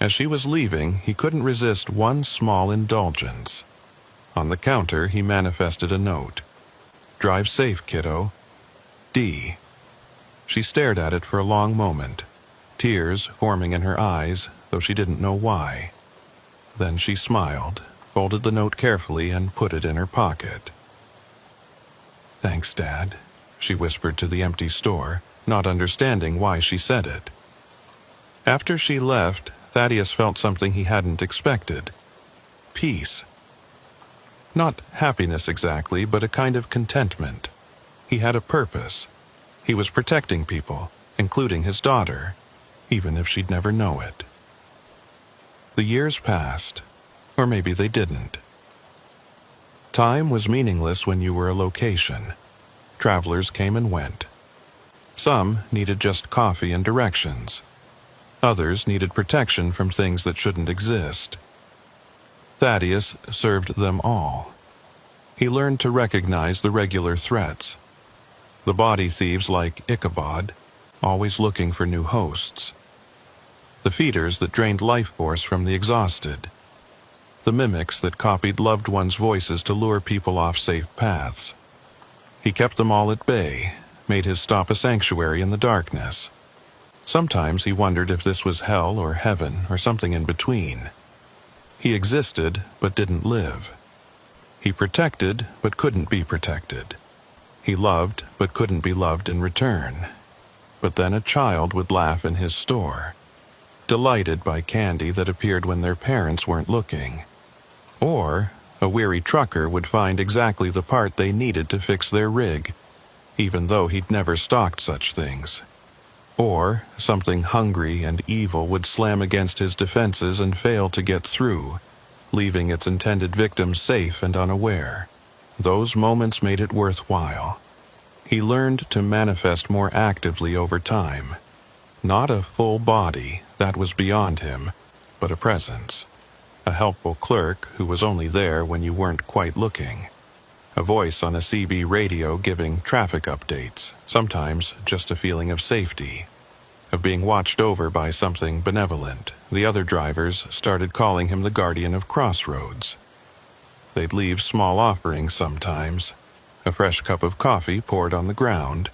As she was leaving, he couldn't resist one small indulgence. On the counter, he manifested a note. "Drive safe, kiddo. D." She stared at it for a long moment, tears forming in her eyes, though she didn't know why. Then she smiled, folded the note carefully, and put it in her pocket. "Thanks, Dad," she whispered to the empty store, not understanding why she said it. After she left, Thaddeus felt something he hadn't expected. Peace. Not happiness exactly, but a kind of contentment. He had a purpose. He was protecting people, including his daughter, even if she'd never know it. The years passed, or maybe they didn't. Time was meaningless when you were a location. Travelers came and went. Some needed just coffee and directions. Others needed protection from things that shouldn't exist. Thaddeus served them all. He learned to recognize the regular threats. The body thieves like Ichabod, always looking for new hosts. The feeders that drained life force from the exhausted. The mimics that copied loved ones' voices to lure people off safe paths. He kept them all at bay, made his stop a sanctuary in the darkness. Sometimes he wondered if this was hell or heaven or something in between. He existed, but didn't live. He protected, but couldn't be protected. He loved, but couldn't be loved in return. But then a child would laugh in his store, delighted by candy that appeared when their parents weren't looking. Or a weary trucker would find exactly the part they needed to fix their rig, even though he'd never stocked such things. Or something hungry and evil would slam against his defenses and fail to get through, leaving its intended victim safe and unaware. Those moments made it worthwhile. He learned to manifest more actively over time. Not a full body, that was beyond him, but a presence. A helpful clerk who was only there when you weren't quite looking. A voice on a CB radio giving traffic updates, sometimes just a feeling of safety, of being watched over by something benevolent. The other drivers started calling him the guardian of Crossroads. They'd leave small offerings sometimes, A fresh cup of coffee poured on the ground,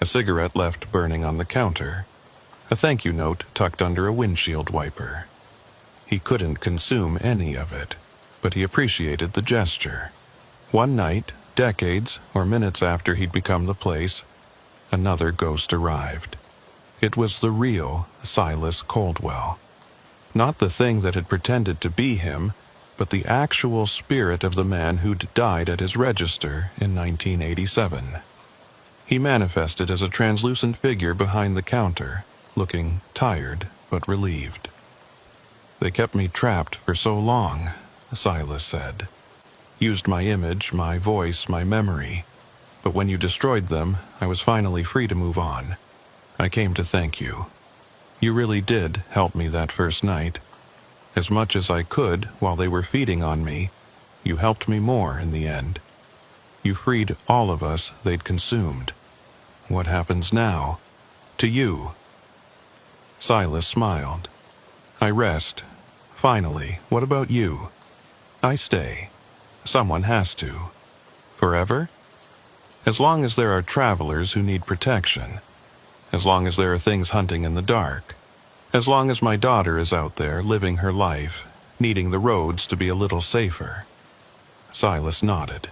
a cigarette left burning on the counter, a thank you note tucked under a windshield wiper. He couldn't consume any of it, but he appreciated the gesture. One night, decades or minutes after he'd become the place, another ghost arrived. It was the real Silas Coldwell. Not the thing that had pretended to be him, but the actual spirit of the man who'd died at his register in 1987. He manifested as a translucent figure behind the counter, looking tired but relieved. "They kept me trapped for so long," Silas said. "Used my image, my voice, my memory. But when you destroyed them, I was finally free to move on. I came to thank you. You really did help me that first night. As much as I could while they were feeding on me, you helped me more in the end. You freed all of us they'd consumed. What happens now? To you?" Silas smiled. "I rest. Finally, what about you?" "I stay. Someone has to." "Forever?" "As long as there are travelers who need protection. As long as there are things hunting in the dark. As long as my daughter is out there living her life, needing the roads to be a little safer." Silas nodded.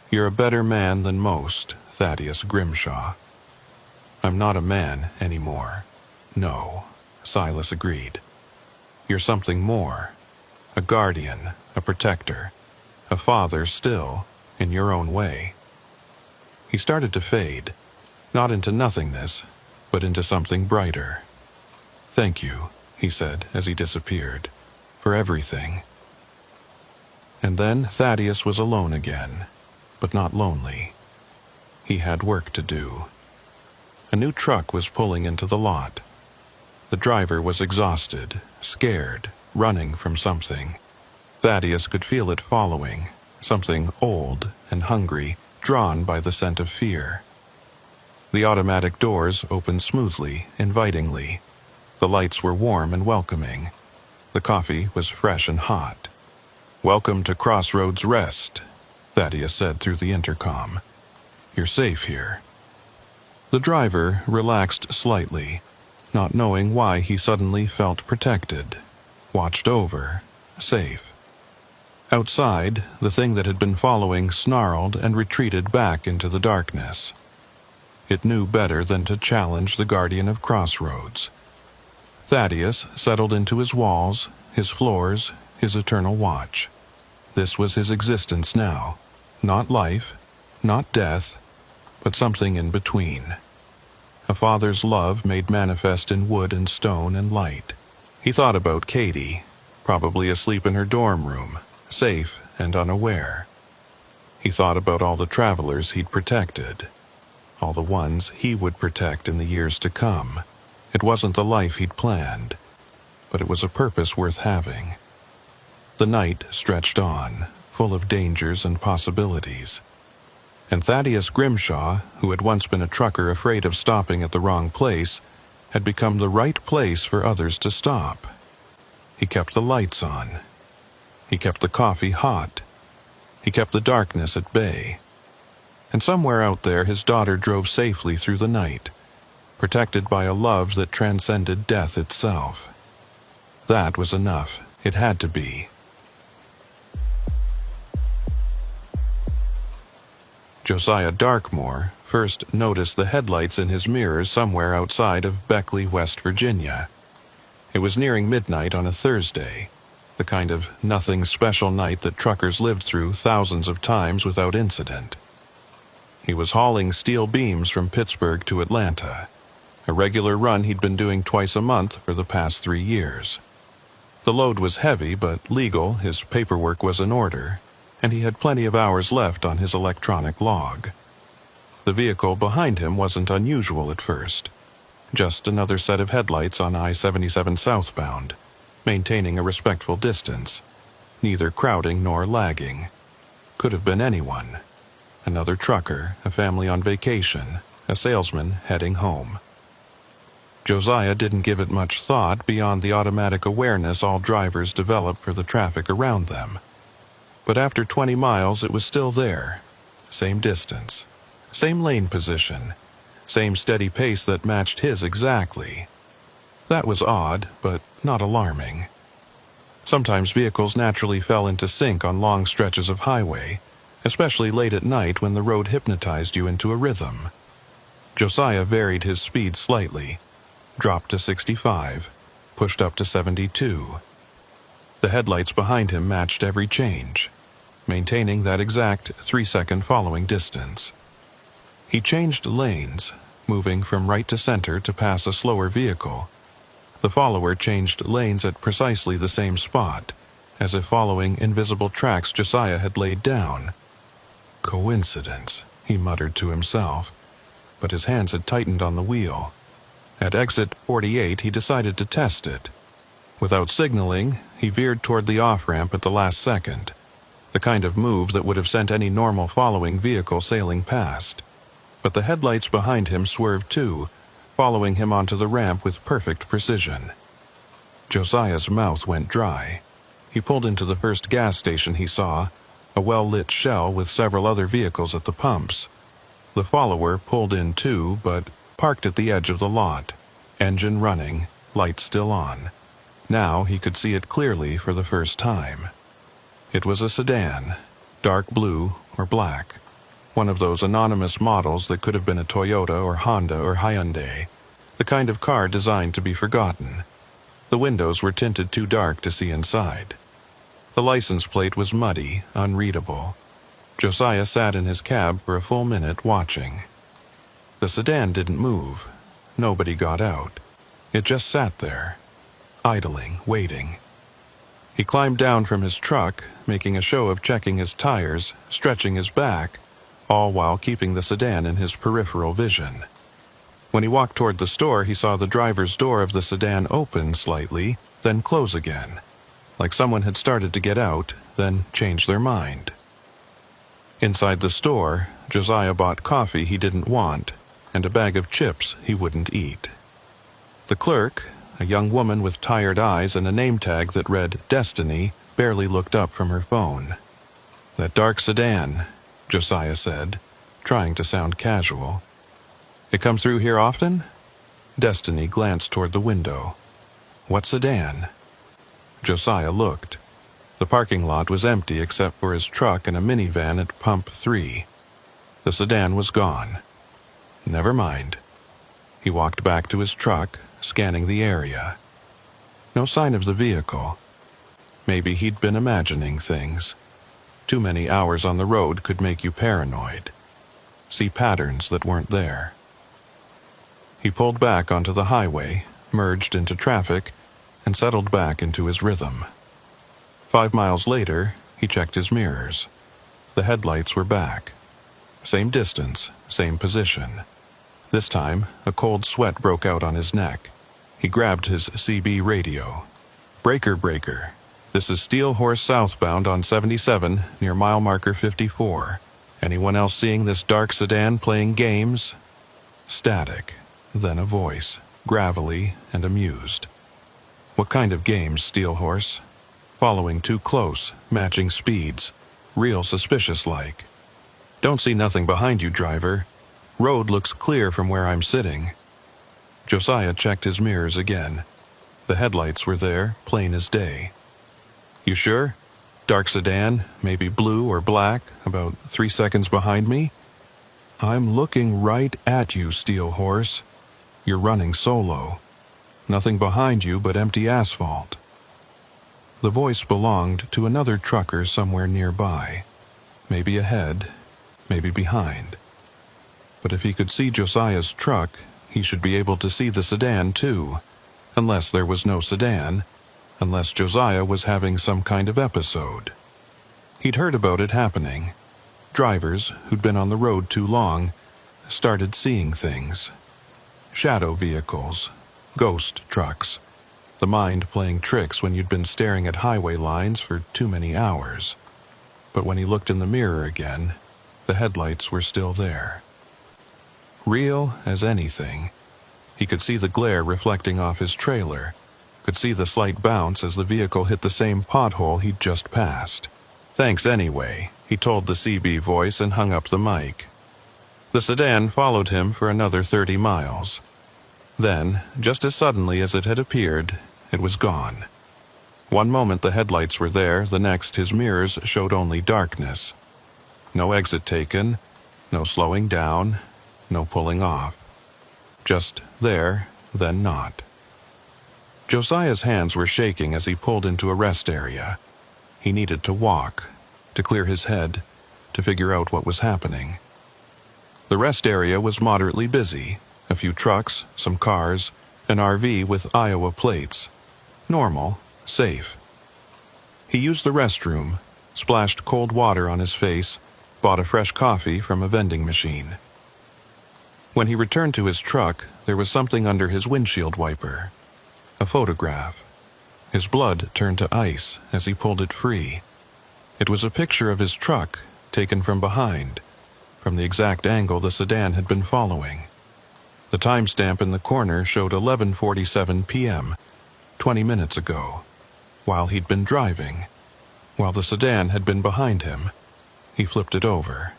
"You're a better man than most, Thaddeus Grimshaw." "I'm not a man anymore." "No," Silas agreed. "You're something more. A guardian, a protector, a father still, in your own way." He started to fade, not into nothingness, but into something brighter. "Thank you," he said as he disappeared, "for everything." And then Thaddeus was alone again, but not lonely. He had work to do. A new truck was pulling into the lot. The driver was exhausted, scared, running from something. Thaddeus could feel it following, something old and hungry, drawn by the scent of fear. The automatic doors opened smoothly, invitingly. The lights were warm and welcoming. The coffee was fresh and hot. "Welcome to Crossroads Rest," Thaddeus said through the intercom. "You're safe here." The driver relaxed slightly, not knowing why he suddenly felt protected, watched over, safe. Outside, the thing that had been following snarled and retreated back into the darkness. It knew better than to challenge the guardian of Crossroads. Thaddeus settled into his walls, his floors, his eternal watch. This was his existence now. Not life, not death, but something in between. A father's love made manifest in wood and stone and light. He thought about Katie, probably asleep in her dorm room, safe and unaware. He thought about all the travelers he'd protected, all the ones he would protect in the years to come. It wasn't the life he'd planned, but it was a purpose worth having. The night stretched on, full of dangers and possibilities. And Thaddeus Grimshaw, who had once been a trucker afraid of stopping at the wrong place, had become the right place for others to stop. He kept the lights on. He kept the coffee hot. He kept the darkness at bay. And somewhere out there his daughter drove safely through the night, protected by a love that transcended death itself. That was enough. It had to be. Josiah Darkmore first noticed the headlights in his mirrors somewhere outside of Beckley, West Virginia. It was nearing midnight on a Thursday, the kind of nothing special night that truckers lived through thousands of times without incident. He was hauling steel beams from Pittsburgh to Atlanta, a regular run he'd been doing twice a month for the past 3 years. The load was heavy but legal, his paperwork was in order, and he had plenty of hours left on his electronic log. The vehicle behind him wasn't unusual at first. Just another set of headlights on I-77 southbound, maintaining a respectful distance, neither crowding nor lagging. Could have been anyone. Another trucker, a family on vacation, a salesman heading home. Josiah didn't give it much thought beyond the automatic awareness all drivers develop for the traffic around them. But after 20 miles it was still there, same distance, same lane position, same steady pace that matched his exactly. That was odd, but not alarming. Sometimes vehicles naturally fell into sync on long stretches of highway, especially late at night when the road hypnotized you into a rhythm. Josiah varied his speed slightly, dropped to 65, pushed up to 72. The headlights behind him matched every change, maintaining that exact 3-second following distance. He changed lanes, moving from right to center to pass a slower vehicle. The follower changed lanes at precisely the same spot, as if following invisible tracks Josiah had laid down. Coincidence, he muttered to himself, but his hands had tightened on the wheel. At exit 48, he decided to test it. Without signaling, he veered toward the off-ramp at the last second, the kind of move that would have sent any normal following vehicle sailing past. But the headlights behind him swerved too, following him onto the ramp with perfect precision. Josiah's mouth went dry. He pulled into the first gas station he saw, a well-lit shell with several other vehicles at the pumps. The follower pulled in too, but parked at the edge of the lot, engine running, lights still on. Now he could see it clearly for the first time. It was a sedan, dark blue or black. One of those anonymous models that could have been a Toyota or Honda or Hyundai, the kind of car designed to be forgotten. The windows were tinted too dark to see inside. The license plate was muddy, unreadable. Josiah sat in his cab for a full minute watching. The sedan didn't move. Nobody got out. It just sat there, idling, waiting. He climbed down from his truck, making a show of checking his tires, stretching his back, all while keeping the sedan in his peripheral vision. When he walked toward the store, he saw the driver's door of the sedan open slightly, then close again, like someone had started to get out, then changed their mind. Inside the store, Josiah bought coffee he didn't want and a bag of chips he wouldn't eat. The clerk, a young woman with tired eyes and a name tag that read Destiny, barely looked up from her phone. "That dark sedan," Josiah said, trying to sound casual. "It come through here often?" Destiny glanced toward the window. "What sedan?" Josiah looked. The parking lot was empty except for his truck and a minivan at Pump 3. The sedan was gone. Never mind. He walked back to his truck, scanning the area. No sign of the vehicle. Maybe he'd been imagining things. Too many hours on the road could make you paranoid. See patterns that weren't there. He pulled back onto the highway, merged into traffic, and settled back into his rhythm. 5 miles later, he checked his mirrors. The headlights were back. Same distance, same position. This time, a cold sweat broke out on his neck. He grabbed his CB radio. "Breaker, breaker. This is Steel Horse southbound on 77 near mile marker 54. Anyone else seeing this dark sedan playing games?" Static, then a voice, gravelly and amused. "What kind of games, Steel Horse?" "Following too close, matching speeds. Real suspicious-like." "Don't see nothing behind you, driver. Road looks clear from where I'm sitting." Josiah checked his mirrors again. The headlights were there, plain as day. "You sure? Dark sedan, maybe blue or black, about 3 seconds behind me?" "I'm looking right at you, Steel Horse. You're running solo. Nothing behind you but empty asphalt." The voice belonged to another trucker somewhere nearby. Maybe ahead, maybe behind. But if he could see Josiah's truck, he should be able to see the sedan too, unless there was no sedan, unless Josiah was having some kind of episode. He'd heard about it happening. Drivers who'd been on the road too long started seeing things. Shadow vehicles, ghost trucks, the mind playing tricks when you'd been staring at highway lines for too many hours. But when he looked in the mirror again, the headlights were still there. Real as anything. He could see the glare reflecting off his trailer, could see the slight bounce as the vehicle hit the same pothole he'd just passed. "Thanks anyway," he told the CB voice and hung up the mic. The sedan followed him for another 30 miles. Then, just as suddenly as it had appeared, it was gone. One moment the headlights were there, the next his mirrors showed only darkness. No exit taken, no slowing down, no pulling off. Just there, then not. Josiah's hands were shaking as he pulled into a rest area. He needed to walk, to clear his head, to figure out what was happening. The rest area was moderately busy. A few trucks, some cars, an RV with Iowa plates. Normal, safe. He used the restroom, splashed cold water on his face, bought a fresh coffee from a vending machine. When he returned to his truck, there was something under his windshield wiper. A photograph. His blood turned to ice as he pulled it free. It was a picture of his truck, taken from behind, from the exact angle the sedan had been following. The timestamp in the corner showed 11:47 p.m., 20 minutes ago, while he'd been driving, while the sedan had been behind him. He flipped it over.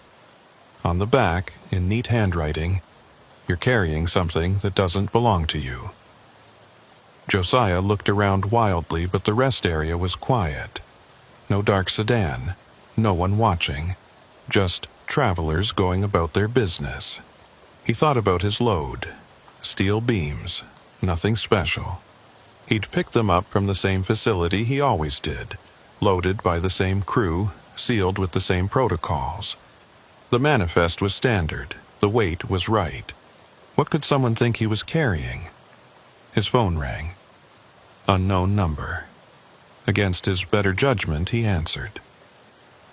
On the back, in neat handwriting, "You're carrying something that doesn't belong to you." Josiah looked around wildly, but the rest area was quiet. No dark sedan, no one watching, just travelers going about their business. He thought about his load. Steel beams, nothing special. He'd picked them up from the same facility he always did, loaded by the same crew, sealed with the same protocols. The manifest was standard, the weight was right. What could someone think he was carrying? His phone rang. Unknown number. Against his better judgment, he answered.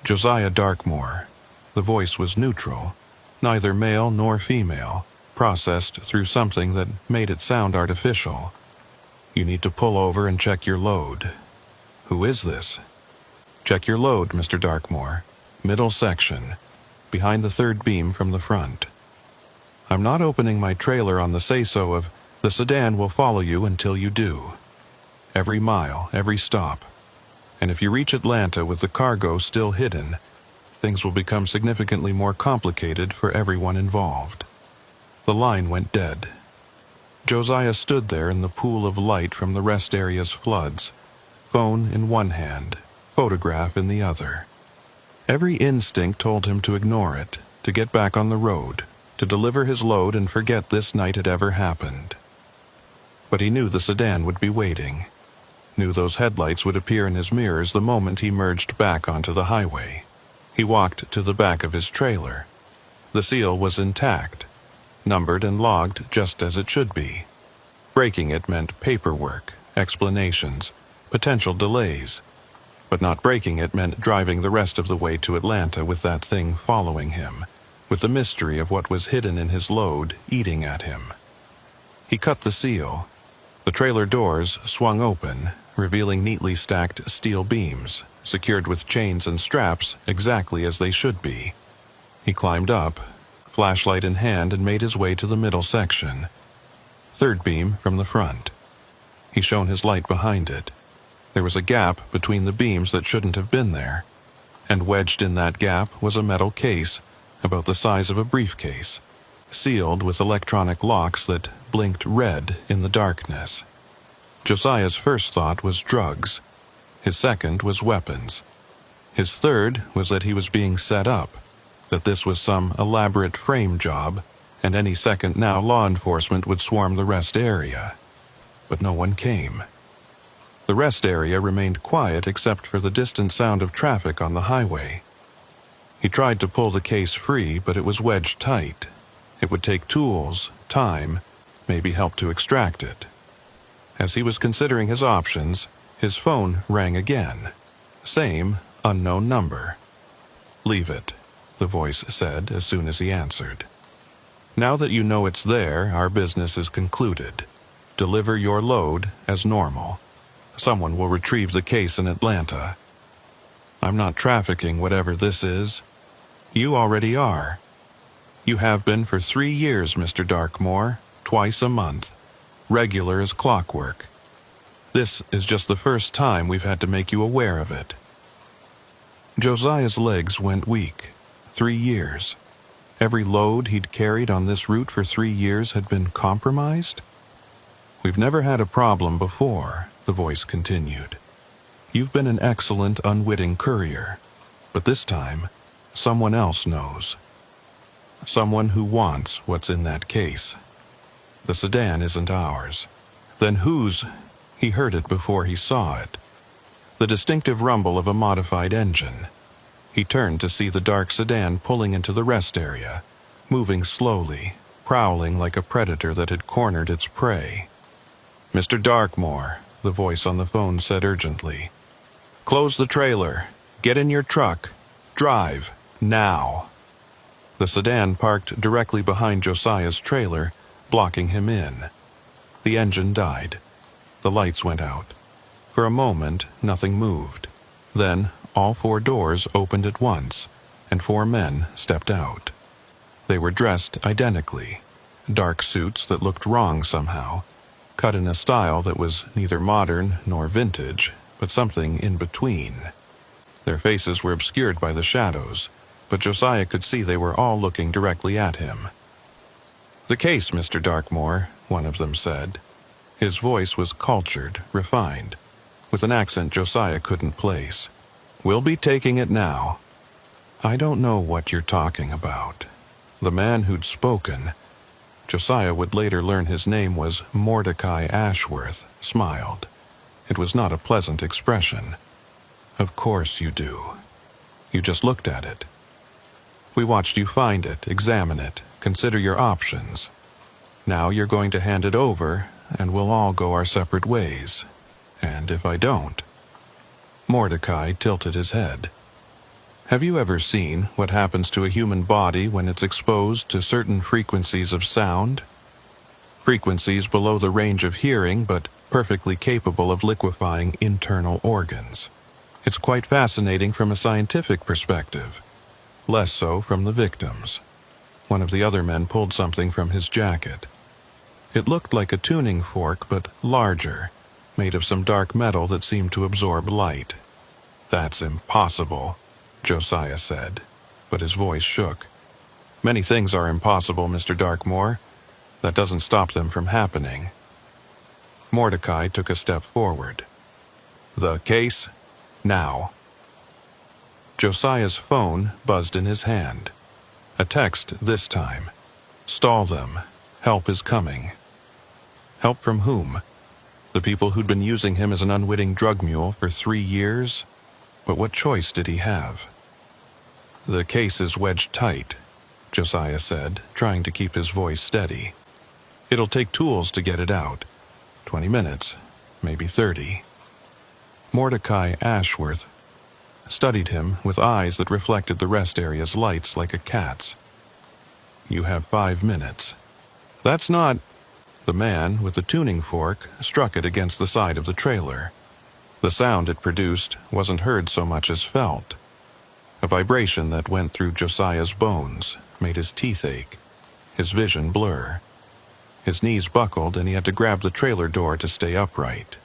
Josiah Darkmore. The voice was neutral, neither male nor female, processed through something that made it sound artificial. "You need to pull over and check your load." "Who is this?" "Check your load, Mr. Darkmore. Middle section, behind the third beam from the front." "I'm not opening my trailer on the say-so of, 'The sedan will follow you until you do.' Every mile, every stop. And if you reach Atlanta with the cargo still hidden, things will become significantly more complicated for everyone involved." The line went dead. Josiah stood there in the pool of light from the rest area's floods, phone in one hand, photograph in the other. Every instinct told him to ignore it, to get back on the road, to deliver his load and forget this night had ever happened. But he knew the sedan would be waiting, knew those headlights would appear in his mirrors the moment he merged back onto the highway. He walked to the back of his trailer. The seal was intact, numbered and logged just as it should be. Breaking it meant paperwork, explanations, potential delays. But not breaking it meant driving the rest of the way to Atlanta with that thing following him, with the mystery of what was hidden in his load eating at him. He cut the seal. The trailer doors swung open, revealing neatly stacked steel beams, secured with chains and straps exactly as they should be. He climbed up, flashlight in hand, and made his way to the middle section. Third beam from the front. He shone his light behind it. There was a gap between the beams that shouldn't have been there, and wedged in that gap was a metal case about the size of a briefcase, sealed with electronic locks that blinked red in the darkness. Josiah's first thought was drugs. His second was weapons. His third was that he was being set up, that this was some elaborate frame job, and any second now law enforcement would swarm the rest area. But no one came. The rest area remained quiet except for the distant sound of traffic on the highway. He tried to pull the case free, but it was wedged tight. It would take tools, time, maybe help to extract it. As he was considering his options, his phone rang again. Same, unknown number. "Leave it," the voice said as soon as he answered. "Now that you know it's there, our business is concluded. Deliver your load as normal. Someone will retrieve the case in Atlanta." "I'm not trafficking whatever this is." "You already are. You have been for 3 years, Mr. Darkmore, twice a month. Regular as clockwork. This is just the first time we've had to make you aware of it." Josiah's legs went weak. 3 years. Every load he'd carried on this route for 3 years had been compromised? "We've never had a problem before," the voice continued. "You've been an excellent, unwitting courier. But this time, someone else knows. Someone who wants what's in that case. The sedan isn't ours. Then whose?" He heard it before he saw it. The distinctive rumble of a modified engine. He turned to see the dark sedan pulling into the rest area, moving slowly, prowling like a predator that had cornered its prey. "Mr. Darkmore," the voice on the phone said urgently. "Close the trailer. Get in your truck. Drive. Now." The sedan parked directly behind Josiah's trailer, blocking him in. The engine died. The lights went out. For a moment, nothing moved. Then, all 4 doors opened at once, and 4 men stepped out. They were dressed identically, dark suits that looked wrong somehow, cut in a style that was neither modern nor vintage, but something in between. Their faces were obscured by the shadows, but Josiah could see they were all looking directly at him. "The case, Mr. Darkmore," one of them said. His voice was cultured, refined, with an accent Josiah couldn't place. "We'll be taking it now." "I don't know what you're talking about." The man who'd spoken, Josiah would later learn his name was Mordecai Ashworth, smiled. It was not a pleasant expression. "Of course you do. You just looked at it. We watched you find it, examine it, consider your options. Now you're going to hand it over, and we'll all go our separate ways. And if I don't..." Mordecai tilted his head. "Have you ever seen what happens to a human body when it's exposed to certain frequencies of sound? Frequencies below the range of hearing, but perfectly capable of liquefying internal organs. It's quite fascinating from a scientific perspective. Less so from the victims." One of the other men pulled something from his jacket. It looked like a tuning fork, but larger, made of some dark metal that seemed to absorb light. "That's impossible," Josiah said, but his voice shook. "Many things are impossible, Mr. Darkmore. That doesn't stop them from happening." Mordecai took a step forward. "The case? Now." Josiah's phone buzzed in his hand. A text this time. "Stall them. Help is coming." Help from whom? The people who'd been using him as an unwitting drug mule for 3 years? But what choice did he have? "The case is wedged tight," Josiah said, trying to keep his voice steady. "It'll take tools to get it out. 20 minutes, maybe 30. Mordecai Ashworth studied him with eyes that reflected the rest area's lights like a cat's. "You have 5 minutes. That's not..." The man with the tuning fork struck it against the side of the trailer. The sound it produced wasn't heard so much as felt. A vibration that went through Josiah's bones, made his teeth ache, his vision blur. His knees buckled and he had to grab the trailer door to stay upright.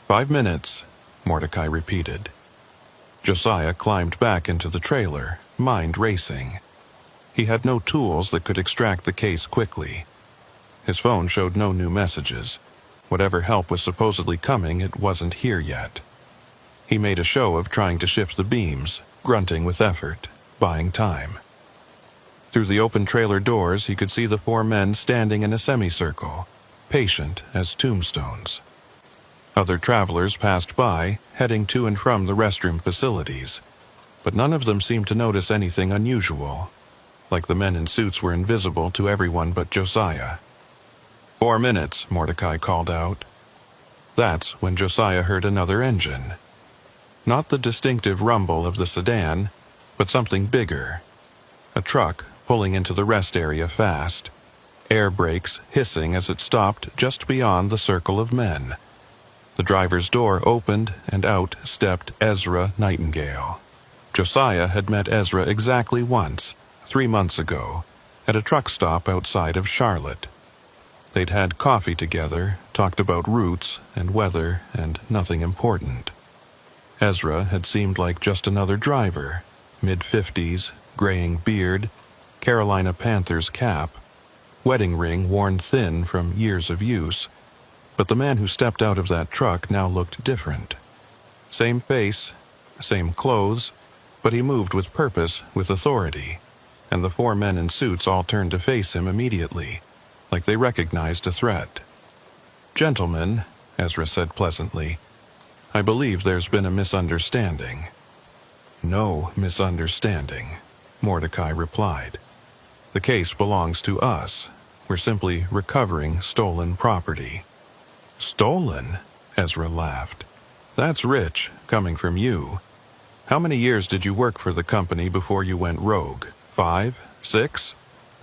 5 minutes, Mordecai repeated. Josiah climbed back into the trailer, mind racing. He had no tools that could extract the case quickly. His phone showed no new messages. Whatever help was supposedly coming, it wasn't here yet. He made a show of trying to shift the beams, grunting with effort, buying time. Through the open trailer doors, he could see the 4 men standing in a semicircle, patient as tombstones. Other travelers passed by, heading to and from the restroom facilities, but none of them seemed to notice anything unusual, like the men in suits were invisible to everyone but Josiah. 4 minutes, Mordecai called out. That's when Josiah heard another engine. Not the distinctive rumble of the sedan, but something bigger. A truck pulling into the rest area fast, air brakes hissing as it stopped just beyond the circle of men. The driver's door opened and out stepped Ezra Nightingale. Josiah had met Ezra exactly once, 3 months ago, at a truck stop outside of Charlotte. They'd had coffee together, talked about routes and weather and nothing important. Ezra had seemed like just another driver, mid-50s, graying beard, Carolina Panthers cap, wedding ring worn thin from years of use, but the man who stepped out of that truck now looked different. Same face, same clothes, but he moved with purpose, with authority, and the four men in suits all turned to face him immediately, like they recognized a threat. "Gentlemen," Ezra said pleasantly, "I believe there's been a misunderstanding." "No misunderstanding," Mordecai replied. "The case belongs to us. We're simply recovering stolen property." "Stolen?" Ezra laughed. "That's rich, coming from you. How many years did you work for the company before you went rogue? 5? 6?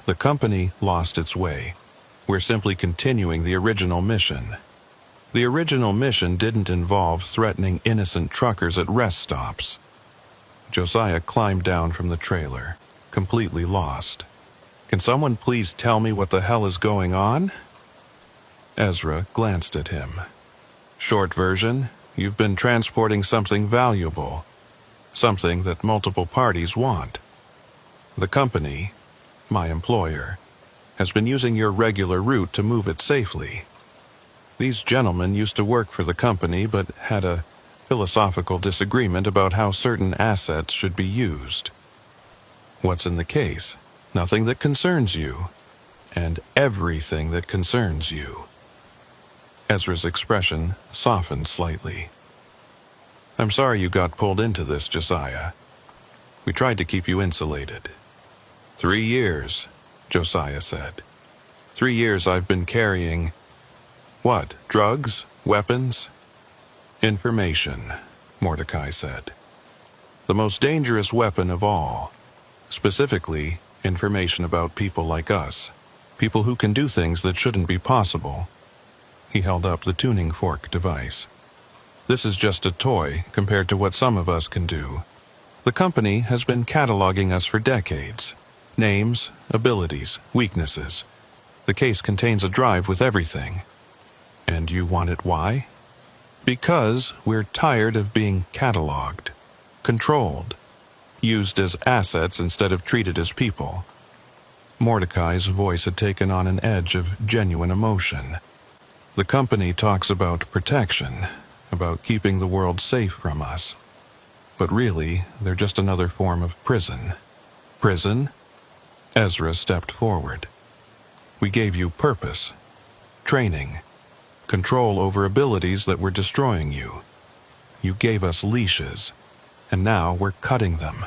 The company lost its way. We're simply continuing the original mission. The original mission didn't involve threatening innocent truckers at rest stops." Josiah climbed down from the trailer, completely lost. "Can someone please tell me what the hell is going on?" Ezra glanced at him. "Short version, you've been transporting something valuable, something that multiple parties want. The company, my employer, has been using your regular route to move it safely. These gentlemen used to work for the company but had a philosophical disagreement about how certain assets should be used. What's in the case? Nothing that concerns you, and everything that concerns you." Ezra's expression softened slightly. "I'm sorry you got pulled into this, Josiah. We tried to keep you insulated." 3 years, Josiah said. 3 years I've been carrying... What, drugs? Weapons? "Information," Mordecai said. "The most dangerous weapon of all. Specifically, information about people like us. People who can do things that shouldn't be possible." He held up the tuning fork device. "This is just a toy compared to what some of us can do. The company has been cataloging us for decades. Names, abilities, weaknesses. The case contains a drive with everything. And you want it why? Because we're tired of being cataloged, controlled, used as assets instead of treated as people." Mordecai's voice had taken on an edge of genuine emotion. "The company talks about protection, about keeping the world safe from us. But really, they're just another form of prison." "Prison?" Ezra stepped forward. "We gave you purpose, training, control over abilities that were destroying you. You gave us leashes, and now we're cutting them."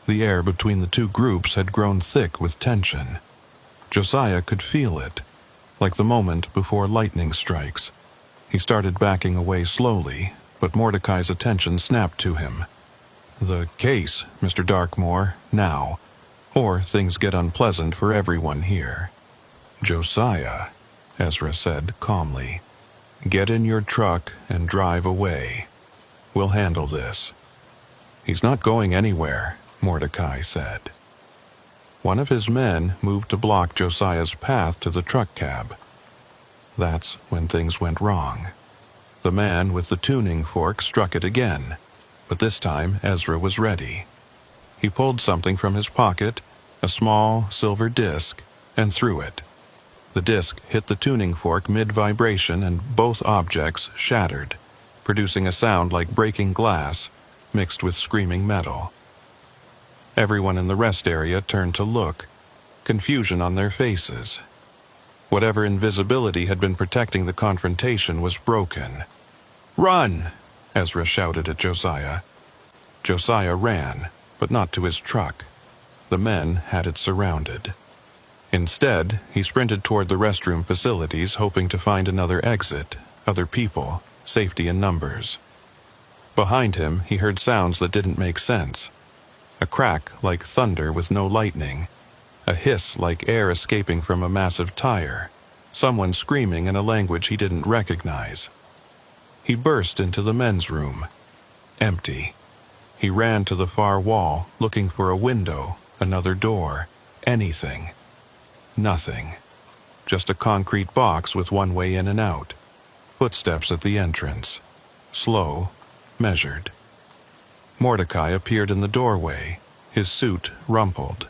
The air between the two groups had grown thick with tension. Josiah could feel it, like the moment before lightning strikes. He started backing away slowly, but Mordecai's attention snapped to him. "The case, Mr. Darkmoor, now, or things get unpleasant for everyone here." "Josiah," Ezra said calmly, "get in your truck and drive away. We'll handle this." "He's not going anywhere," Mordecai said. One of his men moved to block Josiah's path to the truck cab. That's when things went wrong. The man with the tuning fork struck it again, but this time Ezra was ready. He pulled something from his pocket, a small silver disc, and threw it. The disc hit the tuning fork mid-vibration and both objects shattered, producing a sound like breaking glass mixed with screaming metal. Everyone in the rest area turned to look, confusion on their faces. Whatever invisibility had been protecting the confrontation was broken. "Run!" Ezra shouted at Josiah. Josiah ran, but not to his truck. The men had it surrounded. Instead, he sprinted toward the restroom facilities, hoping to find another exit, other people, safety in numbers. Behind him, he heard sounds that didn't make sense. A crack like thunder with no lightning. A hiss like air escaping from a massive tire. Someone screaming in a language he didn't recognize. He burst into the men's room. Empty. He ran to the far wall, looking for a window, another door, anything. Nothing. Just a concrete box with one way in and out. Footsteps at the entrance. Slow, measured. Mordecai appeared in the doorway, his suit rumpled,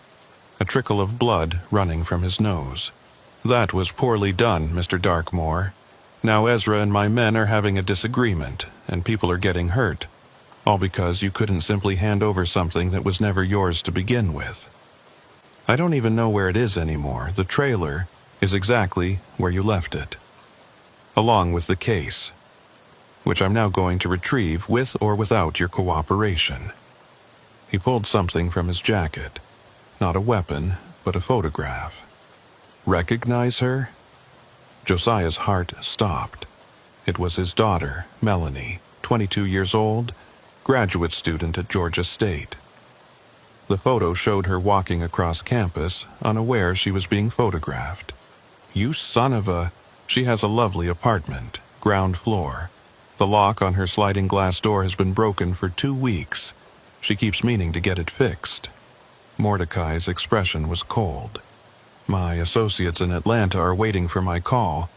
a trickle of blood running from his nose. "That was poorly done, Mr. Darkmoor. Now Ezra and my men are having a disagreement, and people are getting hurt, all because you couldn't simply hand over something that was never yours to begin with. I don't even know where it is anymore. The trailer is exactly where you left it, along with the case, which I'm now going to retrieve with or without your cooperation." He pulled something from his jacket, not a weapon, but a photograph. "Recognize her?" Josiah's heart stopped. It was his daughter, Melanie, 22 years old, graduate student at Georgia State. The photo showed her walking across campus, unaware she was being photographed. "You son of a..." She has a lovely apartment, ground floor. The lock on her sliding glass door has been broken for 2 weeks. She keeps meaning to get it fixed. Mordecai's expression was cold. "My associates in Atlanta are waiting for my call.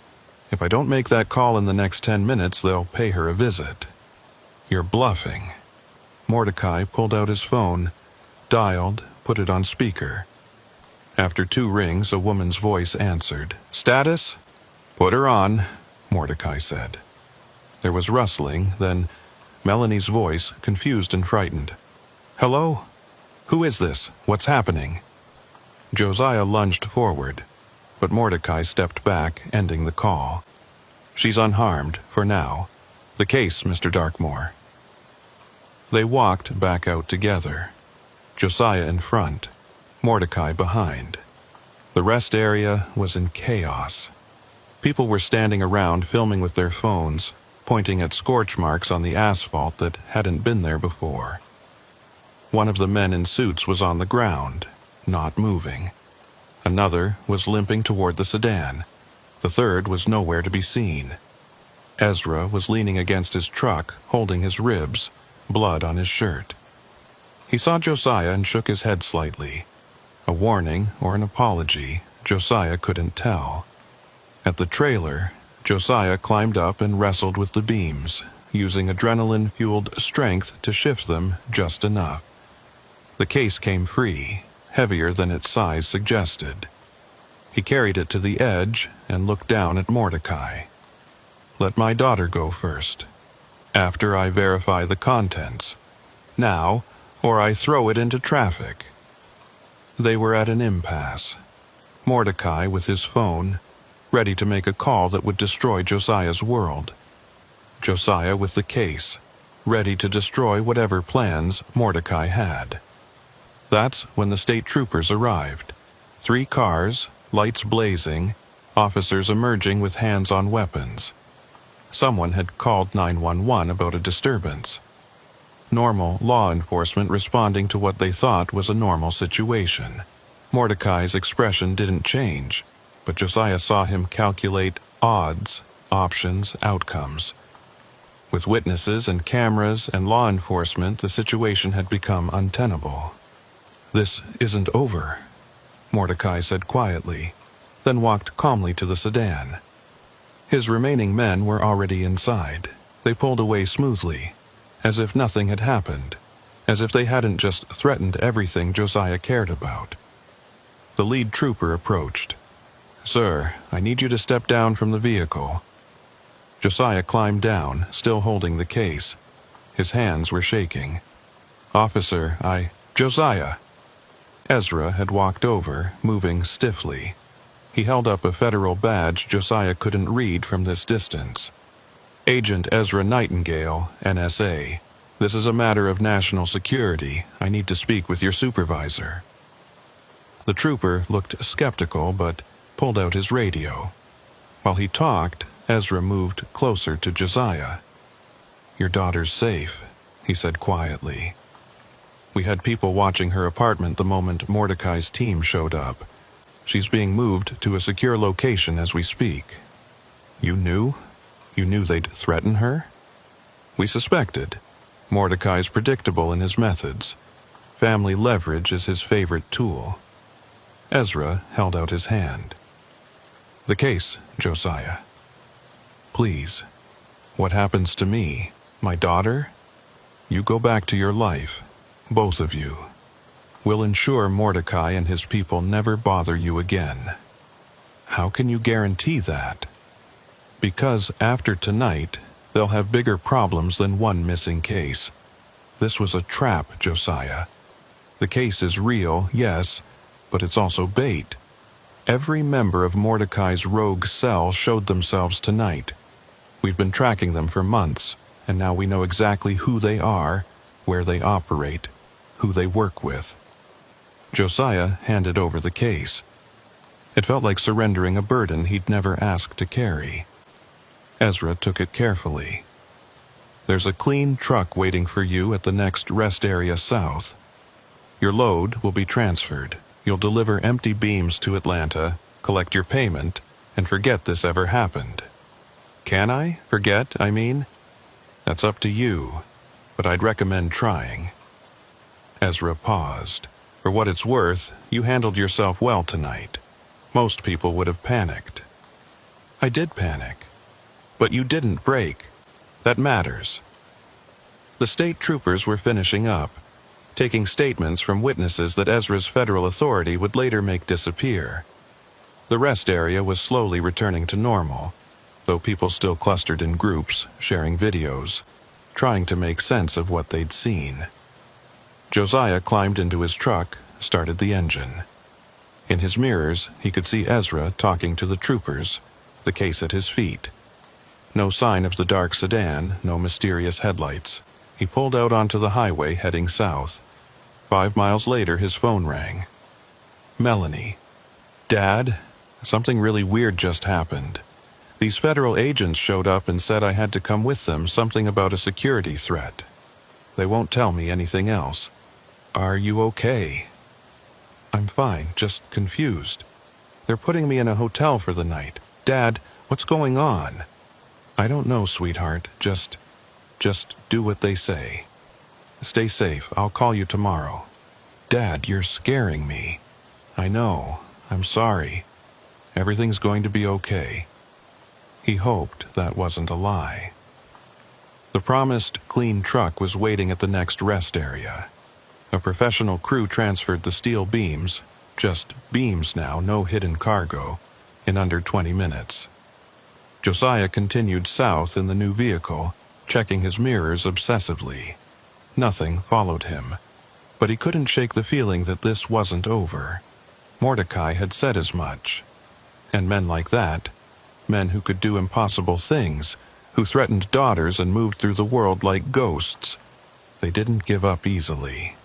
If I don't make that call in the next 10 minutes, they'll pay her a visit." "You're bluffing." Mordecai pulled out his phone, dialed, put it on speaker. After 2 rings, a woman's voice answered. "Status?" "Put her on," Mordecai said. There was rustling, then Melanie's voice, confused and frightened. "Hello? Who is this? What's happening?" Josiah lunged forward, but Mordecai stepped back, ending the call. "She's unharmed, for now. The case, Mr. Darkmoor." They walked back out together, Josiah in front, Mordecai behind. The rest area was in chaos. People were standing around filming with their phones, pointing at scorch marks on the asphalt that hadn't been there before. One of the men in suits was on the ground, not moving. Another was limping toward the sedan. The third was nowhere to be seen. Ezra was leaning against his truck, holding his ribs, blood on his shirt. He saw Josiah and shook his head slightly. A warning or an apology, Josiah couldn't tell. At the trailer, Josiah climbed up and wrestled with the beams, using adrenaline-fueled strength to shift them just enough. The case came free, heavier than its size suggested. He carried it to the edge and looked down at Mordecai. "Let my daughter go first. After I verify the contents. Now, or I throw it into traffic." They were at an impasse. Mordecai with his phone, ready to make a call that would destroy Josiah's world. Josiah with the case, ready to destroy whatever plans Mordecai had. That's when the state troopers arrived. 3 cars, lights blazing, officers emerging with hands on weapons. Someone had called 911 about a disturbance. Normal law enforcement responding to what they thought was a normal situation. Mordecai's expression didn't change, but Josiah saw him calculate odds, options, outcomes. With witnesses and cameras and law enforcement, the situation had become untenable. "This isn't over," Mordecai said quietly, then walked calmly to the sedan. His remaining men were already inside. They pulled away smoothly, as if nothing had happened, as if they hadn't just threatened everything Josiah cared about. The lead trooper approached. "Sir, I need you to step down from the vehicle." Josiah climbed down, still holding the case. His hands were shaking. "Officer, Josiah!" Ezra had walked over, moving stiffly. He held up a federal badge Josiah couldn't read from this distance. "Agent Ezra Nightingale, NSA. This is a matter of national security. I need to speak with your supervisor." The trooper looked skeptical but pulled out his radio. While he talked, Ezra moved closer to Josiah. "Your daughter's safe," he said quietly. "We had people watching her apartment the moment Mordecai's team showed up. She's being moved to a secure location as we speak." "You knew? You knew they'd threaten her?" "We suspected. Mordecai's predictable in his methods. Family leverage is his favorite tool." Ezra held out his hand. "The case, Josiah. Please. What happens to me? My daughter? You go back to your life, both of you. We'll ensure Mordecai and his people never bother you again." "How can you guarantee that?" "Because after tonight, they'll have bigger problems than one missing case. This was a trap, Josiah. The case is real, yes, but it's also bait. Every member of Mordecai's rogue cell showed themselves tonight. We've been tracking them for months, and now we know exactly who they are, where they operate, who they work with." Josiah handed over the case. It felt like surrendering a burden he'd never asked to carry. Ezra took it carefully. "There's a clean truck waiting for you at the next rest area south. Your load will be transferred. You'll deliver empty beams to Atlanta, collect your payment, and forget this ever happened." "Can I? Forget, I mean?" "That's up to you, but I'd recommend trying." Ezra paused. "For what it's worth, you handled yourself well tonight. Most people would have panicked." "I did panic. But you didn't break. That matters." The state troopers were finishing up, taking statements from witnesses that Ezra's federal authority would later make disappear. The rest area was slowly returning to normal, though people still clustered in groups, sharing videos, trying to make sense of what they'd seen. Josiah climbed into his truck, started the engine. In his mirrors, he could see Ezra talking to the troopers, the case at his feet. No sign of the dark sedan, no mysterious headlights. He pulled out onto the highway heading south. 5 miles later, his phone rang. "Melanie. Dad, something really weird just happened. These federal agents showed up and said I had to come with them, something about a security threat. They won't tell me anything else. Are you okay?" "I'm fine, just confused. They're putting me in a hotel for the night. Dad, what's going on?" "I don't know, sweetheart. Just do what they say. Stay safe. I'll call you tomorrow." "Dad, you're scaring me." "I know. I'm sorry. Everything's going to be okay." He hoped that wasn't a lie. The promised clean truck was waiting at the next rest area. A professional crew transferred the steel beams, just beams now, no hidden cargo, in under 20 minutes. Josiah continued south in the new vehicle, checking his mirrors obsessively. Nothing followed him, but he couldn't shake the feeling that this wasn't over. Mordecai had said as much. And men like that, men who could do impossible things, who threatened daughters and moved through the world like ghosts, they didn't give up easily.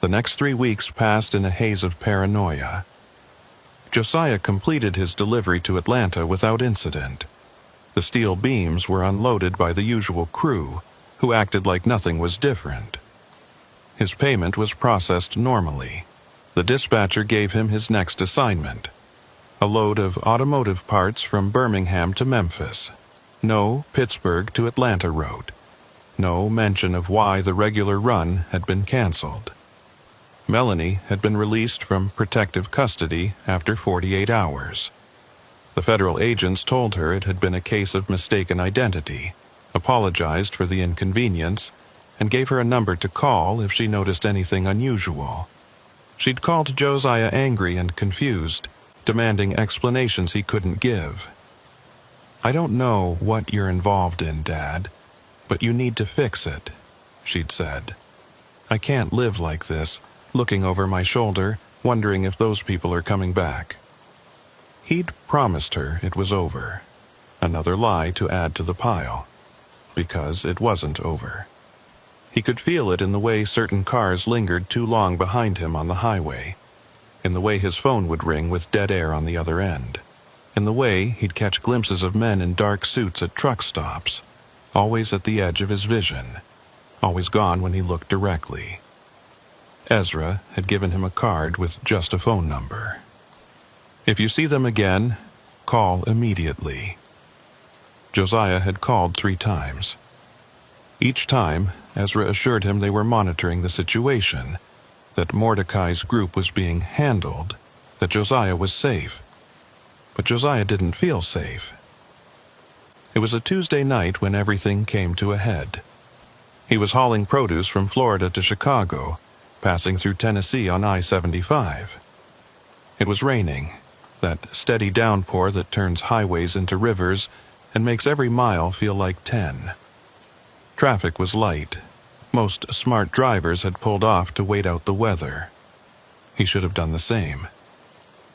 The next 3 weeks passed in a haze of paranoia. Josiah completed his delivery to Atlanta without incident. The steel beams were unloaded by the usual crew, who acted like nothing was different. His payment was processed normally. The dispatcher gave him his next assignment: a load of automotive parts from Birmingham to Memphis. No Pittsburgh to Atlanta road. No mention of why the regular run had been canceled. Melanie had been released from protective custody after 48 hours. The federal agents told her it had been a case of mistaken identity, apologized for the inconvenience, and gave her a number to call if she noticed anything unusual. She'd called Josiah angry and confused, demanding explanations he couldn't give. "I don't know what you're involved in, Dad, but you need to fix it," she'd said. "I can't live like this, looking over my shoulder, wondering if those people are coming back." He'd promised her it was over. Another lie to add to the pile. Because it wasn't over. He could feel it in the way certain cars lingered too long behind him on the highway, in the way his phone would ring with dead air on the other end, in the way he'd catch glimpses of men in dark suits at truck stops, always at the edge of his vision, always gone when he looked directly. Ezra had given him a card with just a phone number. "If you see them again, call immediately." Josiah had called 3 times. Each time, Ezra assured him they were monitoring the situation, that Mordecai's group was being handled, that Josiah was safe. But Josiah didn't feel safe. It was a Tuesday night when everything came to a head. He was hauling produce from Florida to Chicago, passing through Tennessee on I-75. It was raining, that steady downpour that turns highways into rivers and makes every mile feel like 10. Traffic was light. Most smart drivers had pulled off to wait out the weather. He should have done the same.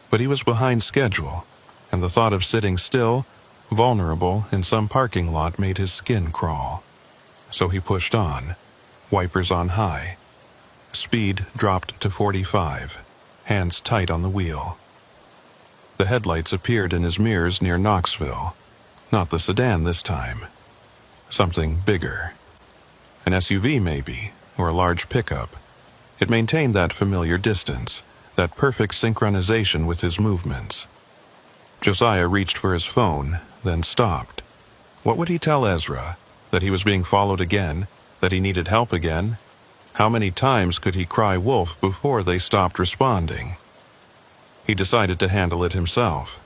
But he was behind schedule, and the thought of sitting still, vulnerable in some parking lot made his skin crawl. So he pushed on, wipers on high. Speed dropped to 45, hands tight on the wheel. The headlights appeared in his mirrors near Knoxville. Not the sedan this time. Something bigger. An SUV maybe, or a large pickup. It maintained that familiar distance, that perfect synchronization with his movements. Josiah reached for his phone, then stopped. What would he tell Ezra? That he was being followed again? That he needed help again? How many times could he cry wolf before they stopped responding? He decided to handle it himself.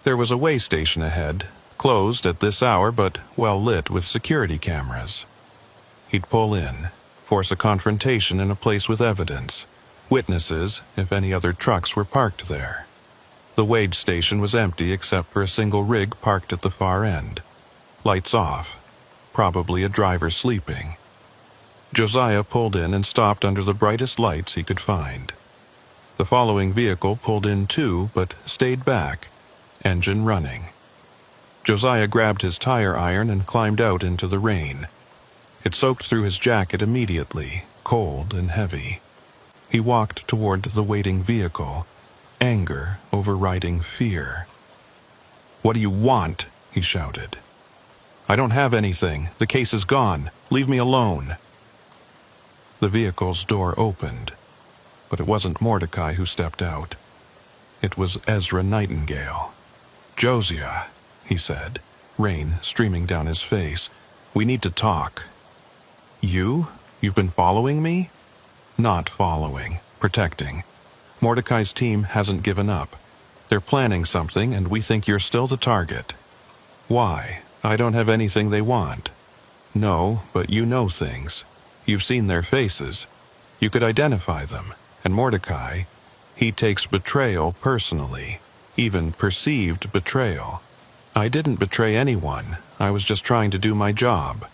There was a way station ahead, closed at this hour but well lit with security cameras. He'd pull in, force a confrontation in a place with evidence, witnesses if any other trucks were parked there. The wage station was empty except for a single rig parked at the far end. Lights off, probably a driver sleeping. Josiah pulled in and stopped under the brightest lights he could find. The following vehicle pulled in too, but stayed back, engine running. Josiah grabbed his tire iron and climbed out into the rain. It soaked through his jacket immediately, cold and heavy. He walked toward the waiting vehicle, anger overriding fear. "What do you want?" he shouted. "I don't have anything. The case is gone. Leave me alone." The vehicle's door opened, but it wasn't Mordecai who stepped out. It was Ezra Nightingale. "Josiah," he said, rain streaming down his face, "we need to talk." "You? You've been following me?" "Not following. Protecting. Mordecai's team hasn't given up. They're planning something, and we think you're still the target." "Why? I don't have anything they want." "No, but you know things. You've seen their faces. You could identify them. And Mordecai, he takes betrayal personally, even perceived betrayal. I didn't betray anyone. I was just trying to do my job."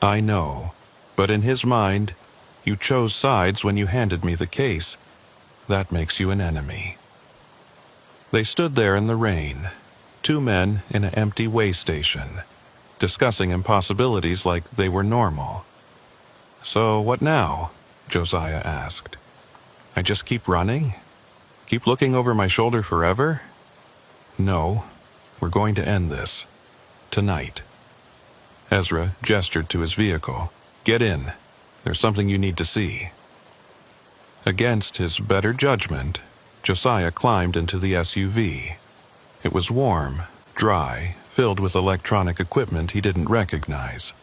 "I know. But in his mind, you chose sides when you handed me the case. That makes you an enemy." They stood there in the rain, two men in an empty way station, discussing impossibilities like they were normal. "So what now?" Josiah asked. "I just keep running? Keep looking over my shoulder forever?" "No, we're going to end this. Tonight." Ezra gestured to his vehicle. "Get in. There's something you need to see." Against his better judgment, Josiah climbed into the SUV. It was warm, dry, filled with electronic equipment he didn't recognize.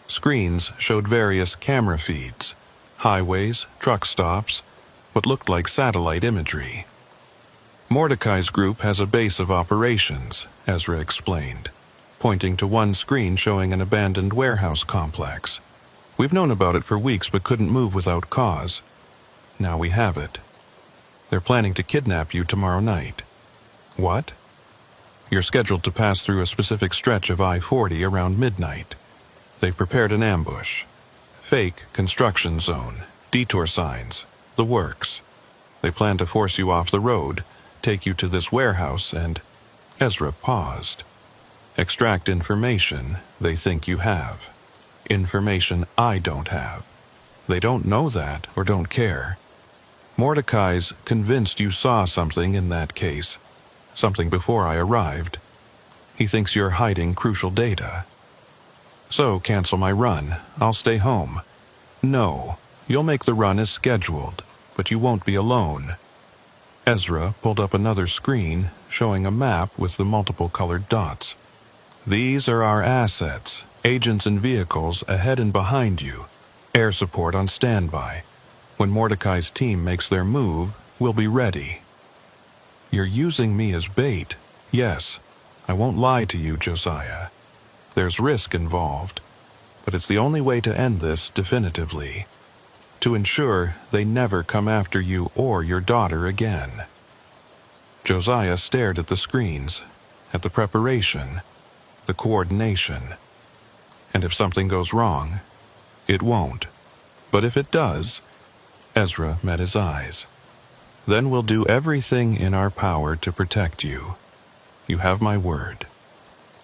Screens showed various camera feeds, highways, truck stops, what looked like satellite imagery. "Mordecai's group has a base of operations," Ezra explained, pointing to one screen showing an abandoned warehouse complex. "We've known about it for weeks but couldn't move without cause. Now we have it. They're planning to kidnap you tomorrow night." "What?" "You're scheduled to pass through a specific stretch of I-40 around midnight. They've prepared an ambush. Fake construction zone, detour signs, the works. They plan to force you off the road, take you to this warehouse and—" Ezra paused. "Extract information they think you have. Information I don't have. They don't know that or don't care. Mordecai's convinced you saw something in that case, something before I arrived. He thinks you're hiding crucial data. So cancel my run. I'll stay home." "No, you'll make the run as scheduled, but you won't be alone." Ezra pulled up another screen showing a map with the multiple colored dots. "These are our assets, agents and vehicles ahead and behind you, air support on standby. When Mordecai's team makes their move, we'll be ready." "You're using me as bait. Yes, I won't lie to you, Josiah. There's risk involved. but it's the only way to end this definitively, to ensure they never come after you or your daughter again. Josiah stared at the screens, at the preparation, the coordination. And if something goes wrong, it won't. But if it does, Ezra met his eyes. Then we'll do everything in our power to protect you. You have my word.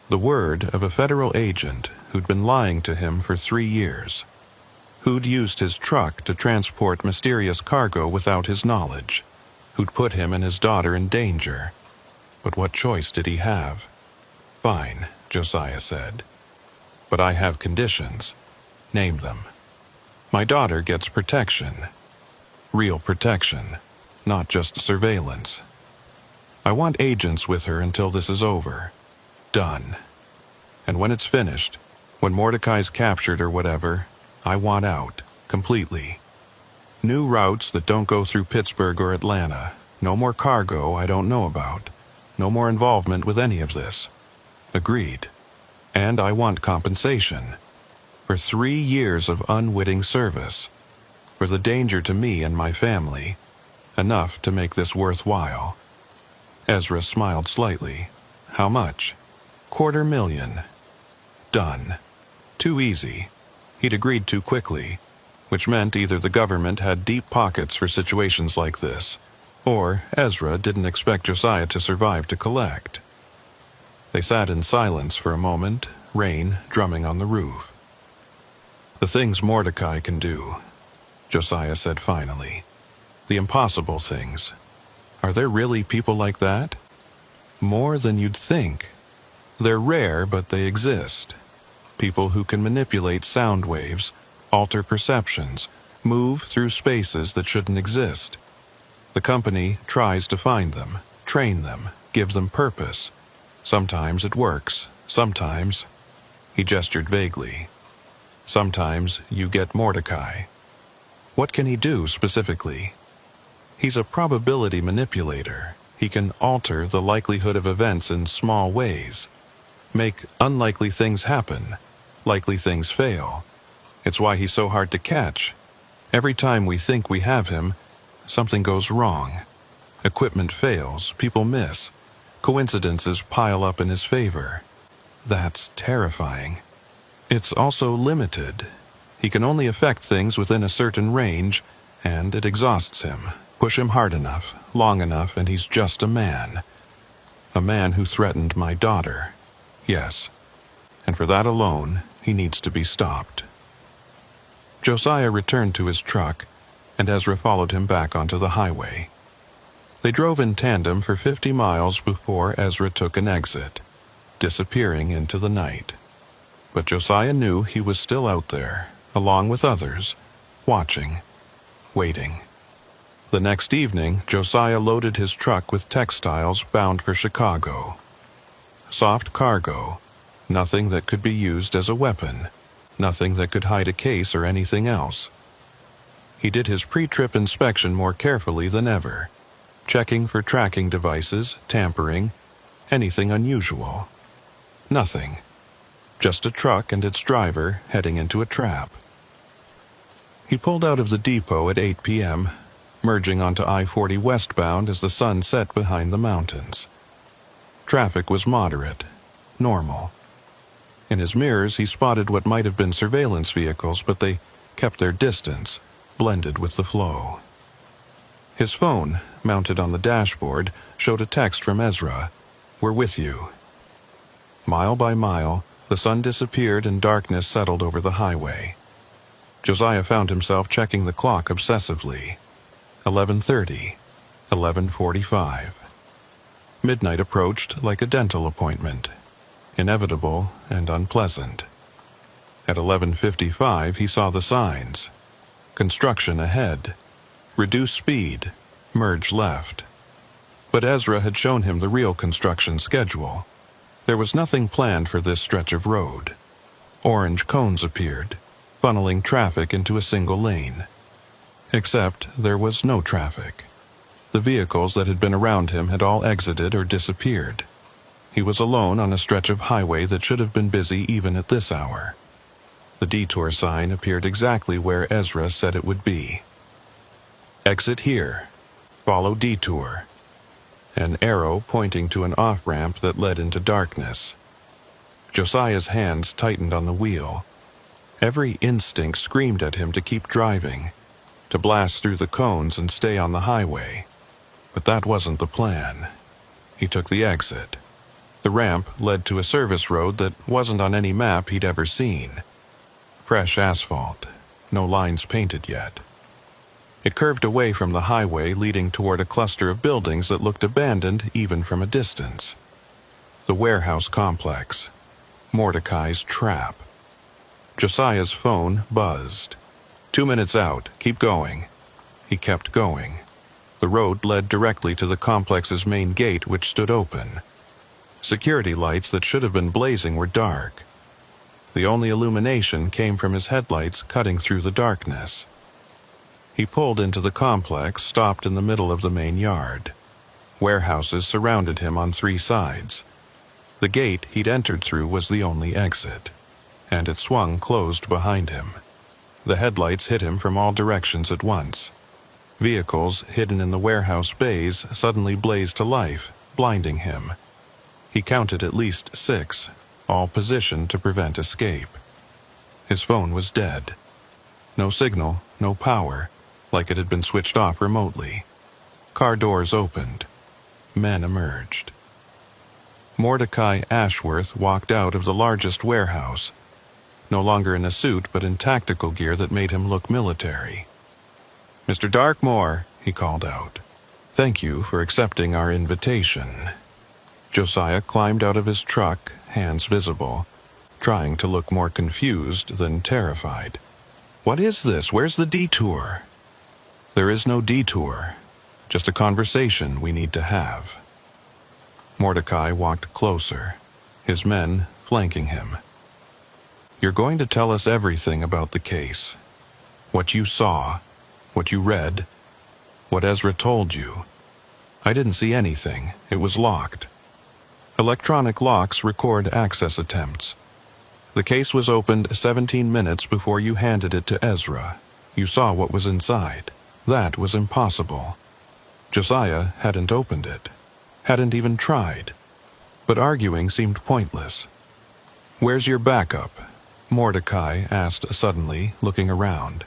The word of a federal agent who'd been lying to him for 3 years, who'd used his truck to transport mysterious cargo without his knowledge, who'd put him and his daughter in danger. But what choice did he have? Fine, Josiah said. But I have conditions. Name them. My daughter gets protection. Real protection, not just surveillance. I want agents with her until this is over. Done. And when it's finished, when Mordecai's captured or whatever, I want out, completely. New routes that don't go through Pittsburgh or Atlanta. No more cargo I don't know about. No more involvement with any of this. Agreed. And I want compensation. For 3 years of unwitting service. For the danger to me and my family. Enough to make this worthwhile. Ezra smiled slightly. How much? $250,000. Done. Too easy. He'd agreed too quickly, which meant either the government had deep pockets for situations like this, or Ezra didn't expect Josiah to survive to collect. They sat in silence for a moment, rain drumming on the roof. The things Mordecai can do, Josiah said finally. The impossible things. Are there really people like that? More than you'd think. They're rare, but they exist. People who can manipulate sound waves, alter perceptions, move through spaces that shouldn't exist. The company tries to find them, train them, give them purpose. Sometimes it works, sometimes... He gestured vaguely. Sometimes you get Mordecai. What can he do specifically? He's a probability manipulator. He can alter the likelihood of events in small ways. Make unlikely things happen. Likely things fail. It's why he's so hard to catch. Every time we think we have him, something goes wrong. Equipment fails, people miss. Coincidences pile up in his favor. That's terrifying. It's also limited. He can only affect things within a certain range, and it exhausts him. Push him hard enough, long enough, and he's just a man. A man who threatened my daughter. Yes. And for that alone, he needs to be stopped. Josiah returned to his truck, and Ezra followed him back onto the highway. They drove in tandem for 50 miles before Ezra took an exit, disappearing into the night. But Josiah knew he was still out there, along with others, watching, waiting. The next evening, Josiah loaded his truck with textiles bound for Chicago. Soft cargo, nothing that could be used as a weapon, nothing that could hide a case or anything else. He did his pre-trip inspection more carefully than ever, checking for tracking devices, tampering, anything unusual. Nothing. Just a truck and its driver heading into a trap. He pulled out of the depot at 8 p.m., merging onto I-40 westbound as the sun set behind the mountains. Traffic was moderate, normal. In his mirrors, he spotted what might have been surveillance vehicles, but they kept their distance, blended with the flow. His phone, mounted on the dashboard, showed a text from Ezra, "We're with you." Mile by mile, the sun disappeared and darkness settled over the highway. Josiah found himself checking the clock obsessively. 11:30, 11:45. Midnight approached like a dental appointment, inevitable and unpleasant. At 11:55, he saw the signs. Construction ahead. Reduce speed. Merge left. But Ezra had shown him the real construction schedule. There was nothing planned for this stretch of road. Orange cones appeared, funneling traffic into a single lane. Except there was no traffic. The vehicles that had been around him had all exited or disappeared. He was alone on a stretch of highway that should have been busy even at this hour. The detour sign appeared exactly where Ezra said it would be. Exit here. Follow detour. An arrow pointing to an off-ramp that led into darkness. Josiah's hands tightened on the wheel. Every instinct screamed at him to keep driving, to blast through the cones and stay on the highway. But that wasn't the plan. He took the exit. The ramp led to a service road that wasn't on any map he'd ever seen. Fresh asphalt, no lines painted yet. It curved away from the highway, leading toward a cluster of buildings that looked abandoned even from a distance. The warehouse complex. Mordecai's trap. Josiah's phone buzzed. 2 minutes out, keep going. He kept going. The road led directly to the complex's main gate, which stood open. Security lights that should have been blazing were dark. The only illumination came from his headlights cutting through the darkness. He pulled into the complex, stopped in the middle of the main yard. Warehouses surrounded him on 3 sides. The gate he'd entered through was the only exit, and it swung closed behind him. The headlights hit him from all directions at once. Vehicles hidden in the warehouse bays suddenly blazed to life, blinding him. He counted at least 6, all positioned to prevent escape. His phone was dead. No signal, no power, like it had been switched off remotely. Car doors opened. Men emerged. Mordecai Ashworth walked out of the largest warehouse, no longer in a suit but in tactical gear that made him look military. "Mr. Darkmore," he called out. "Thank you for accepting our invitation." Josiah climbed out of his truck, hands visible, trying to look more confused than terrified. "What is this? Where's the detour?" "There is no detour, just a conversation we need to have." Mordecai walked closer, his men flanking him. "You're going to tell us everything about the case. What you saw, what you read, what Ezra told you. I didn't see anything. It was locked. Electronic locks record access attempts. The case was opened 17 minutes before you handed it to Ezra. You saw what was inside. That was impossible. Josiah hadn't opened it, hadn't even tried. But arguing seemed pointless. "Where's your backup?" Mordecai asked suddenly, looking around.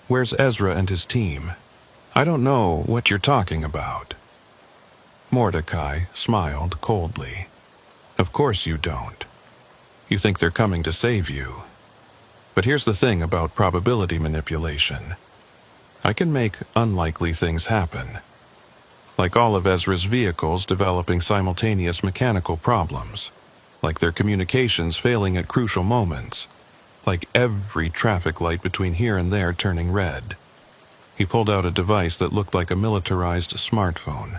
"Where's Ezra and his team? I don't know what you're talking about." Mordecai smiled coldly. "Of course you don't. You think they're coming to save you. But here's the thing about probability manipulation. I can make unlikely things happen. Like all of Ezra's vehicles developing simultaneous mechanical problems. Like their communications failing at crucial moments. Like every traffic light between here and there turning red." He pulled out a device that looked like a militarized smartphone.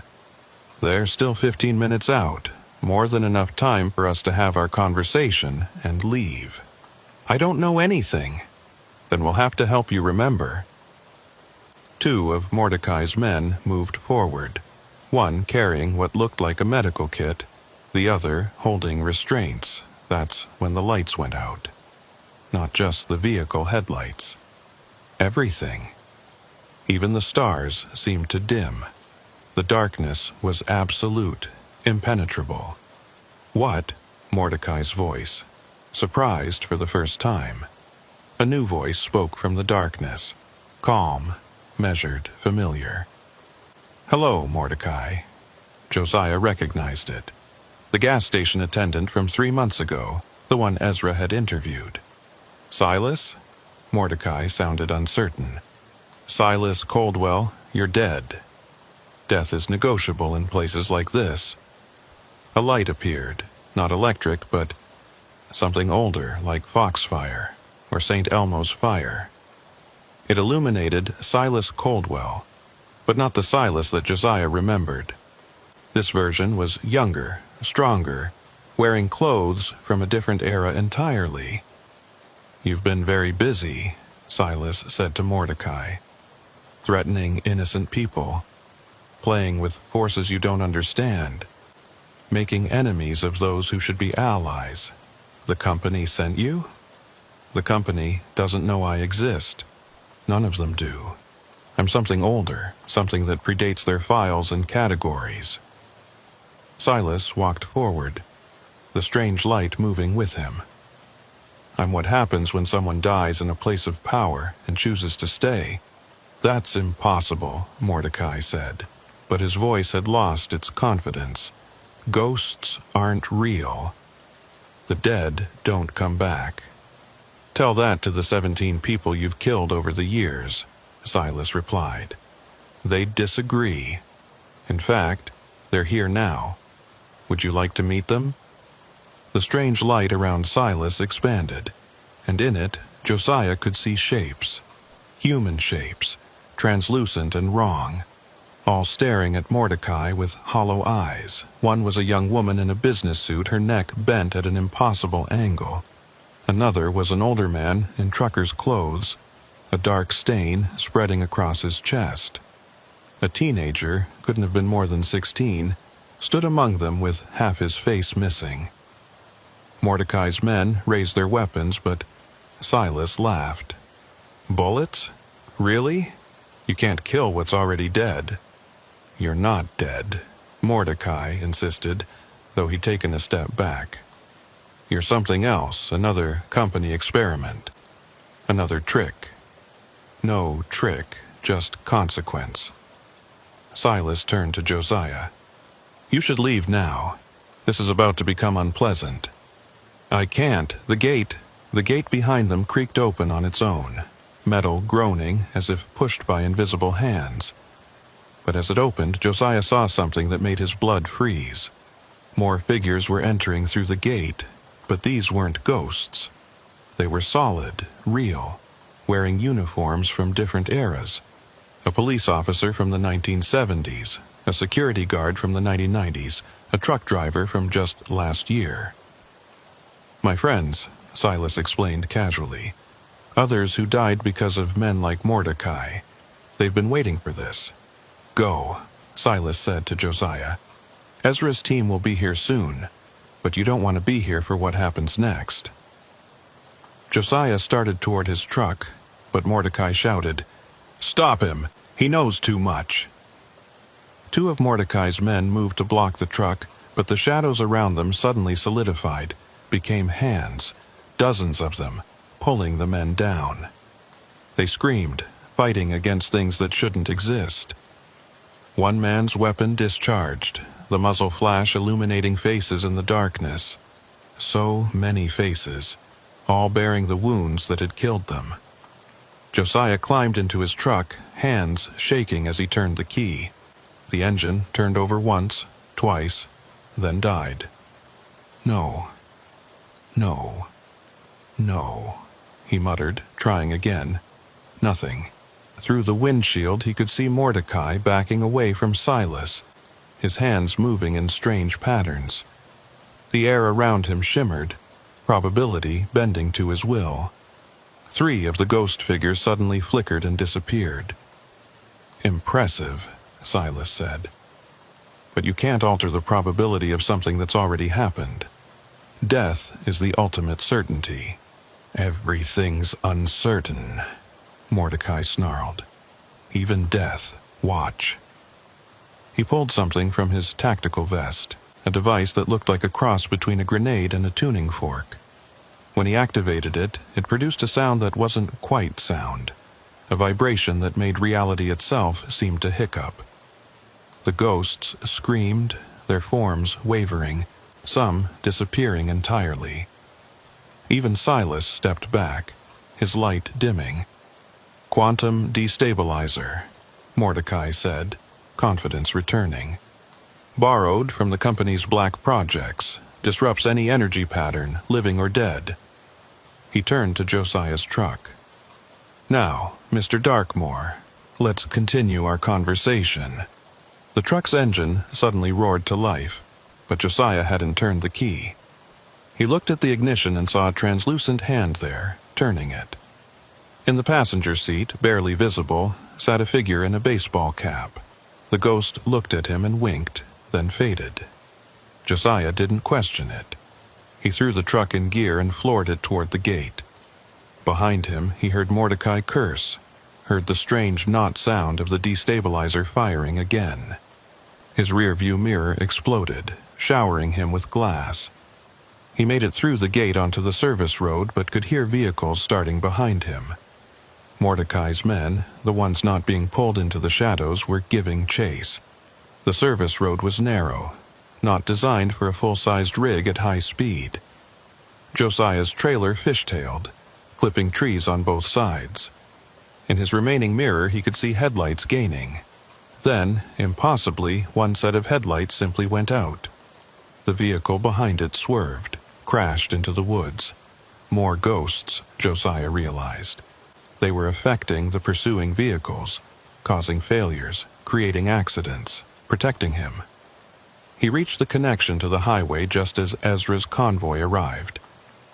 "They're still 15 minutes out, more than enough time for us to have our conversation and leave." "I don't know anything." "Then we'll have to help you remember." 2 of Mordecai's men moved forward, one carrying what looked like a medical kit, the other holding restraints. That's when the lights went out. Not just the vehicle headlights. Everything. Even the stars seemed to dim. The darkness was absolute, impenetrable. "What?" Mordecai's voice, surprised for the first time. A new voice spoke from the darkness, calm, measured, familiar. "Hello, Mordecai." Josiah recognized it. The gas station attendant from 3 months ago, the one Ezra had interviewed. "Silas?" Mordecai sounded uncertain. "Silas Coldwell, you're dead. Death is negotiable in places like this." A light appeared, not electric, but something older, like Foxfire or St. Elmo's fire. It illuminated Silas Coldwell, but not the Silas that Josiah remembered. This version was younger, stronger, wearing clothes from a different era entirely. "You've been very busy," Silas said to Mordecai. "Threatening innocent people. Playing with forces you don't understand. Making enemies of those who should be allies. The company sent you?" The company doesn't know I exist. None of them do. I'm something older, something that predates their files and categories." Silas walked forward, the strange light moving with him. "I'm what happens when someone dies in a place of power and chooses to stay." "That's impossible," Mordecai said, but his voice had lost its confidence. "Ghosts aren't real. The dead don't come back." "Tell that to the 17 people you've killed over the years," Silas replied. "They'd disagree. In fact, they're here now. Would you like to meet them?" The strange light around Silas expanded, and in it, Josiah could see shapes. Human shapes, translucent and wrong, all staring at Mordecai with hollow eyes. One was a young woman in a business suit, her neck bent at an impossible angle. Another was an older man in trucker's clothes, a dark stain spreading across his chest. A teenager, couldn't have been more than 16, stood among them with half his face missing. Mordecai's men raised their weapons, but Silas laughed. "Bullets? Really? You can't kill what's already dead." "You're not dead," Mordecai insisted, though he'd taken a step back. "You're something else, another company experiment. Another trick." "No trick, just consequence." Silas turned to Josiah. "You should leave now. This is about to become unpleasant." "I can't. The gate behind them creaked open on its own, metal groaning as if pushed by invisible hands. But as it opened, Josiah saw something that made his blood freeze. More figures were entering through the gate, but these weren't ghosts. They were solid, real, wearing uniforms from different eras. A police officer from the 1970s, a security guard from the 1990s, a truck driver from just last year. "My friends," Silas explained casually. "Others who died because of men like Mordecai. They've been waiting for this." "Go," Silas said to Josiah. "Ezra's team will be here soon, but you don't want to be here for what happens next." Josiah started toward his truck, but Mordecai shouted, "Stop him! He knows too much!" Two of Mordecai's men moved to block the truck, but the shadows around them suddenly solidified, became hands, dozens of them, pulling the men down. They screamed, fighting against things that shouldn't exist. One man's weapon discharged, the muzzle flash illuminating faces in the darkness. So many faces, all bearing the wounds that had killed them. Josiah climbed into his truck, hands shaking as he turned the key. The engine turned over once, twice, then died. "No, no, no," he muttered, trying again. Nothing. Through the windshield he could see Mordecai backing away from Silas, his hands moving in strange patterns. The air around him shimmered, probability bending to his will. 3 of the ghost figures suddenly flickered and disappeared. "Impressive," Silas said. "But you can't alter the probability of something that's already happened. Death is the ultimate certainty." "Everything's uncertain," Mordecai snarled. "Even death. Watch." He pulled something from his tactical vest, a device that looked like a cross between a grenade and a tuning fork. When he activated it, it produced a sound that wasn't quite sound, a vibration that made reality itself seem to hiccup. The ghosts screamed, their forms wavering, some disappearing entirely. Even Silas stepped back, his light dimming. "Quantum destabilizer," Mordecai said, confidence returning. "Borrowed from the company's black projects, disrupts any energy pattern, living or dead." He turned to Josiah's truck. "Now, Mr. Darkmore, let's continue our conversation." The truck's engine suddenly roared to life, but Josiah hadn't turned the key. He looked at the ignition and saw a translucent hand there, turning it. In the passenger seat, barely visible, sat a figure in a baseball cap. The ghost looked at him and winked, then faded. Josiah didn't question it. He threw the truck in gear and floored it toward the gate. Behind him, he heard Mordecai curse, heard the strange knot sound of the destabilizer firing again. His rear-view mirror exploded, showering him with glass. He made it through the gate onto the service road but could hear vehicles starting behind him. Mordecai's men, the ones not being pulled into the shadows, were giving chase. The service road was narrow, not designed for a full-sized rig at high speed. Josiah's trailer fishtailed, clipping trees on both sides. In his remaining mirror, he could see headlights gaining. Then, impossibly, one set of headlights simply went out. The vehicle behind it swerved, crashed into the woods. More ghosts, Josiah realized. They were affecting the pursuing vehicles, causing failures, creating accidents, protecting him. He reached the connection to the highway just as Ezra's convoy arrived.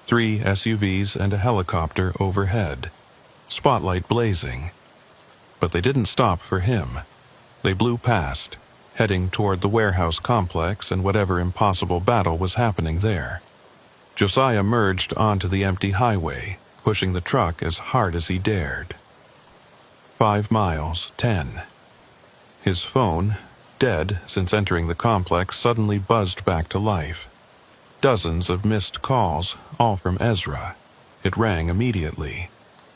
3 SUVs and a helicopter overhead, spotlight blazing. But they didn't stop for him. They blew past, heading toward the warehouse complex and whatever impossible battle was happening there. Josiah merged onto the empty highway, pushing the truck as hard as he dared. 5 miles, 10. His phone, dead since entering the complex, suddenly buzzed back to life. Dozens of missed calls, all from Ezra. It rang immediately.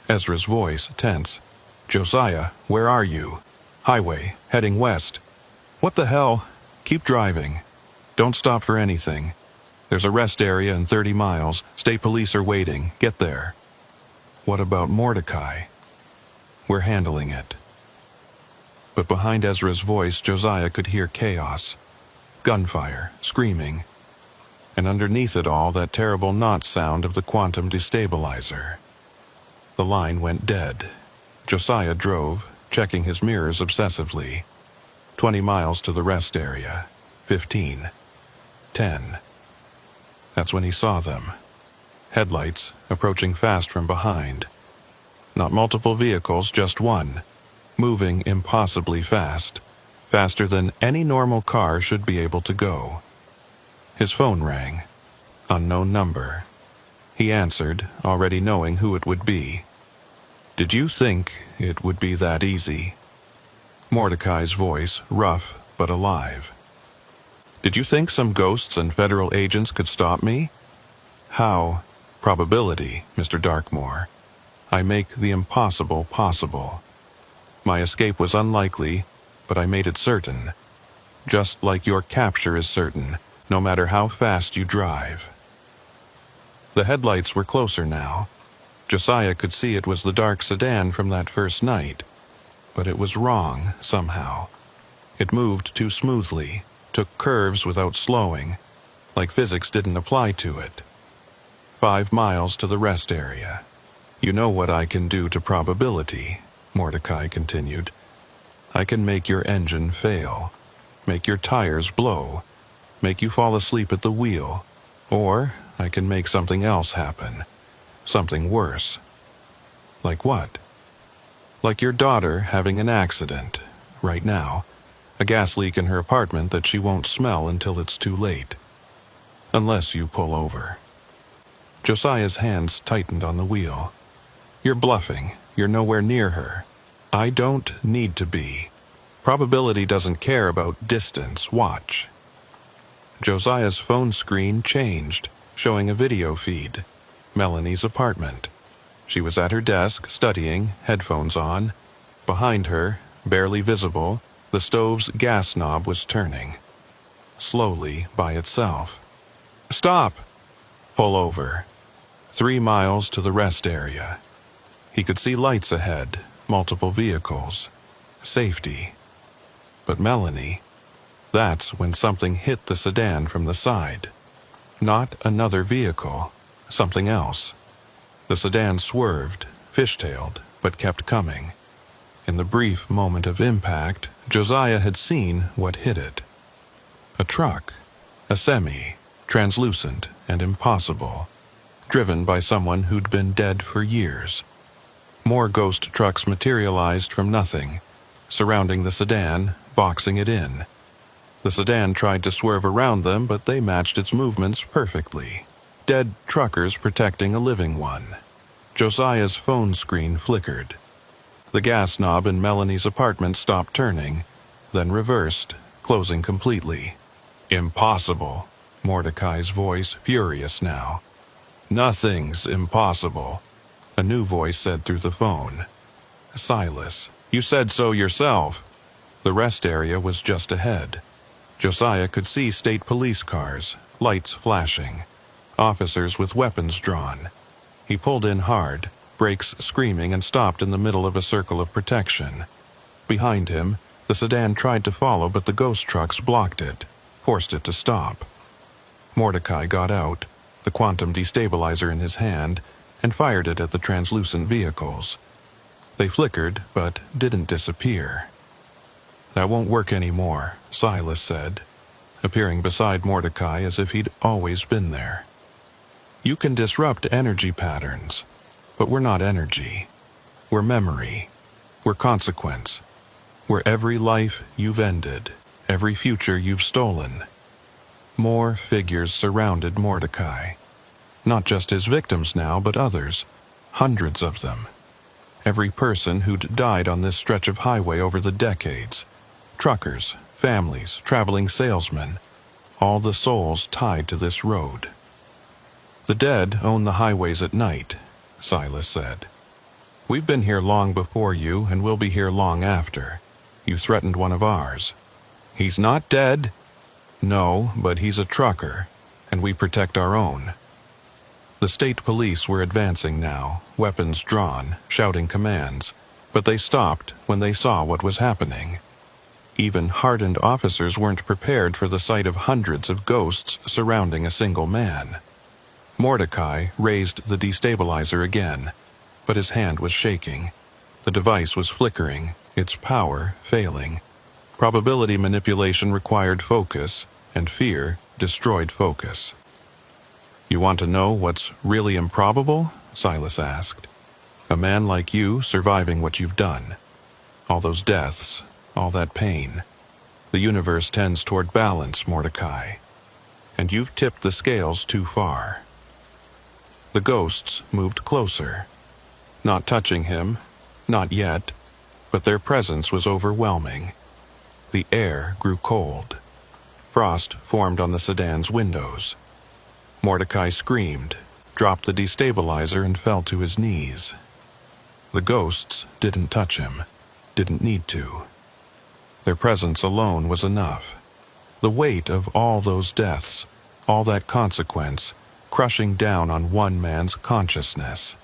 Ezra's voice tense. "Josiah, where are you? Highway, heading west. What the hell? Keep driving. Don't stop for anything. There's a rest area in 30 miles. State police are waiting. Get there." "What about Mordecai?" "We're handling it." But behind Ezra's voice, Josiah could hear chaos. Gunfire, screaming. And underneath it all, that terrible knot sound of the quantum destabilizer. The line went dead. Josiah drove, checking his mirrors obsessively. 20 miles to the rest area. 15. 10. That's when he saw them. Headlights, approaching fast from behind. Not multiple vehicles, just one. Moving impossibly fast. Faster than any normal car should be able to go. His phone rang. Unknown number. He answered, already knowing who it would be. "Did you think it would be that easy?" Mordecai's voice, rough but alive. "Did you think some ghosts and federal agents could stop me?" "How?" "Probability, Mr. Darkmoor. I make the impossible possible. My escape was unlikely, but I made it certain. Just like your capture is certain, no matter how fast you drive." The headlights were closer now. Josiah could see it was the dark sedan from that first night. But it was wrong, somehow. It moved too smoothly, took curves without slowing, like physics didn't apply to it. 5 miles to the rest area. "You know what I can do to probability," Mordecai continued. "I can make your engine fail, make your tires blow, make you fall asleep at the wheel, or I can make something else happen, something worse." "Like what?" "Like your daughter having an accident, right now, a gas leak in her apartment that she won't smell until it's too late. Unless you pull over." Josiah's hands tightened on the wheel. "You're bluffing. You're nowhere near her. I don't need to be. Probability doesn't care about distance. Watch." Josiah's phone screen changed, showing a video feed. Melanie's apartment. She was at her desk, studying, headphones on. Behind her, barely visible, the stove's gas knob was turning. Slowly, by itself. "Stop!" "Pull over." 3 miles to the rest area. He could see lights ahead, multiple vehicles. Safety. But Melanie... That's when something hit the sedan from the side. Not another vehicle. Something else. The sedan swerved, fishtailed, but kept coming. In the brief moment of impact, Josiah had seen what hit it. A truck. A semi, translucent and impossible. Driven by someone who'd been dead for years. More ghost trucks materialized from nothing, surrounding the sedan, boxing it in. The sedan tried to swerve around them, but they matched its movements perfectly. Dead truckers protecting a living one. Josiah's phone screen flickered. The gas knob in Melanie's apartment stopped turning, then reversed, closing completely. Impossible, Mordecai's voice furious now. Nothing's impossible, a new voice said through the phone. Silas, you said so yourself. The rest area was just ahead. Josiah could see state police cars, lights flashing, officers with weapons drawn. He pulled in hard, brakes screaming, and stopped in the middle of a circle of protection. Behind him, the sedan tried to follow, but the ghost trucks blocked it, forced it to stop. Mordecai got out, the quantum destabilizer in his hand, and fired it at the translucent vehicles. They flickered, but didn't disappear. That won't work anymore, Silas said, appearing beside Mordecai as if he'd always been there. You can disrupt energy patterns, but we're not energy. We're memory. We're consequence. We're every life you've ended, every future you've stolen. More figures surrounded Mordecai. Not just his victims now, but others. Hundreds of them. Every person who'd died on this stretch of highway over the decades. Truckers, families, traveling salesmen. All the souls tied to this road. The dead own the highways at night, Silas said. We've been here long before you, and we'll be here long after. You threatened one of ours. He's not dead. No, but he's a trucker, and we protect our own. The state police were advancing now, weapons drawn, shouting commands, but they stopped when they saw what was happening. Even hardened officers weren't prepared for the sight of hundreds of ghosts surrounding a single man. Mordecai raised the destabilizer again, but his hand was shaking. The device was flickering, its power failing. Probability manipulation required focus, and fear destroyed focus. You want to know what's really improbable? Silas asked. A man like you surviving what you've done. All those deaths, all that pain. The universe tends toward balance, Mordecai. And you've tipped the scales too far. The ghosts moved closer. Not touching him, not yet, but their presence was overwhelming. The air grew cold. Frost formed on the sedan's windows. Mordecai screamed, dropped the destabilizer, and fell to his knees. The ghosts didn't touch him, didn't need to. Their presence alone was enough. The weight of all those deaths, all that consequence, crushing down on one man's consciousness.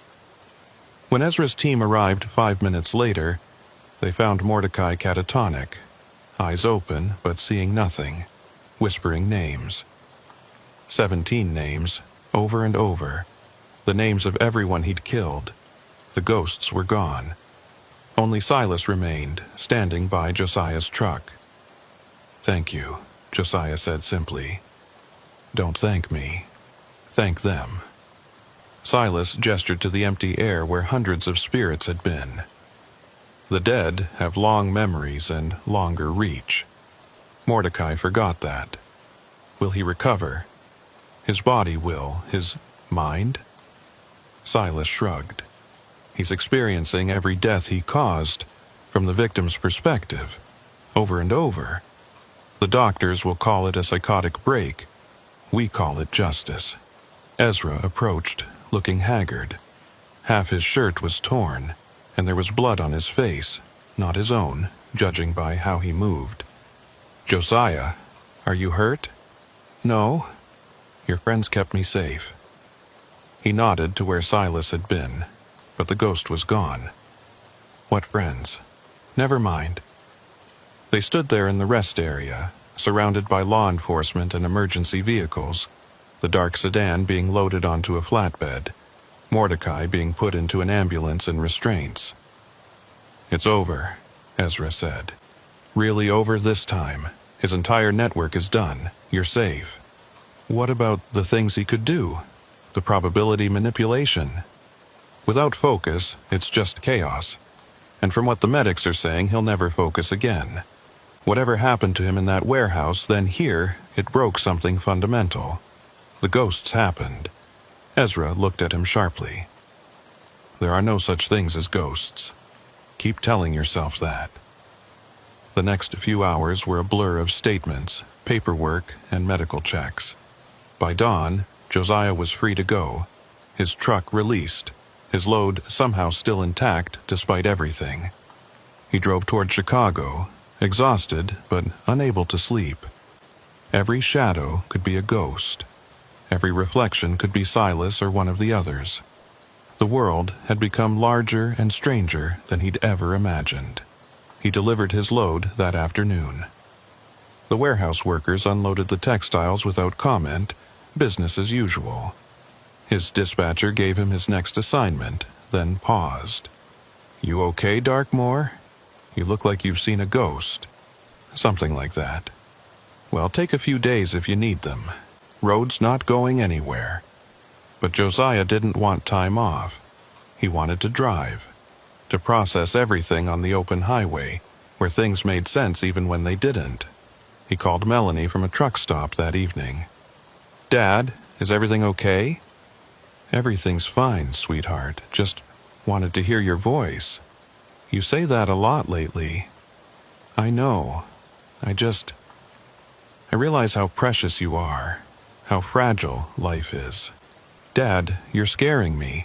When Ezra's team arrived 5 minutes later, they found Mordecai catatonic, eyes open but seeing nothing, whispering names. 17 names, over and over, the names of everyone he'd killed. The ghosts were gone. Only Silas remained, standing by Josiah's truck. "Thank you," Josiah said simply. "Don't thank me. Thank them." Silas gestured to the empty air where hundreds of spirits had been. The dead have long memories and longer reach. Mordecai forgot that. Will he recover? His body will. His mind? Silas shrugged. He's experiencing every death he caused from the victim's perspective, over and over. The doctors will call it a psychotic break. We call it justice. Ezra approached, looking haggard. Half his shirt was torn, and there was blood on his face, not his own, judging by how he moved. "Josiah, are you hurt?" "No. Your friends kept me safe." He nodded to where Silas had been, but the ghost was gone. "What friends?" "Never mind." They stood there in the rest area, surrounded by law enforcement and emergency vehicles, the dark sedan being loaded onto a flatbed, Mordecai being put into an ambulance in restraints. "It's over," Ezra said. "Really over this time. His entire network is done. You're safe." What about the things he could do? The probability manipulation? Without focus, it's just chaos. And from what the medics are saying, he'll never focus again. Whatever happened to him in that warehouse, then here, it broke something fundamental. The ghosts happened. Ezra looked at him sharply. There are no such things as ghosts. Keep telling yourself that. The next few hours were a blur of statements, paperwork, and medical checks. By dawn, Josiah was free to go, his truck released, his load somehow still intact despite everything. He drove toward Chicago, exhausted but unable to sleep. Every shadow could be a ghost. Every reflection could be Silas or one of the others. The world had become larger and stranger than he'd ever imagined. He delivered his load that afternoon. The warehouse workers unloaded the textiles without comment, business as usual. His dispatcher gave him his next assignment, then paused. "You okay, Darkmoor? You look like you've seen a ghost." Something like that. "Well, take a few days if you need them. Road's not going anywhere." But Josiah didn't want time off. He wanted to drive, to process everything on the open highway, where things made sense even when they didn't. He called Melanie from a truck stop that evening. "Dad, is everything okay?" "Everything's fine, sweetheart. Just wanted to hear your voice. You say that a lot lately." "I know. I realize how precious you are, how fragile life is. Dad, you're scaring me.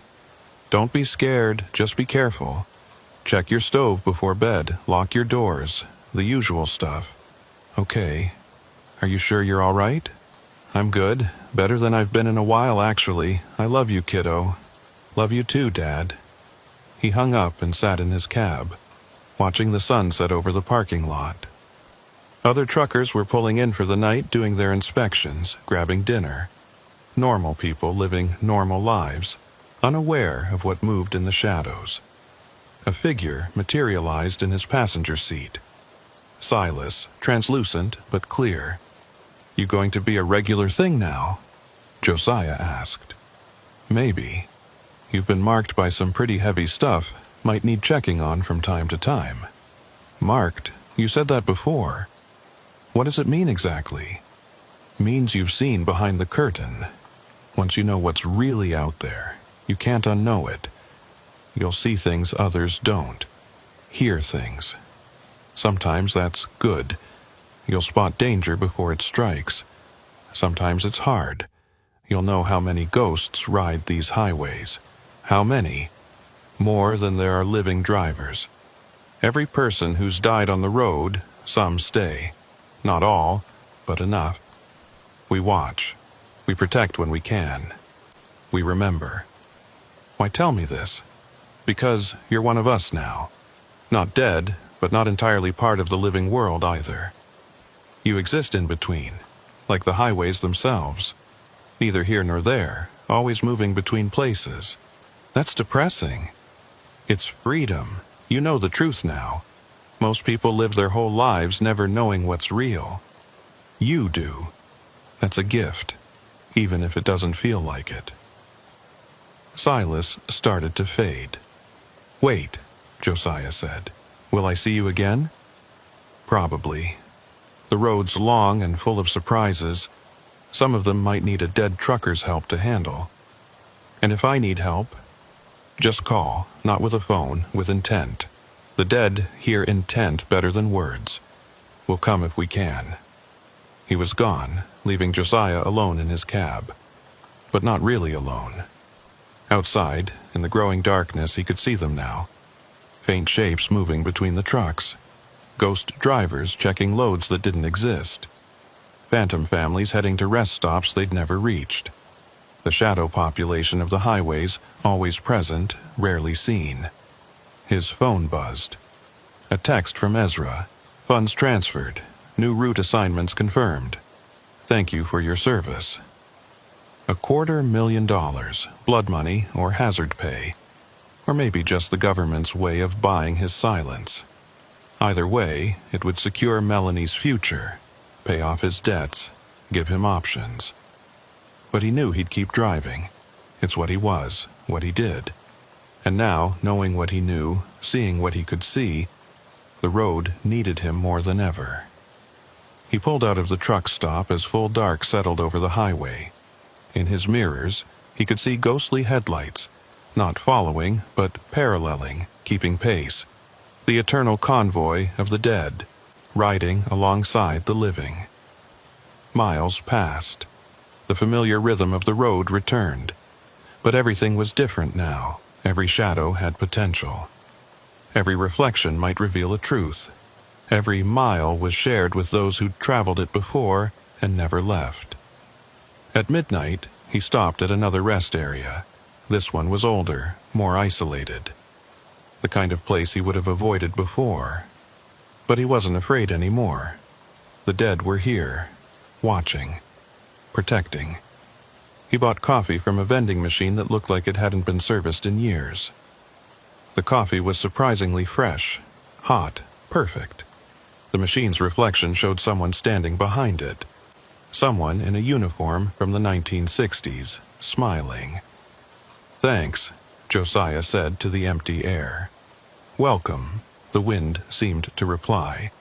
Don't be scared, just be careful. Check your stove before bed, lock your doors, the usual stuff." "Okay. Are you sure you're all right?" "I'm good. Better than I've been in a while, actually. I love you, kiddo." "Love you too, Dad." He hung up and sat in his cab, watching the sun set over the parking lot. Other truckers were pulling in for the night, doing their inspections, grabbing dinner. Normal people living normal lives, unaware of what moved in the shadows. A figure materialized in his passenger seat. Silas, translucent but clear. "You going to be a regular thing now?" Josiah asked. "Maybe. You've been marked by some pretty heavy stuff, might need checking on from time to time." "Marked? You said that before. What does it mean exactly?" "Means you've seen behind the curtain. Once you know what's really out there, you can't unknow it. You'll see things others don't. Hear things. Sometimes that's good. You'll spot danger before it strikes. Sometimes it's hard. You'll know how many ghosts ride these highways. How many? More than there are living drivers. Every person who's died on the road, some stay. Not all, but enough. We watch. We protect when we can. We remember." "Why tell me this?" "Because you're one of us now. Not dead, but not entirely part of the living world either. You exist in between, like the highways themselves. Neither here nor there, always moving between places. That's depressing." "It's freedom. You know the truth now. Most people live their whole lives never knowing what's real. You do. That's a gift, even if it doesn't feel like it." Silas started to fade. "Wait," Josiah said. "Will I see you again?" "Probably. The road's long and full of surprises. Some of them might need a dead trucker's help to handle. And if I need help, just call, not with a phone, with intent. The dead hear intent better than words. We'll come if we can." He was gone, leaving Josiah alone in his cab. But not really alone. Outside, in the growing darkness, he could see them now. Faint shapes moving between the trucks. Ghost drivers checking loads that didn't exist. Phantom families heading to rest stops they'd never reached. The shadow population of the highways, always present, rarely seen. His phone buzzed. A text from Ezra. "Funds transferred. New route assignments confirmed. Thank you for your service." $250,000, blood money or hazard pay. Or maybe just the government's way of buying his silence. Either way, it would secure Melanie's future, pay off his debts, give him options. But he knew he'd keep driving. It's what he was, what he did. And now, knowing what he knew, seeing what he could see, the road needed him more than ever. He pulled out of the truck stop as full dark settled over the highway. In his mirrors, he could see ghostly headlights, not following, but paralleling, keeping pace. The eternal convoy of the dead, riding alongside the living. Miles passed. The familiar rhythm of the road returned. But everything was different now. Every shadow had potential. Every reflection might reveal a truth. Every mile was shared with those who'd traveled it before and never left. At midnight, he stopped at another rest area. This one was older, more isolated. The kind of place he would have avoided before. But he wasn't afraid anymore. The dead were here, watching, protecting. He bought coffee from a vending machine that looked like it hadn't been serviced in years. The coffee was surprisingly fresh, hot, perfect. The machine's reflection showed someone standing behind it. Someone in a uniform from the 1960s, smiling. "Thanks," Josiah said to the empty air. "Welcome," the wind seemed to reply.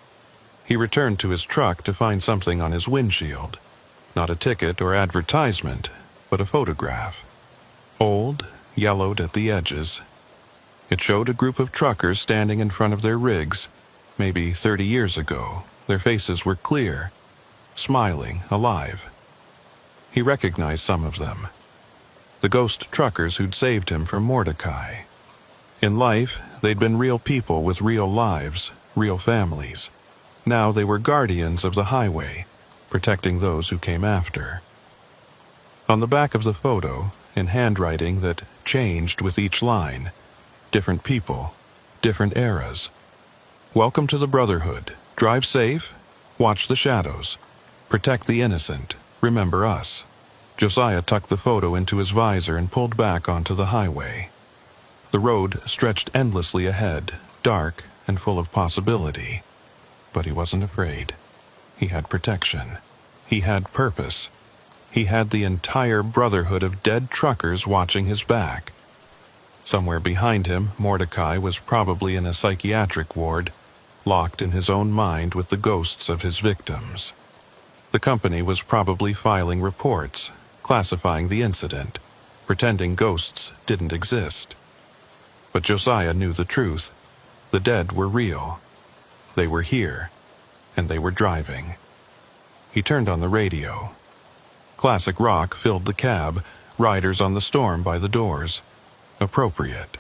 He returned to his truck to find something on his windshield. Not a ticket or advertisement, but a photograph. Old, yellowed at the edges. It showed a group of truckers standing in front of their rigs, maybe 30 years ago. Their faces were clear, smiling, alive. He recognized some of them. The ghost truckers who'd saved him from Mordecai. In life, they'd been real people with real lives, real families. Now they were guardians of the highway, protecting those who came after. On the back of the photo, in handwriting that changed with each line, different people, different eras. "Welcome to the Brotherhood. Drive safe. Watch the shadows. Protect the innocent. Remember us." Josiah tucked the photo into his visor and pulled back onto the highway. The road stretched endlessly ahead, dark and full of possibility. But he wasn't afraid. He had protection. He had purpose. He had the entire brotherhood of dead truckers watching his back. Somewhere behind him, Mordecai was probably in a psychiatric ward, locked in his own mind with the ghosts of his victims. The company was probably filing reports, classifying the incident, pretending ghosts didn't exist. But Josiah knew the truth. The dead were real. They were here, and they were driving. He turned on the radio. Classic rock filled the cab, Riders on the Storm by the Doors. Appropriate.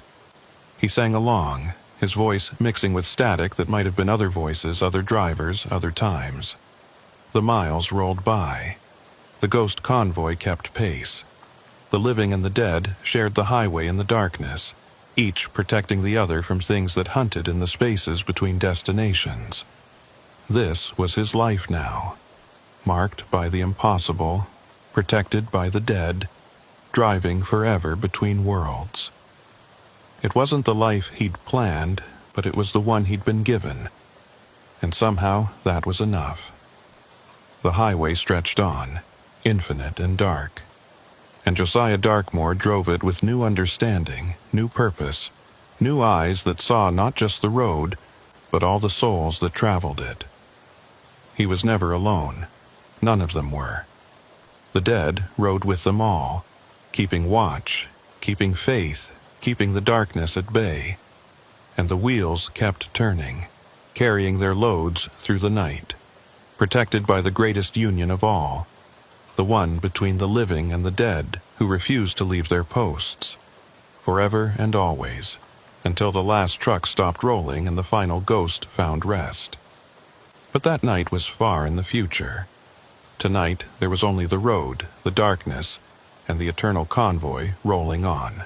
He sang along, his voice mixing with static that might have been other voices, other drivers, other times. The miles rolled by. The ghost convoy kept pace. The living and the dead shared the highway in the darkness, each protecting the other from things that hunted in the spaces between destinations. This was his life now, marked by the impossible, protected by the dead, driving forever between worlds. It wasn't the life he'd planned, but it was the one he'd been given. And somehow that was enough. The highway stretched on, infinite and dark. And Josiah Darkmore drove it with new understanding, new purpose, new eyes that saw not just the road, but all the souls that traveled it. He was never alone. None of them were. The dead rode with them all, keeping watch, keeping faith, keeping the darkness at bay. And the wheels kept turning, carrying their loads through the night, protected by the greatest union of all, the one between the living and the dead who refused to leave their posts, forever and always, until the last truck stopped rolling and the final ghost found rest. But that night was far in the future. Tonight there was only the road, the darkness, and the eternal convoy rolling on.